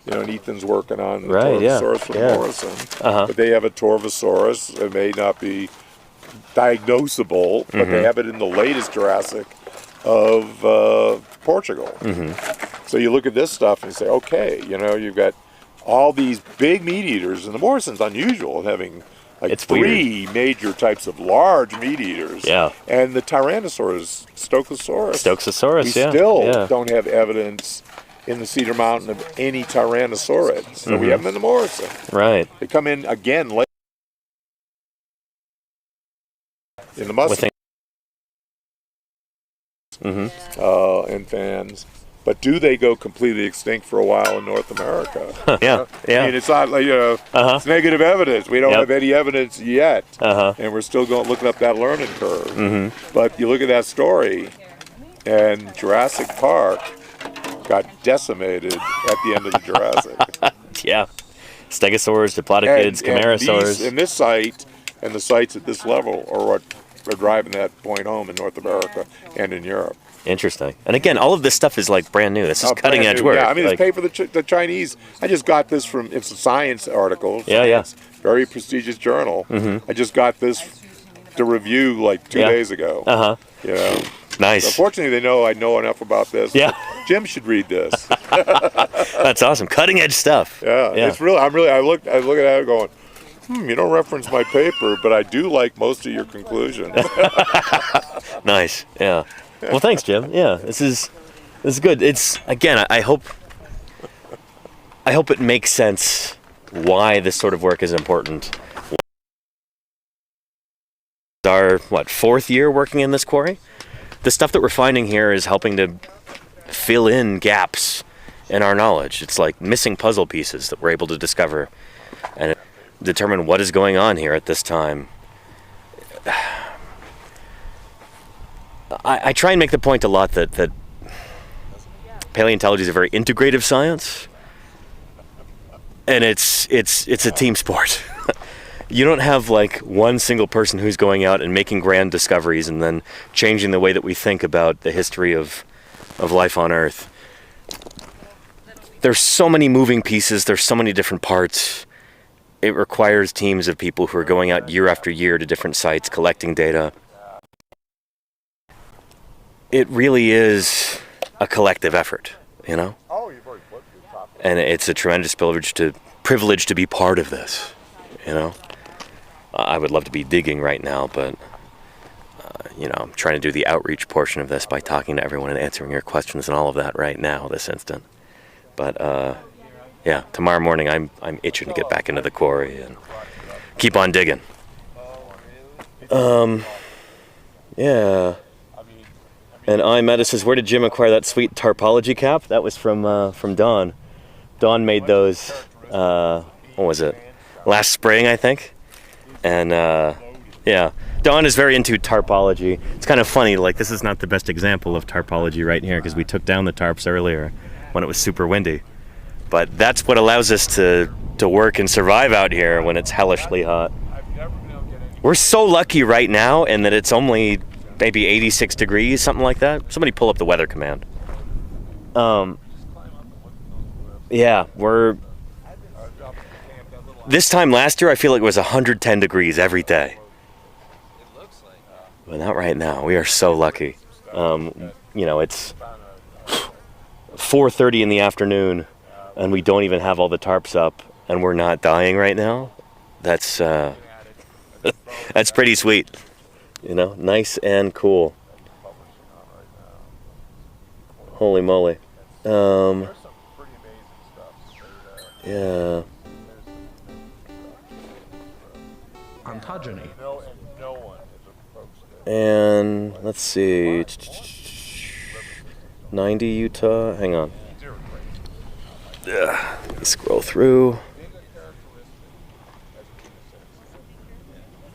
And Ethan's working on the Torvosaurus from Morrison. But they have a Torvosaurus. It may not be diagnosable, but they have it in the latest Jurassic of Portugal. So you look at this stuff and you say, okay, you've got all these big meat eaters, and the Morrison's unusual having it's 3 major types of large meat eaters. Yeah. And the Tyrannosaurus, Stochosaurus, we still don't have evidence in the Cedar Mountain of any Tyrannosaurids. So we have them in the Morrison. Right. They come in again late in the Mustang. And fans. But do they go completely extinct for a while in North America? Yeah. I mean, it's not like, it's negative evidence. We don't have any evidence yet. And we're still looking up that learning curve. But you look at that story, and Jurassic Park got decimated at the end of the Jurassic. Yeah. Stegosaurs, Diplodocids, Camarasaurs. And this site and the sites at this level are what are driving that point home in North America and in Europe. Interesting. And again, all of this stuff is like brand new. This is cutting edge work. Yeah, I mean, it's paid for the Chinese. I just got this from, it's a science article. It's very prestigious journal. I just got this to review like 2 days ago. Nice. So fortunately, they know I know enough about this. Yeah. Jim should read this. That's awesome. Cutting edge stuff. Yeah. It's really, I look at it going, you don't reference my paper, but I do like most of your conclusions. Nice. Yeah. Well, thanks, Jim. Yeah, this is good. It's again, I hope it makes sense why this sort of work is important. Our 4th year working in this quarry? The stuff that we're finding here is helping to fill in gaps in our knowledge. It's like missing puzzle pieces that we're able to discover and determine what is going on here at this time. I try and make the point a lot that paleontology is a very integrative science, and it's a team sport. You don't have like one single person who's going out and making grand discoveries and then changing the way that we think about the history of life on Earth. there's so many moving pieces, there's so many different parts. It requires teams of people who are going out year after year to different sites, collecting data. It really is a collective effort, you know? And it's a tremendous privilege to be part of this, you know? I would love to be digging right now, but, you know, I'm trying to do the outreach portion of this by talking to everyone and answering your questions and all of that right now, this instant. But, yeah, tomorrow morning I'm itching to get back into the quarry and keep on digging. Yeah. And Meta says, where did Jim acquire that sweet tarpology cap? That was from Dawn. Dawn made those, what was it? Last spring, I think. And, yeah. Dawn is very into tarpology. It's kind of funny, like, this is not the best example of tarpology right here because we took down the tarps earlier when it was super windy. But that's what allows us to work and survive out here when it's hellishly hot. We're so lucky right now in that it's only maybe 86 degrees, something like that. Somebody pull up the weather command. Yeah, this time last year I feel like it was 110 degrees every day. But not right now. We are so lucky. You know, it's 4:30 in the afternoon and we don't even have all the tarps up and we're not dying right now. That's that's pretty sweet. You know, nice and cool. Holy moly. Yeah. Ontogeny. And let's see. 90 Utah. Hang on. Scroll through.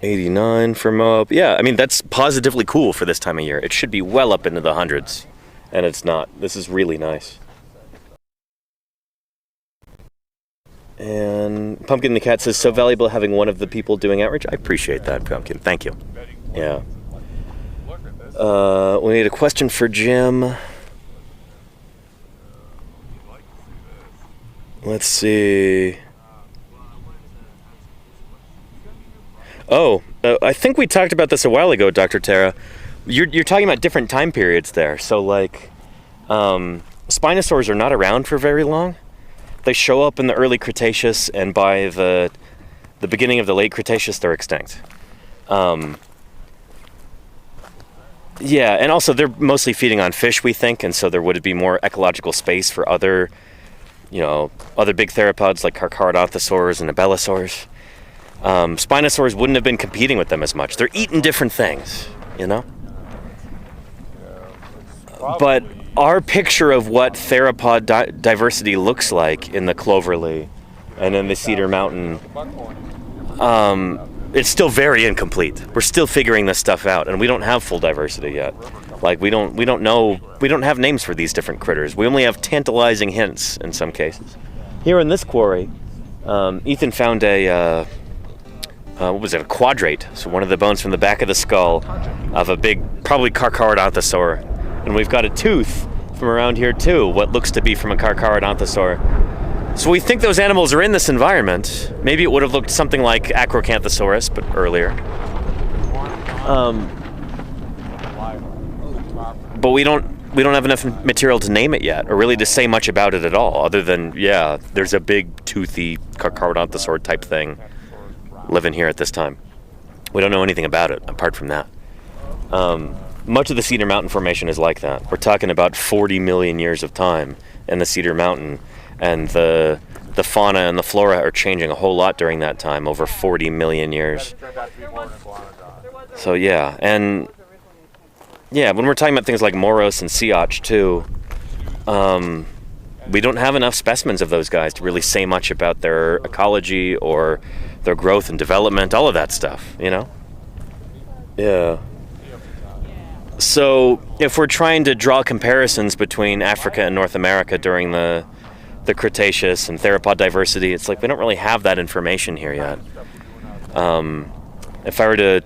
89 for Moab. Yeah, I mean, that's positively cool for this time of year. It should be well up into the hundreds, and it's not. This is really nice. And Pumpkin the Cat says, so valuable having one of the people doing outreach. I appreciate that, Pumpkin. Thank you. Yeah. We need a question for Jim. Let's see. Oh, I think we talked about this a while ago, Dr. Tara. You're talking about different time periods there. So, like, spinosaurs are not around for very long. They show up in the early Cretaceous, and by the beginning of the late Cretaceous, they're extinct. Yeah, and also they're mostly feeding on fish, we think, and so there would be more ecological space for other big theropods like Carcharodontosaurs and Abelisaurs. Spinosaurs wouldn't have been competing with them as much. They're eating different things, you know? But our picture of what theropod diversity looks like in the Cloverleaf and in the Cedar Mountain, it's still very incomplete. We're still figuring this stuff out, and we don't have full diversity yet. Like, we don't know, we don't have names for these different critters. We only have tantalizing hints in some cases. Here in this quarry, Ethan found a quadrate, so one of the bones from the back of the skull of a big, probably Carcharodontosaur. And we've got a tooth from around here too, what looks to be from a Carcharodontosaur. So we think those animals are in this environment. Maybe it would have looked something like Acrocanthosaurus, but earlier. But we don't have enough material to name it yet, or really to say much about it at all, other than, yeah, there's a big toothy Carcharodontosaur type thing living here at this time. We don't know anything about it apart from that. Much of the Cedar Mountain Formation is like that. We're talking about 40 million years of time in the Cedar Mountain, and the fauna and the flora are changing a whole lot during that time, over 40 million years. So yeah, and yeah, when we're talking about things like Moros and Siach too, we don't have enough specimens of those guys to really say much about their ecology or their growth and development, all of that stuff, you know? Yeah. So if we're trying to draw comparisons between Africa and North America during the Cretaceous and theropod diversity, it's like we don't really have that information here yet. If I were to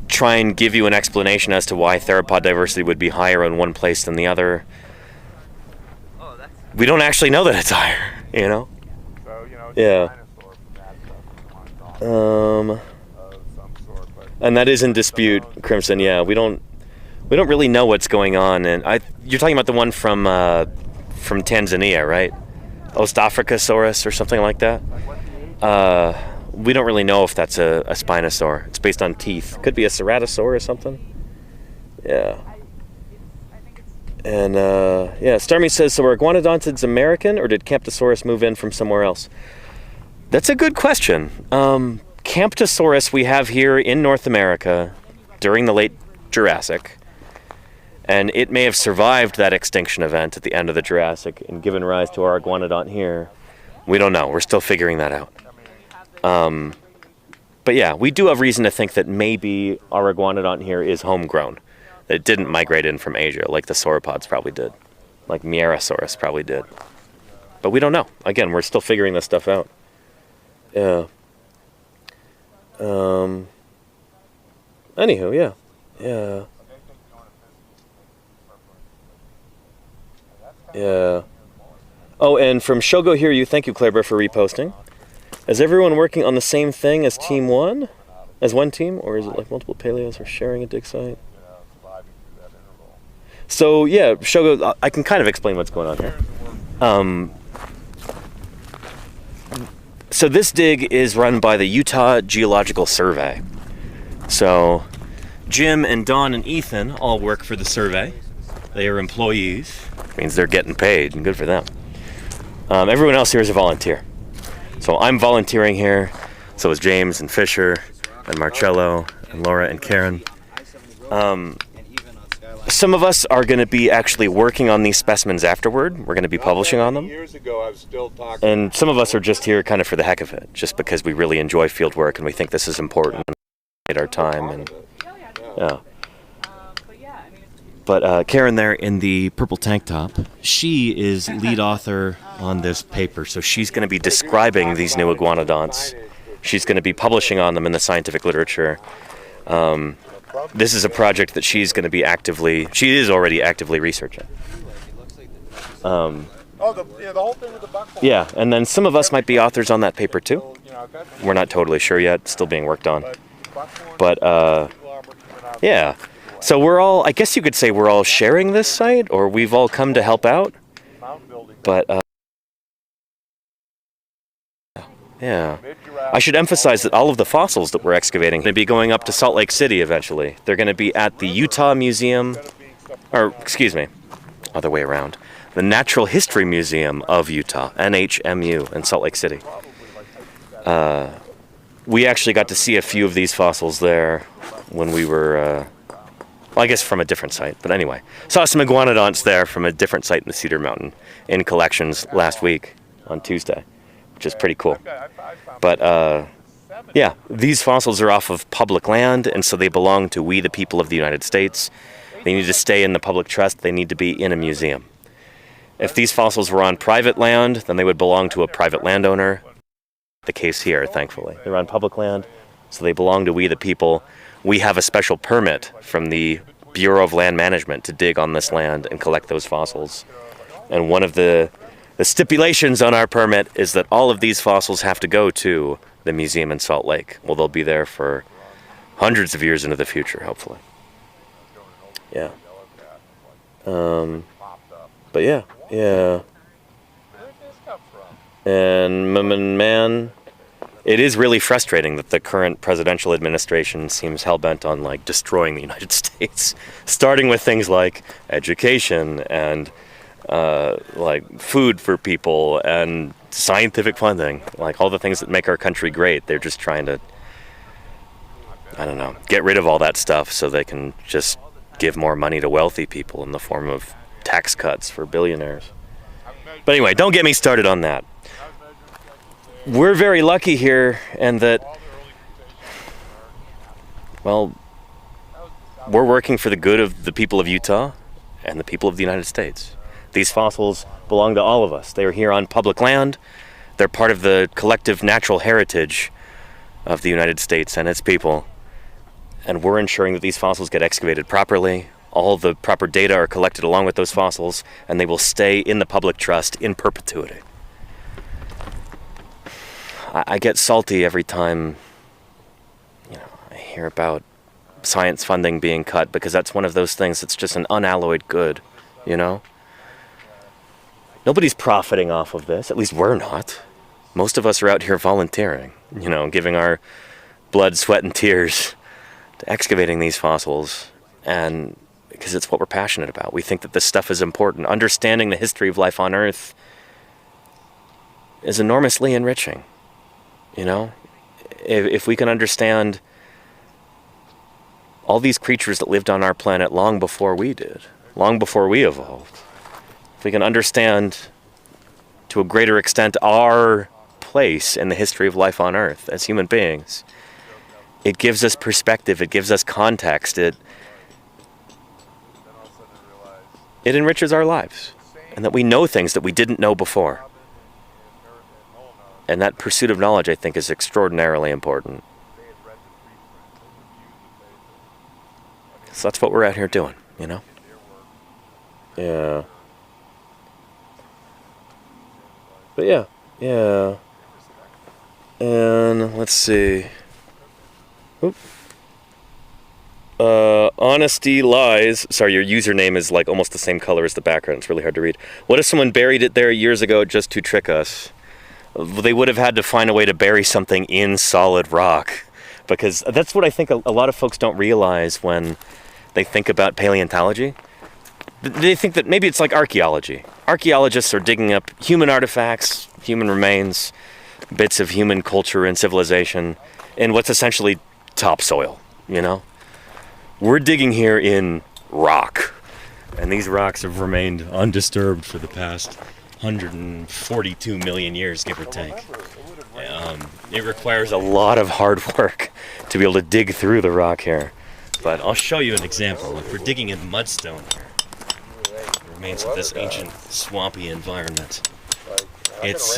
try and give you an explanation as to why theropod diversity would be higher in one place than the other, we don't actually know that it's higher, you know? Yeah. And that is in dispute, Crimson. Yeah, we don't really know what's going on. And you're talking about the one from Tanzania, right? Ostafricasaurus or something like that. We don't really know if that's a Spinosaur. It's based on teeth. Could be a Ceratosaur or something. Yeah. And Starmy says, so are iguanodontids American, or did Camptosaurus move in from somewhere else? That's a good question. Camptosaurus we have here in North America during the late Jurassic, and it may have survived that extinction event at the end of the Jurassic and given rise to our iguanodont here. We don't know. We're still figuring that out. But yeah, we do have reason to think that maybe our iguanodont here is homegrown. That it didn't migrate in from Asia like the sauropods probably did. Like Mierosaurus probably did. But we don't know. Again, we're still figuring this stuff out. Yeah. Anywho, yeah. Yeah. Yeah. Oh, and from Shogo Hear You, thank you, Claire, for reposting. Is everyone working on the same thing as Team 1? As one team? Or is it like multiple paleos or sharing a dig site? So, yeah, Shogo, I can kind of explain what's going on here. So this dig is run by the Utah Geological Survey. So Jim and Don and Ethan all work for the survey. They are employees. Means they're getting paid, and good for them. Everyone else here is a volunteer. So I'm volunteering here. So is James and Fisher and Marcello and Laura and Karen. Some of us are going to be actually working on these specimens afterward. We're going to be publishing on them. Years ago, I was still talking. And some of us are just here kind of for the heck of it, just because we really enjoy field work and we think this is important and our time. And yeah. But Karen there in the purple tank top, she is lead author on this paper. So she's going to be describing these new iguanodonts. She's going to be publishing on them in the scientific literature. This is a project that she is already actively researching. The whole thing with the buckhorn. Yeah, and then some of us might be authors on that paper too. We're not totally sure yet, still being worked on. But, yeah. So we're all, I guess you could say we're all sharing this site, or we've all come to help out. But, yeah. I should emphasize that all of the fossils that we're excavating are going to be going up to Salt Lake City eventually. They're going to be at the Utah Museum, or excuse me, other way around. The Natural History Museum of Utah, NHMU, in Salt Lake City. We actually got to see a few of these fossils there when we were, well, I guess from a different site, but anyway. Saw some iguanodonts there from a different site in the Cedar Mountain in collections last week on Tuesday, which is pretty cool. But, yeah, these fossils are off of public land, and so they belong to we, the people of the United States. They need to stay in the public trust. They need to be in a museum. If these fossils were on private land, then they would belong to a private landowner. The case here, thankfully. They're on public land, so they belong to we, the people. We have a special permit from the Bureau of Land Management to dig on this land and collect those fossils. And one of the stipulations on our permit is that all of these fossils have to go to the museum in Salt Lake. Well, they'll be there for hundreds of years into the future, hopefully. Yeah. But yeah. And man, it is really frustrating that the current presidential administration seems hell-bent on like destroying the United States, starting with things like education and like food for people and scientific funding, like all the things that make our country great. They're just trying to, I don't know, get rid of all that stuff so they can just give more money to wealthy people in the form of tax cuts for billionaires. But anyway, don't get me started on that. We're very lucky here, and that, well, we're working for the good of the people of Utah and the people of the United States. These fossils belong to all of us. They are here on public land. They're part of the collective natural heritage of the United States and its people. And we're ensuring that these fossils get excavated properly. all the proper data are collected along with those fossils, and they will stay in the public trust in perpetuity. I get salty every time, I hear about science funding being cut, because that's one of those things that's just an unalloyed good, Nobody's profiting off of this, at least we're not. Most of us are out here volunteering, giving our blood, sweat, and tears to excavating these fossils, and because it's what we're passionate about. We think that this stuff is important. Understanding the history of life on Earth is enormously enriching, If we can understand all these creatures that lived on our planet long before we did, long before we evolved, if we can understand to a greater extent our place in the history of life on Earth as human beings, it gives us perspective, it gives us context, it enriches our lives, and that we know things that we didn't know before. And that pursuit of knowledge, I think, is extraordinarily important. So that's what we're out here doing, Yeah. But yeah. And let's see. Oop. Honesty Lies. Sorry, your username is like almost the same color as the background. It's really hard to read. What if someone buried it there years ago just to trick us? They would have had to find a way to bury something in solid rock, because that's what I think a lot of folks don't realize when they think about paleontology. They think that maybe it's like archaeology. Archaeologists are digging up human artifacts, human remains, bits of human culture and civilization in what's essentially topsoil, We're digging here in rock, and these rocks have remained undisturbed for the past 142 million years, give or take. It requires a lot of hard work to be able to dig through the rock here. But I'll show you an example. If we're digging in mudstone here, the remains of this ancient swampy environment. It's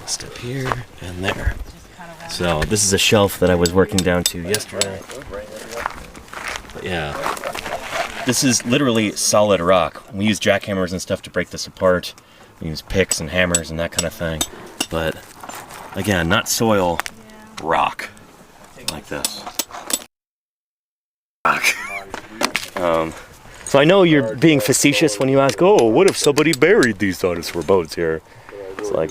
step here and there. So this is a shelf that I was working down to yesterday. But yeah. This is literally solid rock. We use jackhammers and stuff to break this apart. We use picks and hammers and that kind of thing. But again, not soil, rock. Like this. Rock. So I know you're being facetious when you ask, what if somebody buried these dinosaur bones here? It's like,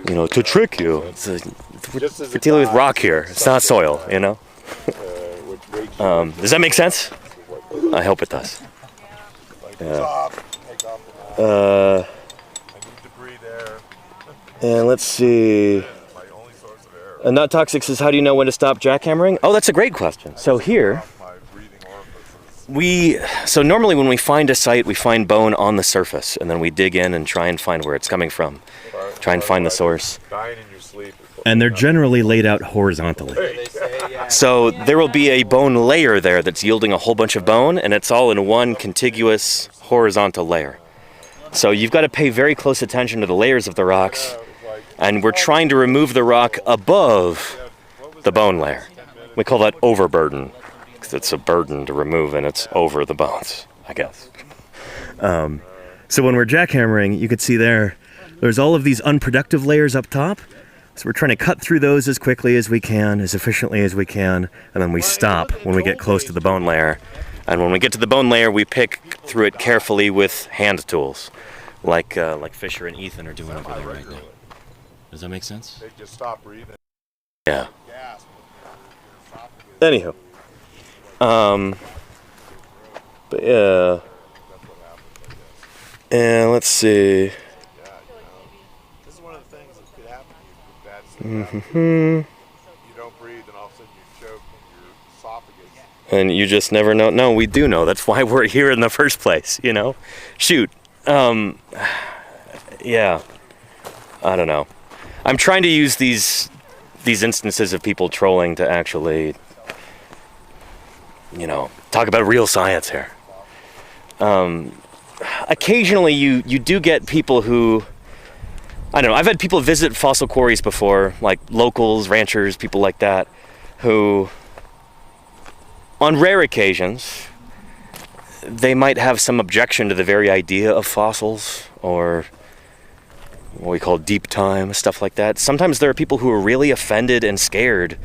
to trick you. We're dealing with rock here. It's not soil, Does that make sense? I hope it does. Yeah. And let's see. Not Toxic says, how do you know when to stop jackhammering? Oh, that's a great question. So here, so normally when we find a site, we find bone on the surface, and then we dig in and try and find where it's coming from. Try and find the source. And they're generally laid out horizontally. So there will be a bone layer there that's yielding a whole bunch of bone, and it's all in one contiguous horizontal layer. So you've got to pay very close attention to the layers of the rocks, and we're trying to remove the rock above the bone layer. We call that overburden, because it's a burden to remove, and it's over the bones, I guess. So when we're jackhammering, you can see there's all of these unproductive layers up top. So we're trying to cut through those as quickly as we can, as efficiently as we can, and then we stop when we get close to the bone layer. And when we get to the bone layer, we pick through it carefully with hand tools, like Fisher and Ethan are doing over there right now. Does that make sense? They just stop breathing. Yeah. Anywho. But yeah. And let's see. This is one of the things that could happen to you with bad Mm-hmm. You don't breathe, and all of a sudden you choke in your esophagus. And you just never know. No, we do know. That's why we're here in the first place, Shoot. Yeah. I don't know. I'm trying to use these instances of people trolling to actually, talk about real science here. Occasionally you do get people who, I don't know, I've had people visit fossil quarries before, like locals, ranchers, people like that, who on rare occasions, they might have some objection to the very idea of fossils or what we call deep time, stuff like that. Sometimes there are people who are really offended and scared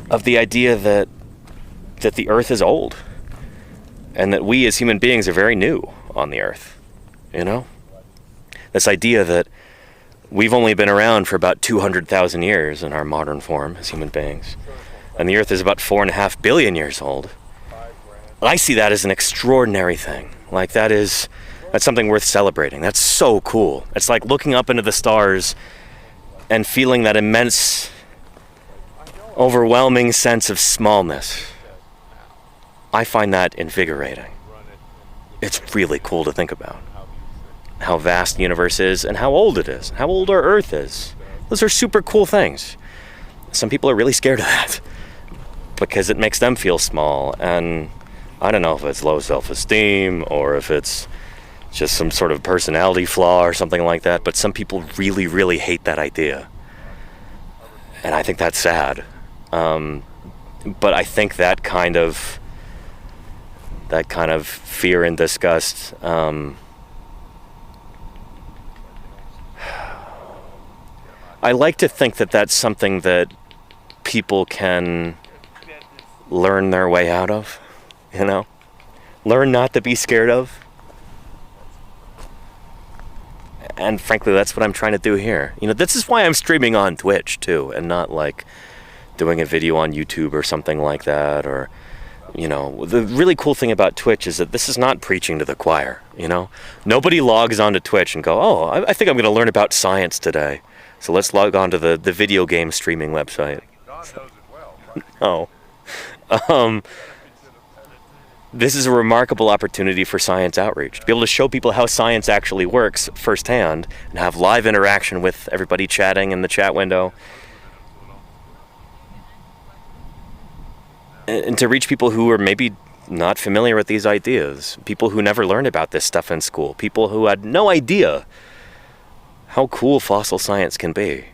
of the idea that the Earth is old and that we as human beings are very new on the Earth, you know? This idea that we've only been around for about 200,000 years in our modern form as human beings, and the Earth is about 4.5 billion years old. I see that as an extraordinary thing. Like, that's something worth celebrating. That's so cool. It's like looking up into the stars and feeling that immense, overwhelming sense of smallness. I find that invigorating. It's really cool to think about how vast the universe is and how old it is, how old our Earth is. Those are super cool things. Some people are really scared of that because it makes them feel small, and I don't know if it's low self-esteem or if it's just some sort of personality flaw or something like that, but some people really, really hate that idea. And I think that's sad. But I think that kind of fear and disgust, I like to think that that's something that people can learn their way out of, you know? Learn not to be scared of. And frankly, that's what I'm trying to do here. You know, this is why I'm streaming on Twitch too, and not like doing a video on YouTube or something like that. Or, you know, the really cool thing about Twitch is that this is not preaching to the choir, you know? Nobody logs onto Twitch and go, oh, I think I'm going to learn about science today, so let's log on to the video game streaming website. No. This is a remarkable opportunity for science outreach, to be able to show people how science actually works firsthand and have live interaction with everybody chatting in the chat window. And to reach people who are maybe not familiar with these ideas, people who never learned about this stuff in school, people who had no idea how cool fossil science can be.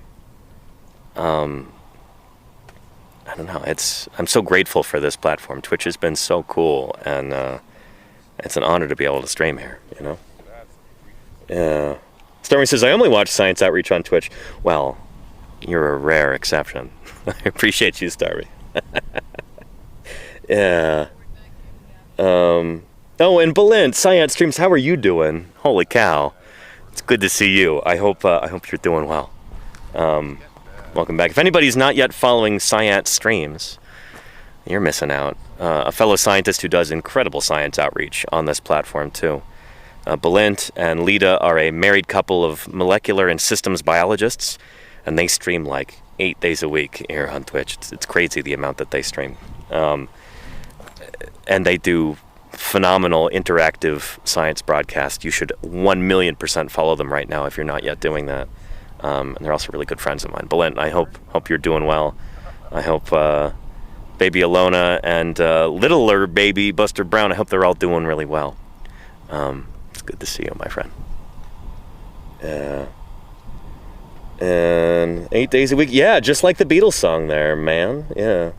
I don't know, I'm so grateful for this platform. Twitch has been so cool, and it's an honor to be able to stream here, you know? Yeah. Stormy says, I only watch science outreach on Twitch. Well, you're a rare exception. I appreciate you, Stormy. Yeah. Oh, and Belinda, Science Streams, how are you doing? Holy cow. It's good to see you. I hope you're doing well. Welcome back. If anybody's not yet following Science Streams, you're missing out. A fellow scientist who does incredible science outreach on this platform too. Belinda and Lita are a married couple of molecular and systems biologists, and they stream like 8 days a week here on Twitch. It's crazy the amount that they stream. And they do phenomenal interactive science broadcasts. You should 1,000,000% follow them right now if you're not yet doing that. And they're also really good friends of mine. Belinda, I hope you're doing well. I hope baby Alona and littler baby Buster Brown, I hope they're all doing really well. It's good to see you, my friend. And 8 days a week. Yeah, just like the Beatles song there, man. Yeah.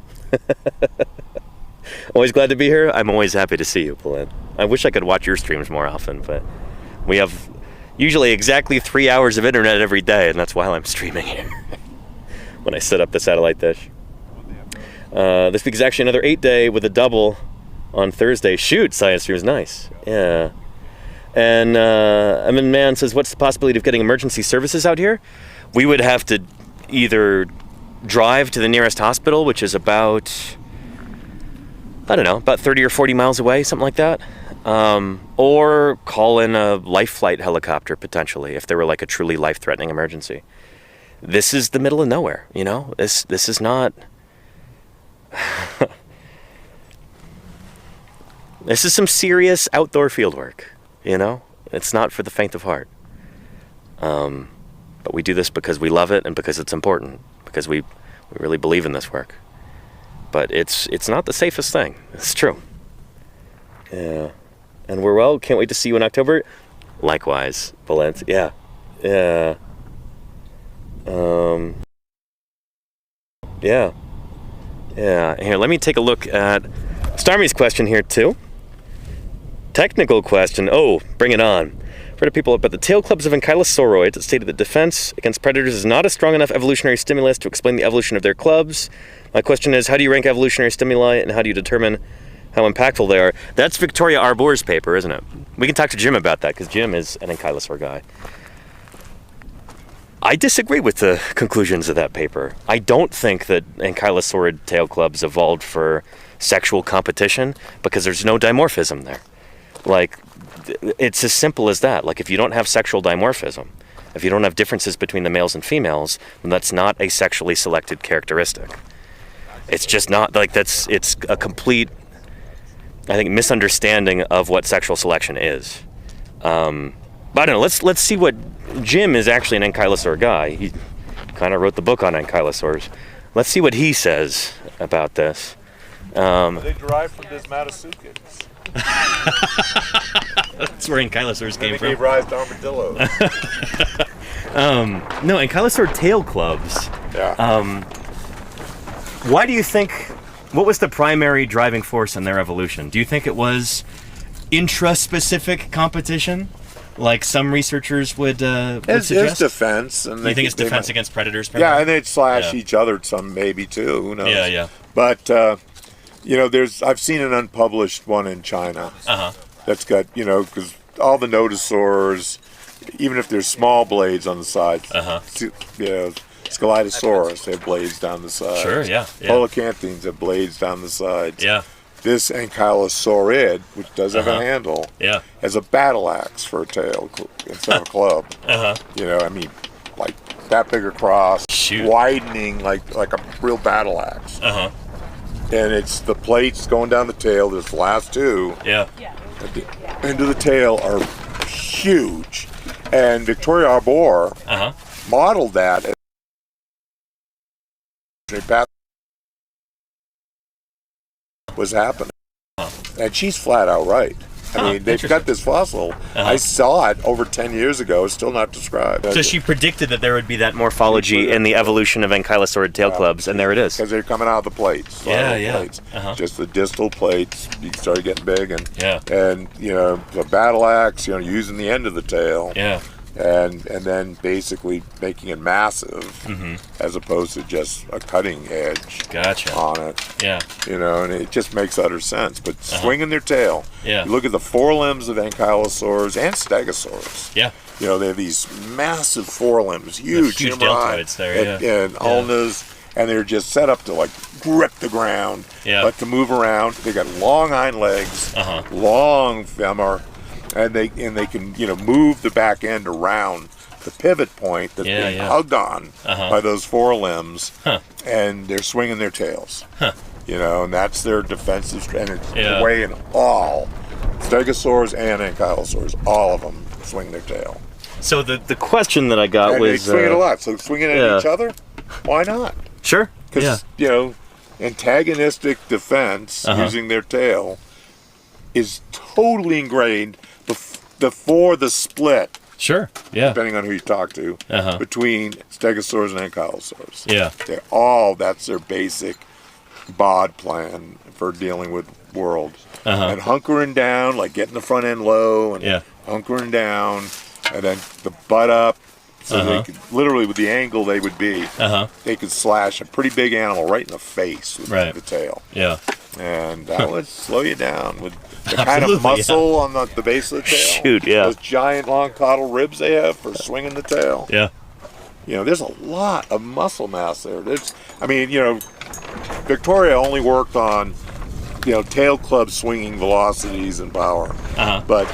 Always glad to be here. I'm always happy to see you, Belinda. I wish I could watch your streams more often, but we have usually exactly 3 hours of internet every day, and that's why I'm streaming here when I set up the satellite dish. This week is actually another 8-day with a double on Thursday. Shoot, Science Stream is nice. Yeah. And Emin Man says, what's the possibility of getting emergency services out here? We would have to either drive to the nearest hospital, which is about, I don't know, about 30 or 40 miles away, something like that. Or call in a life flight helicopter, potentially, if there were like a truly life-threatening emergency. This is the middle of nowhere, you know? This is not... This is some serious outdoor field work, you know? It's not for the faint of heart. But we do this because we love it and because it's important, because we really believe in this work. But it's not the safest thing. It's true. Yeah. And we're well. Can't wait to see you in October. Likewise, Belinda. Yeah. Yeah. Yeah. Yeah, here, let me take a look at Starmy's question here, too. Technical question. Oh, bring it on. For the people about the tail clubs of ankylosauroids, it stated that defense against predators is not a strong enough evolutionary stimulus to explain the evolution of their clubs. My question is, how do you rank evolutionary stimuli, and how do you determine how impactful they are? That's Victoria Arbour's paper, isn't it? We can talk to Jim about that, because Jim is an ankylosaur guy. I disagree with the conclusions of that paper. I don't think that ankylosaurid tail clubs evolved for sexual competition, because there's no dimorphism there. Like, it's as simple as that. Like, if you don't have sexual dimorphism, if you don't have differences between the males and females, then that's not a sexually selected characteristic. It's just not, like, it's a complete, I think, misunderstanding of what sexual selection is. But I don't know, let's see what, Jim is actually an ankylosaur guy. He kind of wrote the book on ankylosaurs. Let's see what he says about this. They derive from Desmatosuchids. That's where ankylosaurs came from. They gave rise to armadillos. No, ankylosaur tail clubs. Yeah. Why do you think, what was the primary driving force in their evolution? Do you think it was intraspecific competition, like some researchers would suggest? It's defense. And you think it's defense against predators? Yeah, and they'd slash each other some maybe too. Who knows? Yeah. But I've seen an unpublished one in China. That's got because all the nodosaurs, even if there's small blades on the sides, Scelidosaurus, they have blades down the side. Sure, yeah. Coelacanthines have blades down the sides. Yeah. This ankylosaurid, which does have a handle, has a battle axe for a tail instead of a club. Like that big across, widening like a real battle axe. And it's the plates going down the tail. There's the last two. Yeah. At the end of the tail are huge, and Victoria Arbour modeled that as was happening, and she's flat out right. I mean, they've got this fossil. I saw it over 10 years ago. It's still not described. So she predicted that there would be that morphology in the evolution of ankylosaurid tail clubs, and there it is. Because they're coming out of the plates. Plates. Just the distal plates. You started getting big, and the battle axe. Using the end of the tail. Yeah. And then basically making it massive, as opposed to just a cutting edge on it. Yeah. And it just makes utter sense. But swinging their tail. Yeah. You look at the forelimbs of ankylosaurs and stegosaurs. Yeah. They have these massive forelimbs, huge deltoids there, and ulnas, and they're just set up to like grip the ground, but to move around. They got long hind legs, long femur. And they can move the back end around the pivot point that's being hugged on by those forelimbs, and they're swinging their tails. And that's their defensive strength. And way in all stegosaurs and ankylosaurs, all of them swing their tail. So the question that I got and was they swing it a lot. So swinging at each other, why not? Sure. Because antagonistic defense using their tail is totally ingrained before the split. Sure. Yeah. Depending on who you talk to, between stegosaurs and ankylosaurs. Yeah. That's their basic bod plan for dealing with world. And hunkering down, like getting the front end low, and hunkering down, and then the butt up. So they could, literally with the angle they would be, they could slash a pretty big animal right in the face with the tail. Yeah. And that would slow you down with the kind of muscle on the base of the tail. Shoot, yeah. Those giant long caudal ribs they have for swinging the tail. Yeah. There's a lot of muscle mass there. Victoria only worked on, tail club swinging velocities and power. But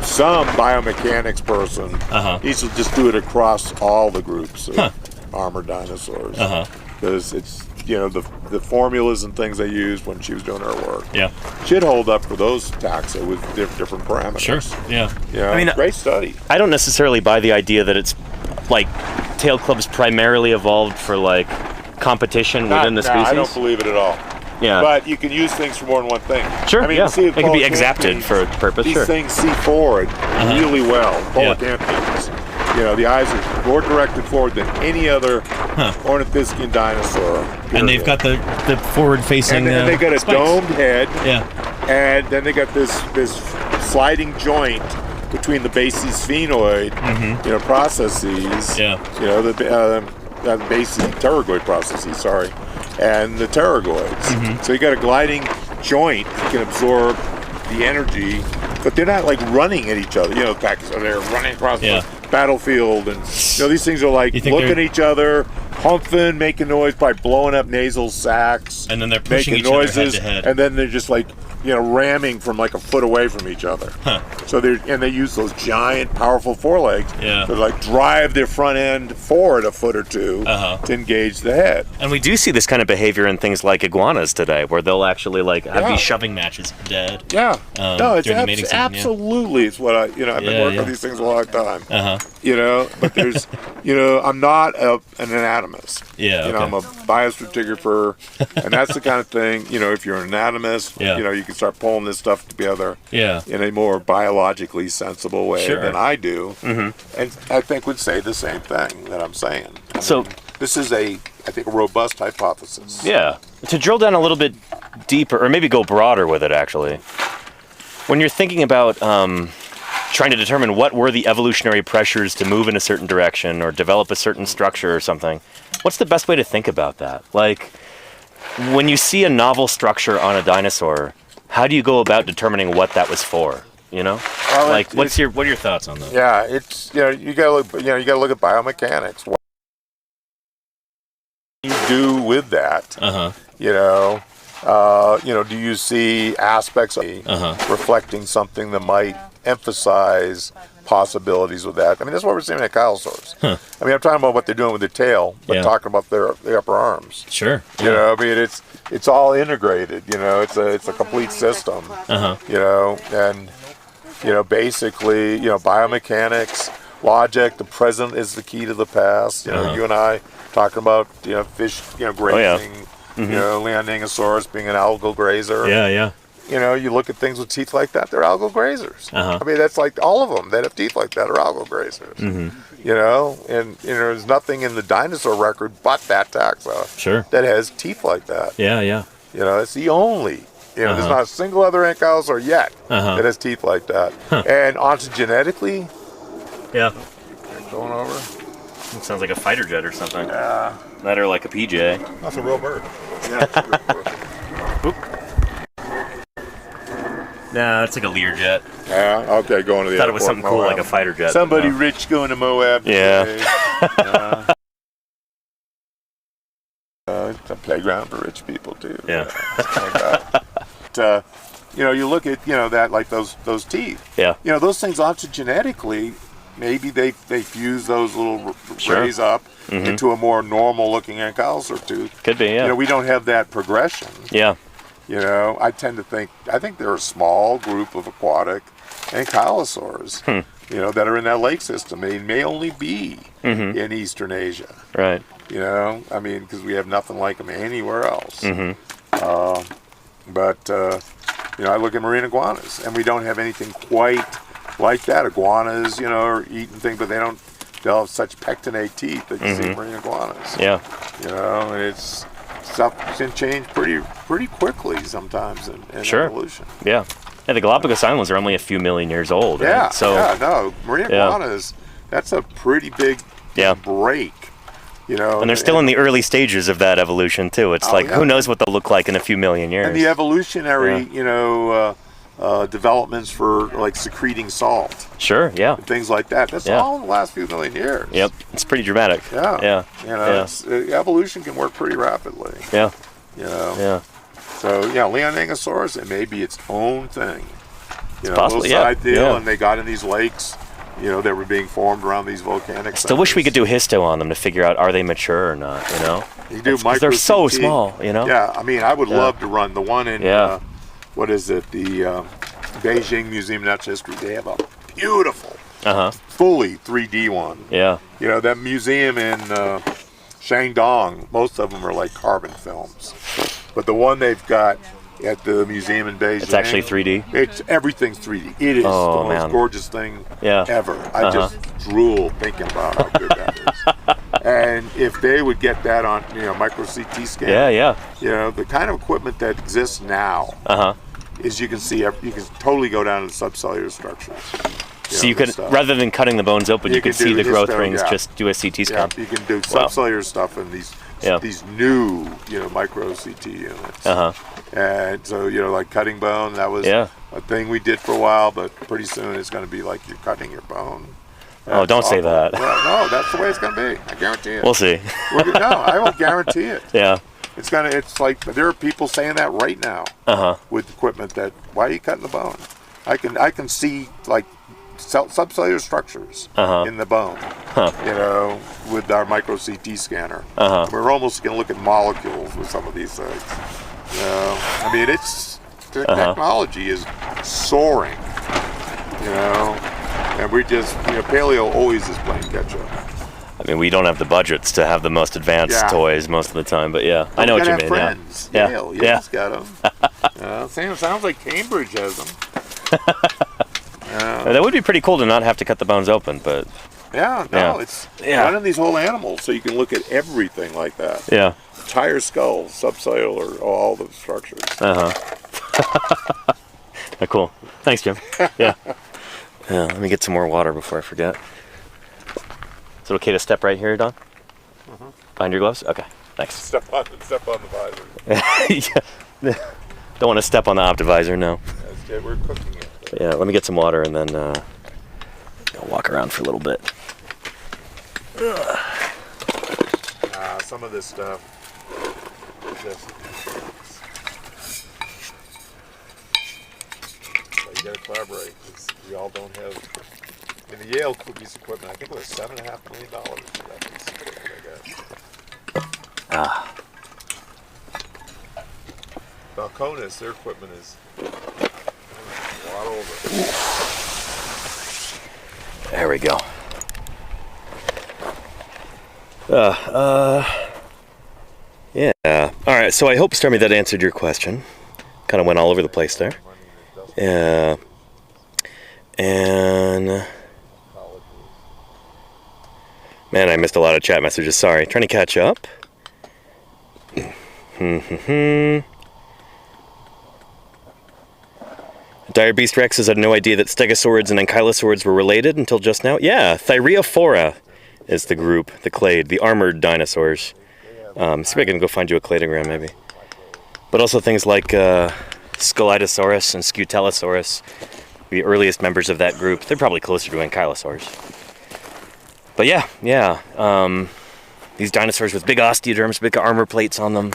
some biomechanics person needs to just do it across all the groups of armored dinosaurs. Because it's, the formulas and things they used when she was doing her work. Yeah. Should hold up for those taxa with different parameters. Sure. Yeah. Great study. I don't necessarily buy the idea that it's like tail clubs primarily evolved for like competition within the species. I don't believe it at all. Yeah. But you can use things for more than one thing. Sure. It can be exapted for a purpose. These things see forward really well. Coelacanthines. The eyes are more directed forward than any other ornithischian dinosaur. And they've got the forward-facing. And they got a spikes. domed head. Yeah. And then they got this sliding joint between the basal sphenoid, processes. Yeah. The basal pterygoid processes. Sorry, and the pterygoids. So you got a gliding joint that can absorb the energy, but they're not like running at each other. They're running across the battlefield, and these things are like looking at each other, humping, making noise by blowing up nasal sacs, and then they're pushing making each noises, other head to head. and then they're just like ramming from like a foot away from each other. So they use those giant, powerful forelegs to like drive their front end forward a foot or two to engage the head. And we do see this kind of behavior in things like iguanas today, where they'll actually like have these shoving matches dead. Yeah. No, it's during the mating season, absolutely. It's what I've been working on these things a long time. But there's, I'm not an anatomist. I'm a biostratigrapher, and that's the kind of thing. If you're an anatomist, you can start pulling this stuff together in a more biologically sensible way than I do, and I think would say the same thing that I'm saying. This is I think a robust hypothesis. Yeah. To drill down a little bit deeper, or maybe go broader with it, actually, when you're thinking about trying to determine what were the evolutionary pressures to move in a certain direction or develop a certain structure or something, what's the best way to think about that? Like, when you see a novel structure on a dinosaur, how do you go about determining what that was for? Well, what are your thoughts on that? Yeah, it's you gotta look at biomechanics. What you do with that? Do you see aspects of reflecting something that might emphasize possibilities with that? I mean, that's what we're seeing at Chilosaurs. I mean, I'm talking about what they're doing with their tail, but talking about their upper arms. Sure. I mean, it's all integrated. It's a complete system. And basically, biomechanics, logic. The present is the key to the past. You and I talking about fish, grazing. Leoningosaurus being an algal grazer. You look at things with teeth like that, they're algal grazers. I mean, that's like all of them that have teeth like that are algal grazers. And there's nothing in the dinosaur record but that taxa that has teeth like that. It's the only. There's not a single other ankylosaur yet that has teeth like that. And ontogenetically, going over. It sounds like a fighter jet or something. Yeah. That or like a PJ. That's a real bird. Yeah, it's a real bird. No, it's like a Learjet. Yeah, okay, going to the Thought it was something cool like a fighter jet. Somebody rich going to Moab today. It's a playground for rich people too. You look at that, like those teeth. Those things ontogenetically, maybe they fuse those little rays up into a more normal looking ankylosaur tooth. Could be, we don't have that progression. I tend to think, they're a small group of aquatic ankylosaurs, that are in that lake system. They may only be in Eastern Asia. Right. I mean, because we have nothing like them anywhere else. But I look at marine iguanas, and we don't have anything quite like that. Iguanas, are eating things, but they'll have such pectinate teeth that you see marine iguanas. And it's stuff can change pretty quickly sometimes in evolution. Yeah, the Galapagos Islands are only a few million years old, right? Marine iguanas, that's a pretty big break. And they're still in the early stages of that evolution too. It's who knows what they'll look like in a few million years. And the evolutionary, developments for like secreting salt. And things like that. That's all in the last few million years. It's pretty dramatic. Evolution can work pretty rapidly. So Leoningosaurus, it may be its own thing. It's possible, side deal, and they got in these lakes. That were being formed around these volcanic Still wish we could do histo on them to figure out are they mature or not, You do because they're so small, Yeah, I mean, I would love to run the one in, what is it, the Beijing Museum of Natural History. They have a beautiful, fully 3D one. That museum in Shandong, most of them are like carbon films. But the one they've got at the museum in Beijing. It's actually 3D? Everything's 3D. It is the most gorgeous thing ever. I just drool thinking about how good that is. And if they would get that on, micro CT scan. The kind of equipment that exists now is you can totally go down to the subcellular structures. So you can, rather than cutting the bones open, you can see the growth rings. Just do a CT scan. You can do subcellular stuff in these new, micro CT units. And so, like cutting bone, that was a thing we did for a while, but pretty soon it's going to be like you're cutting your bone. Oh, don't say that. Well, no, that's the way it's going to be. I guarantee it. We'll see. No, I will guarantee it. Yeah. It's like there are people saying that right now with equipment that, why are you cutting the bone? I can see like subcellular structures in the bone, with our micro CT scanner. We're almost going to look at molecules with some of these things. I mean, the technology is soaring, and we just, paleo always is playing catch up. I mean, we don't have the budgets to have the most advanced toys most of the time, but I know what you mean. Friends. Yale's got them. Sounds like Cambridge has them. That would be pretty cool to not have to cut the bones open, but it's running these whole animals so you can look at everything like that. Yeah. Entire skulls, subcellular, all the structures. Cool. Thanks, Jim. Yeah. Let me get some more water before I forget. Is it okay to step right here, Don? Behind your gloves? Okay. Thanks. Step on the visor. Don't want to step on the optivisor, no. We're cooking it. Yeah, let me get some water and then I'll walk around for a little bit. Some of this stuff. You got to collaborate. We all don't have. The Yale piece of equipment, I think it was $7.5 million for that piece of equipment, I guess. Balcones, their equipment is a lot over. There we go. Yeah. All right. So I hope, Stormy, that answered your question. Kind of went all over the place there. Yeah. And man, I missed a lot of chat messages. Sorry. Trying to catch up. Dire Beast Rexes had no idea that stegosaurids and ankylosaurids were related until just now. Yeah, Thyreophora is the group, the clade, the armored dinosaurs. See if I can go find you a cladogram, maybe. But also things like Scelidosaurus and Scutellosaurus, the earliest members of that group. They're probably closer to ankylosaurs. But these dinosaurs with big osteoderms, big armor plates on them,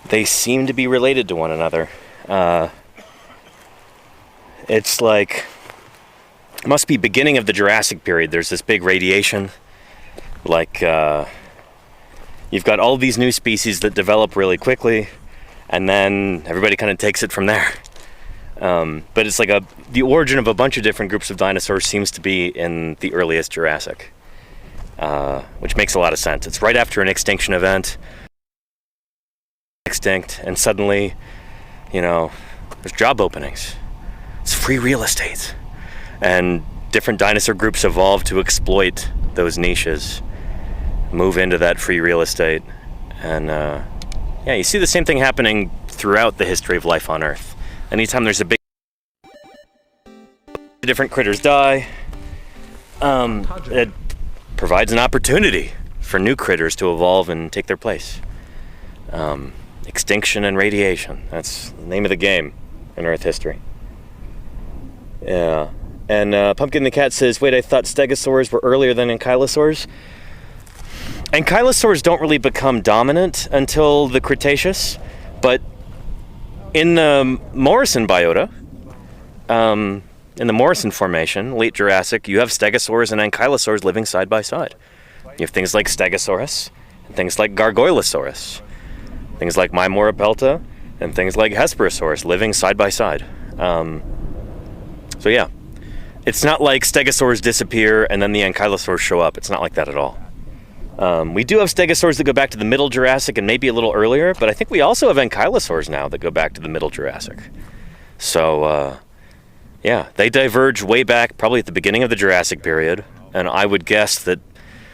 they seem to be related to one another. It's like, it must be beginning of the Jurassic period. There's this big radiation. Like, you've got all these new species that develop really quickly, and then everybody kind of takes it from there. But it's like the origin of a bunch of different groups of dinosaurs seems to be in the earliest Jurassic, which makes a lot of sense. It's right after an extinction event, extinct, and suddenly, there's job openings. It's free real estate. And different dinosaur groups evolve to exploit those niches, move into that free real estate. And you see the same thing happening throughout the history of life on Earth. Anytime there's a big different critters die, it provides an opportunity for new critters to evolve and take their place. Extinction and radiation, that's the name of the game in Earth history. Yeah. And Pumpkin the Cat says, wait, I thought stegosaurs were earlier than ankylosaurs. Ankylosaurs don't really become dominant until the Cretaceous, but in the Morrison biota, in the Morrison Formation, late Jurassic, you have stegosaurs and ankylosaurs living side by side. You have things like Stegosaurus, and things like Gargoylosaurus, things like Mimorapelta, and things like Hesperosaurus living side by side. So yeah, it's not like stegosaurs disappear and then the ankylosaurs show up. It's not like that at all. We do have stegosaurs that go back to the Middle Jurassic and maybe a little earlier, but I think we also have ankylosaurs now that go back to the Middle Jurassic. So, yeah, they diverge way back, probably at the beginning of the Jurassic period, and I would guess that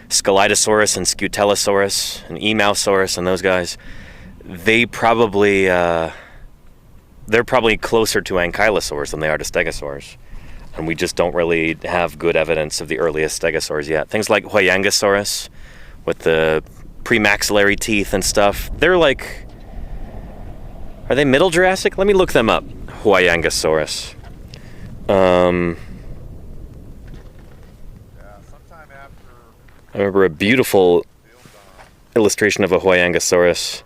Scelidosaurus and Scutellosaurus and Emausaurus and those guys, they're probably closer to ankylosaurs than they are to stegosaurs. And we just don't really have good evidence of the earliest stegosaurs yet. Things like Huayangosaurus with the premaxillary teeth and stuff, they're like, are they Middle Jurassic? Let me look them up. Huayangosaurus. I remember a beautiful illustration of a Huayangosaurus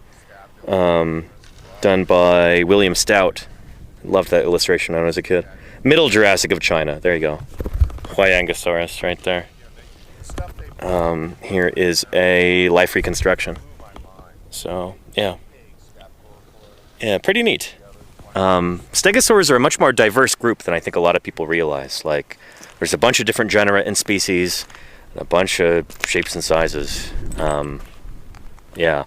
done by William Stout. Loved that illustration when I was a kid. Middle Jurassic of China. There you go. Huayangosaurus right there. Here is a life reconstruction. So, yeah. Yeah, pretty neat. Stegosaurs are a much more diverse group than I think a lot of people realize. Like, there's a bunch of different genera and species, and a bunch of shapes and sizes. Yeah.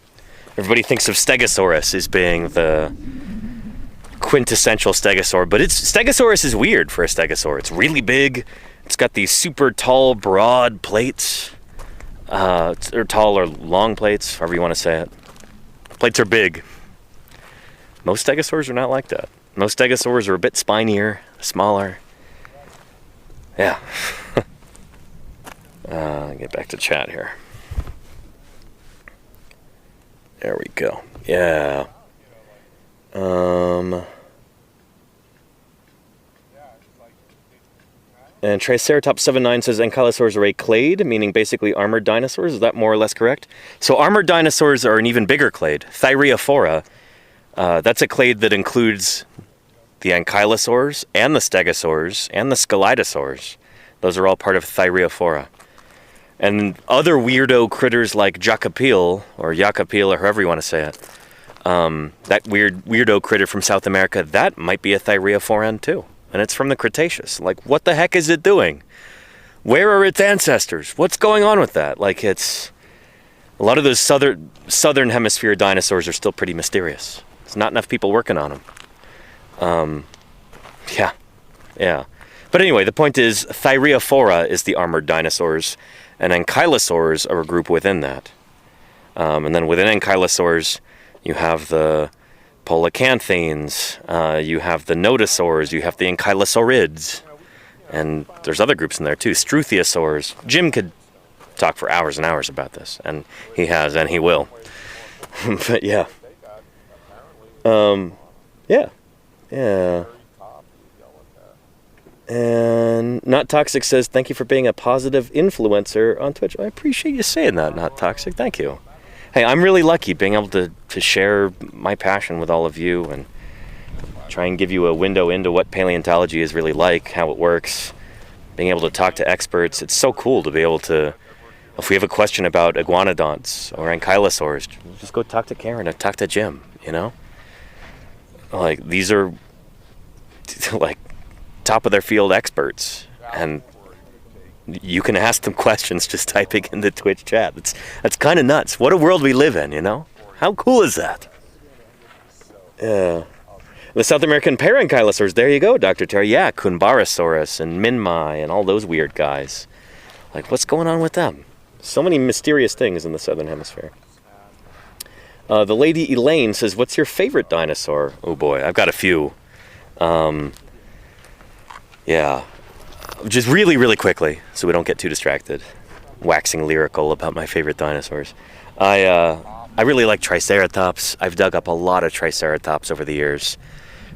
Everybody thinks of Stegosaurus as being the quintessential stegosaur, but Stegosaurus is weird for a stegosaur. It's really big. It's got these super tall, broad plates. Or tall or long plates, however you want to say it. Plates are big. Most stegosaurs are not like that. Most stegosaurs are a bit spinier, smaller. Yeah. Get back to chat here. There we go. Yeah. And Triceratops79 says ankylosaurs are a clade, meaning basically armored dinosaurs. Is that more or less correct? So armored dinosaurs are an even bigger clade. Thyreophora, that's a clade that includes the ankylosaurs and the stegosaurs and the scelidosaurs. Those are all part of Thyreophora. And other weirdo critters like Jacopil, or however you want to say it, that weirdo critter from South America, that might be a Thyreophoran too. And it's from the Cretaceous. Like, what the heck is it doing? Where are its ancestors? What's going on with that? Like, it's... A lot of those southern hemisphere dinosaurs are still pretty mysterious. There's not enough people working on them. Yeah. But anyway, the point is, Thyreophora is the armored dinosaurs, and ankylosaurs are a group within that. And then within ankylosaurs, you have the Polycanthines, you have the nodosaurs, you have the ankylosaurids, and there's other groups in there too, Struthiosaurs. Jim could talk for hours and hours about this, and he has, and he will. But yeah. Yeah. And Not Toxic says, thank you for being a positive influencer on Twitch. I appreciate you saying that, Not Toxic. Thank you. Hey, I'm really lucky being able to share my passion with all of you and try and give you a window into what paleontology is really like, how it works, being able to talk to experts. It's so cool to be able to, if we have a question about iguanodonts or ankylosaurs, just go talk to Karen or talk to Jim, you know? Like, these are, like, top of their field experts, and you can ask them questions just typing in the Twitch chat. That's kind of nuts. What a world we live in, you know? How cool is that? Yeah. The South American parankylosaurs, there you go, Dr. Terry. Yeah, Kunbarasaurus and Minmai and all those weird guys. Like, what's going on with them? So many mysterious things in the Southern Hemisphere. The lady Elaine says, what's your favorite dinosaur? Oh boy, I've got a few. Yeah. Just really, really quickly, so we don't get too distracted, waxing lyrical about my favorite dinosaurs. I really like Triceratops. I've dug up a lot of Triceratops over the years.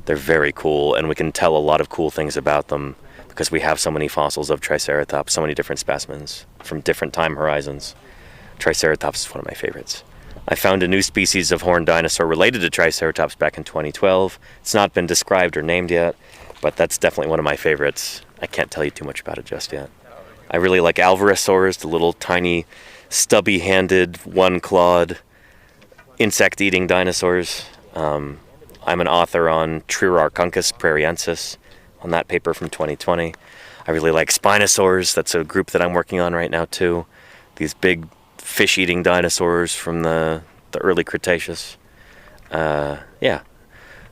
They're very cool, and we can tell a lot of cool things about them because we have so many fossils of Triceratops, so many different specimens from different time horizons. Triceratops is one of my favorites. I found a new species of horned dinosaur related to Triceratops back in 2012. It's not been described or named yet, but that's definitely one of my favorites. I can't tell you too much about it just yet. I really like Alvarezsaurs, the little tiny, stubby-handed, one-clawed, insect-eating dinosaurs. I'm an author on Triarchunkus prairiensis, on that paper from 2020. I really like Spinosaurs. That's a group that I'm working on right now, too. These big, fish-eating dinosaurs from the early Cretaceous. Yeah,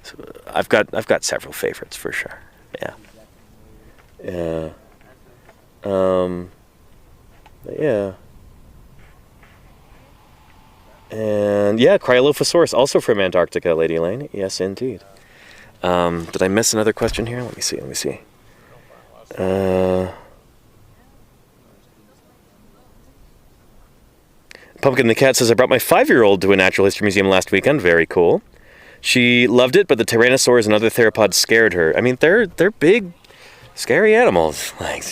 so I've got several favorites for sure. Yeah. Yeah. Yeah. And yeah, Cryolophosaurus, also from Antarctica, Lady Elaine. Yes, indeed. Did I miss another question here? Let me see. Pumpkin the Cat says, I brought my 5-year-old to a natural history museum last weekend. Very cool. She loved it, but the tyrannosaurs and other theropods scared her. I mean, they're big, scary animals. Like,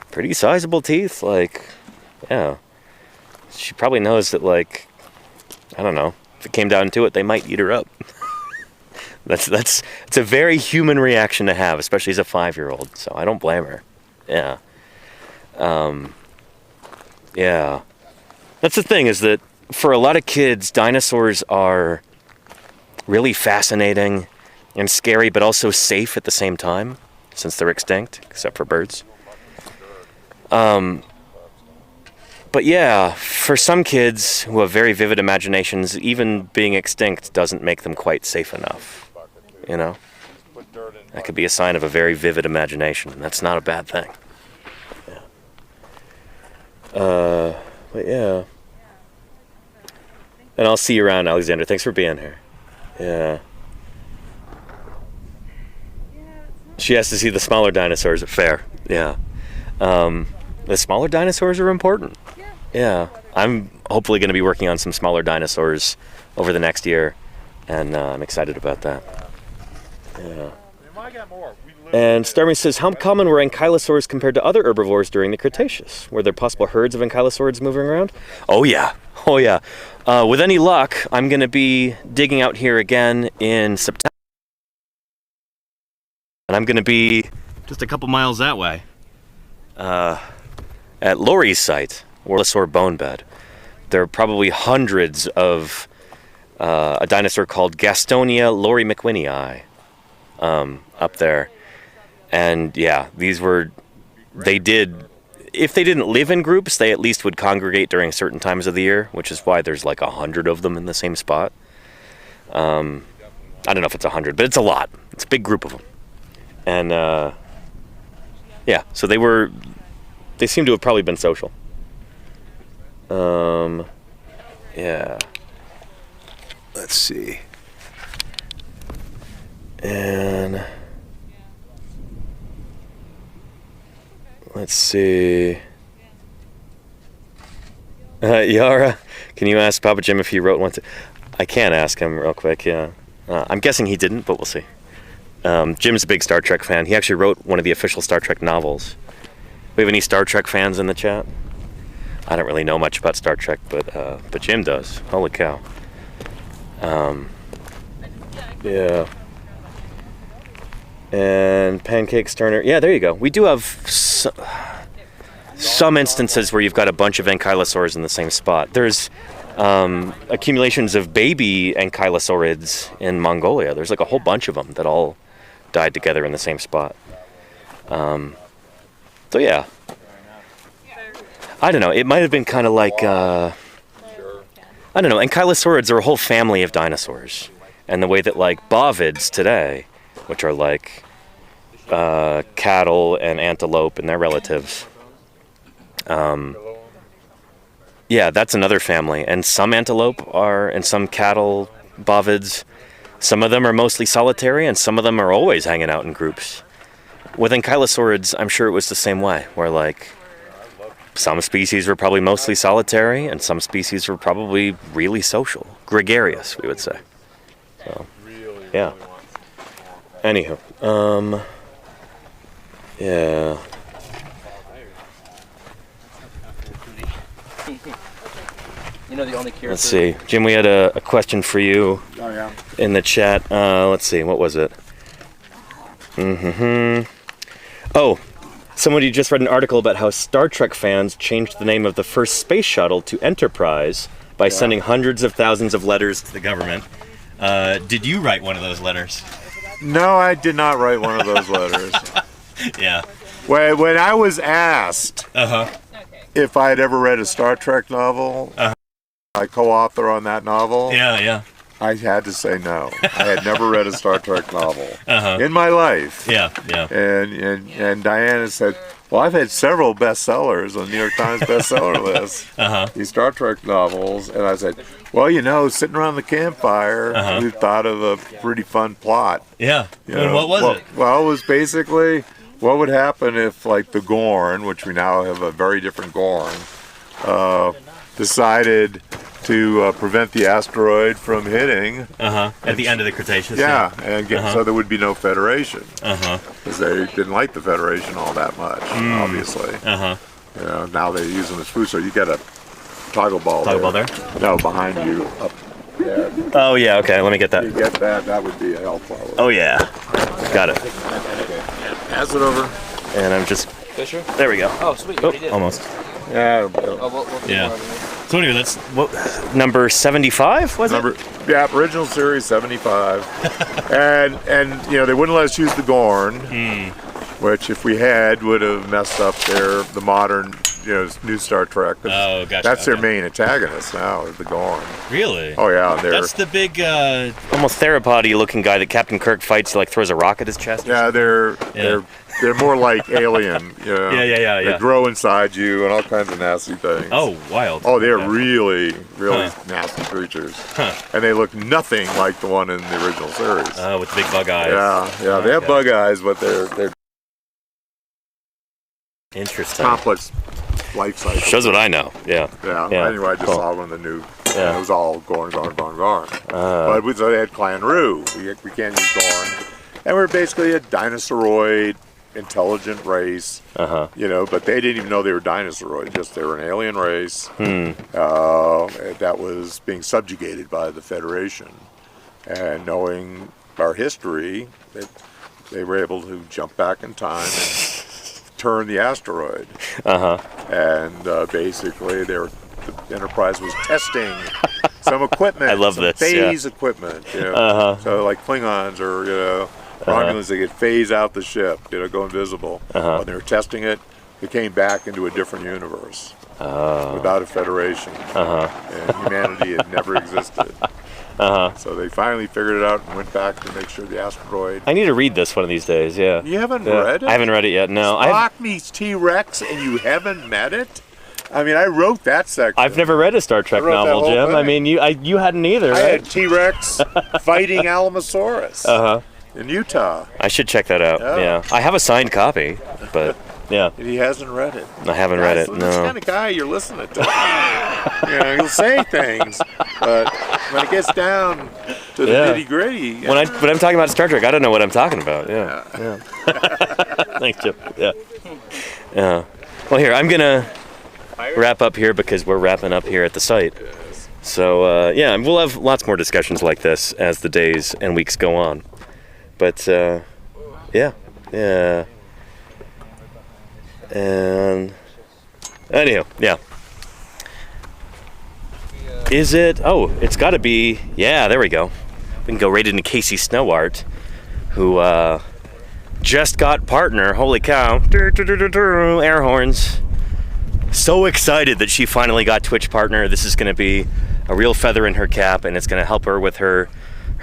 pretty sizable teeth. Like, yeah. She probably knows that, like, I don't know, if it came down to it, they might eat her up. It's a very human reaction to have, especially as a 5-year-old. So I don't blame her. Yeah. Yeah. That's the thing, is that for a lot of kids, dinosaurs are really fascinating and scary, but also safe at the same time, since they're extinct, except for birds. But yeah, for some kids who have very vivid imaginations, even being extinct doesn't make them quite safe enough. You know? That could be a sign of a very vivid imagination, and that's not a bad thing. Yeah. But yeah. And I'll see you around, Alexander. Thanks for being here. Yeah. She has to see the smaller dinosaurs. Fair. Yeah. The smaller dinosaurs are important. Yeah. I'm hopefully going to be working on some smaller dinosaurs over the next year, and I'm excited about that. Yeah. And Starmy says, how common were ankylosaurs compared to other herbivores during the Cretaceous? Were there possible herds of ankylosaurs moving around? Oh yeah. With any luck, I'm going to be digging out here again in September. And I'm going to be just a couple miles that way. At Laurie's site, Orlosaur bone bed. There are probably hundreds of a dinosaur called Gastonia laurie-mcwinnii up there. And yeah, if they didn't live in groups, they at least would congregate during certain times of the year, which is why there's like 100 of them in the same spot. I don't know if it's 100, but it's a lot. It's a big group of them. And yeah, so they seem to have probably been social. Yeah. Let's see. And let's see. Yara, can you ask Papa Jim if he wrote one? I can ask him real quick, yeah. I'm guessing he didn't, but we'll see. Jim's a big Star Trek fan. He actually wrote one of the official Star Trek novels. We have any Star Trek fans in the chat? I don't really know much about Star Trek, but Jim does. Holy cow. Yeah. And Pancake Sterner. Yeah, there you go. We do have some instances where you've got a bunch of ankylosaurs in the same spot. There's accumulations of baby ankylosaurids in Mongolia. There's like a whole bunch of them that all died together in the same spot. So yeah. I don't know. It might have been kind of like, I don't know. Ankylosaurids are a whole family of dinosaurs. And the way that like bovids today, which are like cattle and antelope and their relatives. Yeah, that's another family. And some antelope and some cattle, bovids, some of them are mostly solitary and some of them are always hanging out in groups. With ankylosaurids, I'm sure it was the same way, where like some species were probably mostly solitary and some species were probably really social. Gregarious, we would say. So, yeah. Anywho, yeah. You know the only cure. Let's see, Jim. We had a question for you in the chat. Let's see, what was it? Oh, somebody just read an article about how Star Trek fans changed the name of the first space shuttle to Enterprise by sending hundreds of thousands of letters to the government. Did you write one of those letters? No, I did not write one of those letters. Yeah. When I was asked if I had ever read a Star Trek novel, my co-author on that novel, I had to say no. I had never read a Star Trek novel in my life. And Diana said, well, I've had several bestsellers on the New York Times bestseller list, these Star Trek novels. And I said, well, you know, sitting around the campfire, we thought of a pretty fun plot. Yeah. You know, what was it? Well, it was basically, what would happen if, like, the Gorn, which we now have a very different Gorn, decided to prevent the asteroid from hitting. At the end of the Cretaceous. And so there would be no Federation. Because they didn't like the Federation all that much, obviously. You know, now they use them as food. So you get a toggle ball there. No, behind you, up there. Oh, yeah, okay, let me get that. You get that, that would be a hellflower. Oh, yeah. Got it. Pass it over. And I'm just... Fisher? There we go. Oh, sweet. You already did. Almost. Yeah. Yeah. So anyway, that's What, number 75, was it? Yeah, original series 75. and you know, they wouldn't let us use the Gorn, which if we had would have messed up the modern, you know, new Star Trek. Oh, gotcha. That's their main antagonist now, is the Gorn. Really? Oh yeah, That's the big Almost theropod-y looking guy that Captain Kirk fights, like throws a rock at his chest. Yeah, they're more like alien, you know. Yeah. They grow inside you and all kinds of nasty things. Oh, wild. Oh, they're really nasty creatures. And they look nothing like the one in the original series. Oh, with the big bug eyes. Yeah, they have bug eyes, but they're Interesting. complex life cycle. Shows what I know. Yeah. Anyway, I just saw one of the new. It was all Gorn. But so they had Clan Roo. We can't use Gorn. And we're basically a dinosauroid, intelligent race. You know, but they didn't even know they were dinosauroid. Just they were an alien race that was being subjugated by the Federation. And knowing our history, they were able to jump back in time and turn the asteroid. And basically, the Enterprise was testing some equipment. I love some this. phase equipment. You know? So like Klingons or, you know, Romulans, they could phase out the ship, you know, go invisible. When they were testing it, they came back into a different universe without a Federation. And humanity had never existed. So they finally figured it out and went back to make sure the asteroid. I need to read this one of these days, yeah. You haven't read it? I haven't read it yet, no. Spock meets T-Rex and you haven't met it? I mean, I wrote that section. I've never read a Star Trek novel, Jim. thing. I mean, you hadn't either, right? I had T-Rex fighting Alamosaurus in Utah. I should check that out, yeah. I have a signed copy, but... Yeah. He hasn't read it. I haven't read it, no. That's the kind of guy you're listening to. You know, he'll say things, but when it gets down to the nitty-gritty... When I'm talking about Star Trek, I don't know what I'm talking about, yeah. Thanks, Jim, yeah. Well, here, I'm going to wrap up here because we're wrapping up here at the site. So, yeah, we'll have lots more discussions like this as the days and weeks go on. But, yeah. And anyhow, yeah. Is it? Oh, it's got to be. Yeah, there we go. We can go right into Casey Snowart, who just got partner. Holy cow! Air horns. So excited that she finally got Twitch partner. This is going to be a real feather in her cap, and it's going to help her with her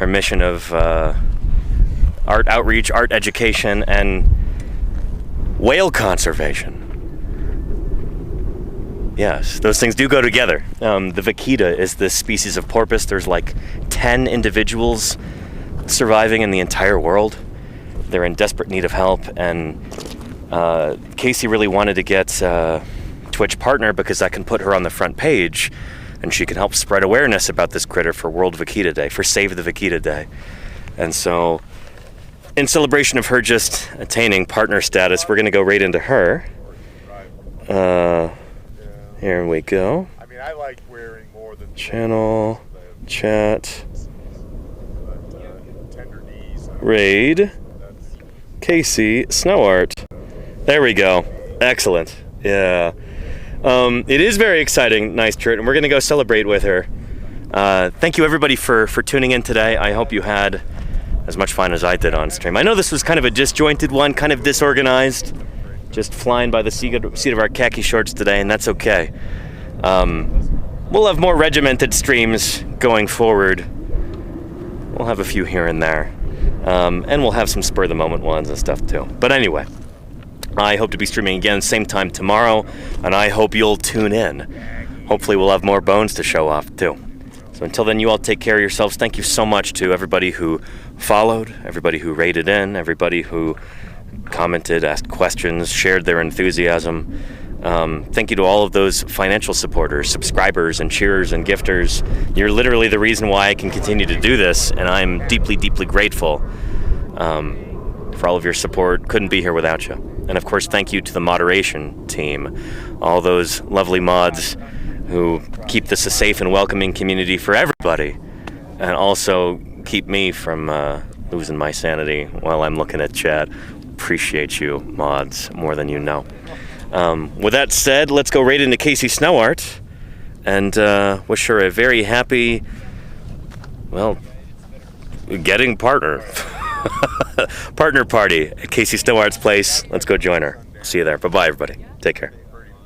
mission of art outreach, art education, and whale conservation. Yes, those things do go together. The vaquita is this species of porpoise. There's like 10 individuals surviving in the entire world. They're in desperate need of help, and Casey really wanted to get Twitch partner because that can put her on the front page, and she can help spread awareness about this critter for World Vaquita Day, for Save the Vaquita Day. And so, in celebration of her just attaining partner status, we're going to go right into her. Here we go. I mean, I like wearing more than channel, chat, raid, Casey Snowart. There we go. Excellent. Yeah. It is very exciting. Nice shirt, and we're going to go celebrate with her. Thank you, everybody, for tuning in today. I hope you had as much fun as I did on stream. I know this was kind of a disjointed one, kind of disorganized, just flying by the seat of our khaki shorts today, and that's okay. We'll have more regimented streams going forward. We'll have a few here and there. And we'll have some spur-of-the-moment ones and stuff too. But anyway, I hope to be streaming again same time tomorrow, and I hope you'll tune in. Hopefully we'll have more bones to show off too. So until then, you all take care of yourselves. Thank you so much to everybody who followed, everybody who rated in, everybody who commented, asked questions, shared their enthusiasm. Thank you to all of those financial supporters, subscribers, and cheerers and gifters. You're literally the reason why I can continue to do this, and I'm deeply, deeply grateful for all of your support. Couldn't be here without you. And of course, thank you to the moderation team, all those lovely mods who keep this a safe and welcoming community for everybody, and also keep me from losing my sanity while I'm looking at chat. Appreciate you, mods, more than you know. With that said, let's go right into Casey Snowart and wish her a very happy, well, getting partner. Partner party at Casey Snowart's place. Let's go join her. See you there. Bye-bye, everybody. Take care.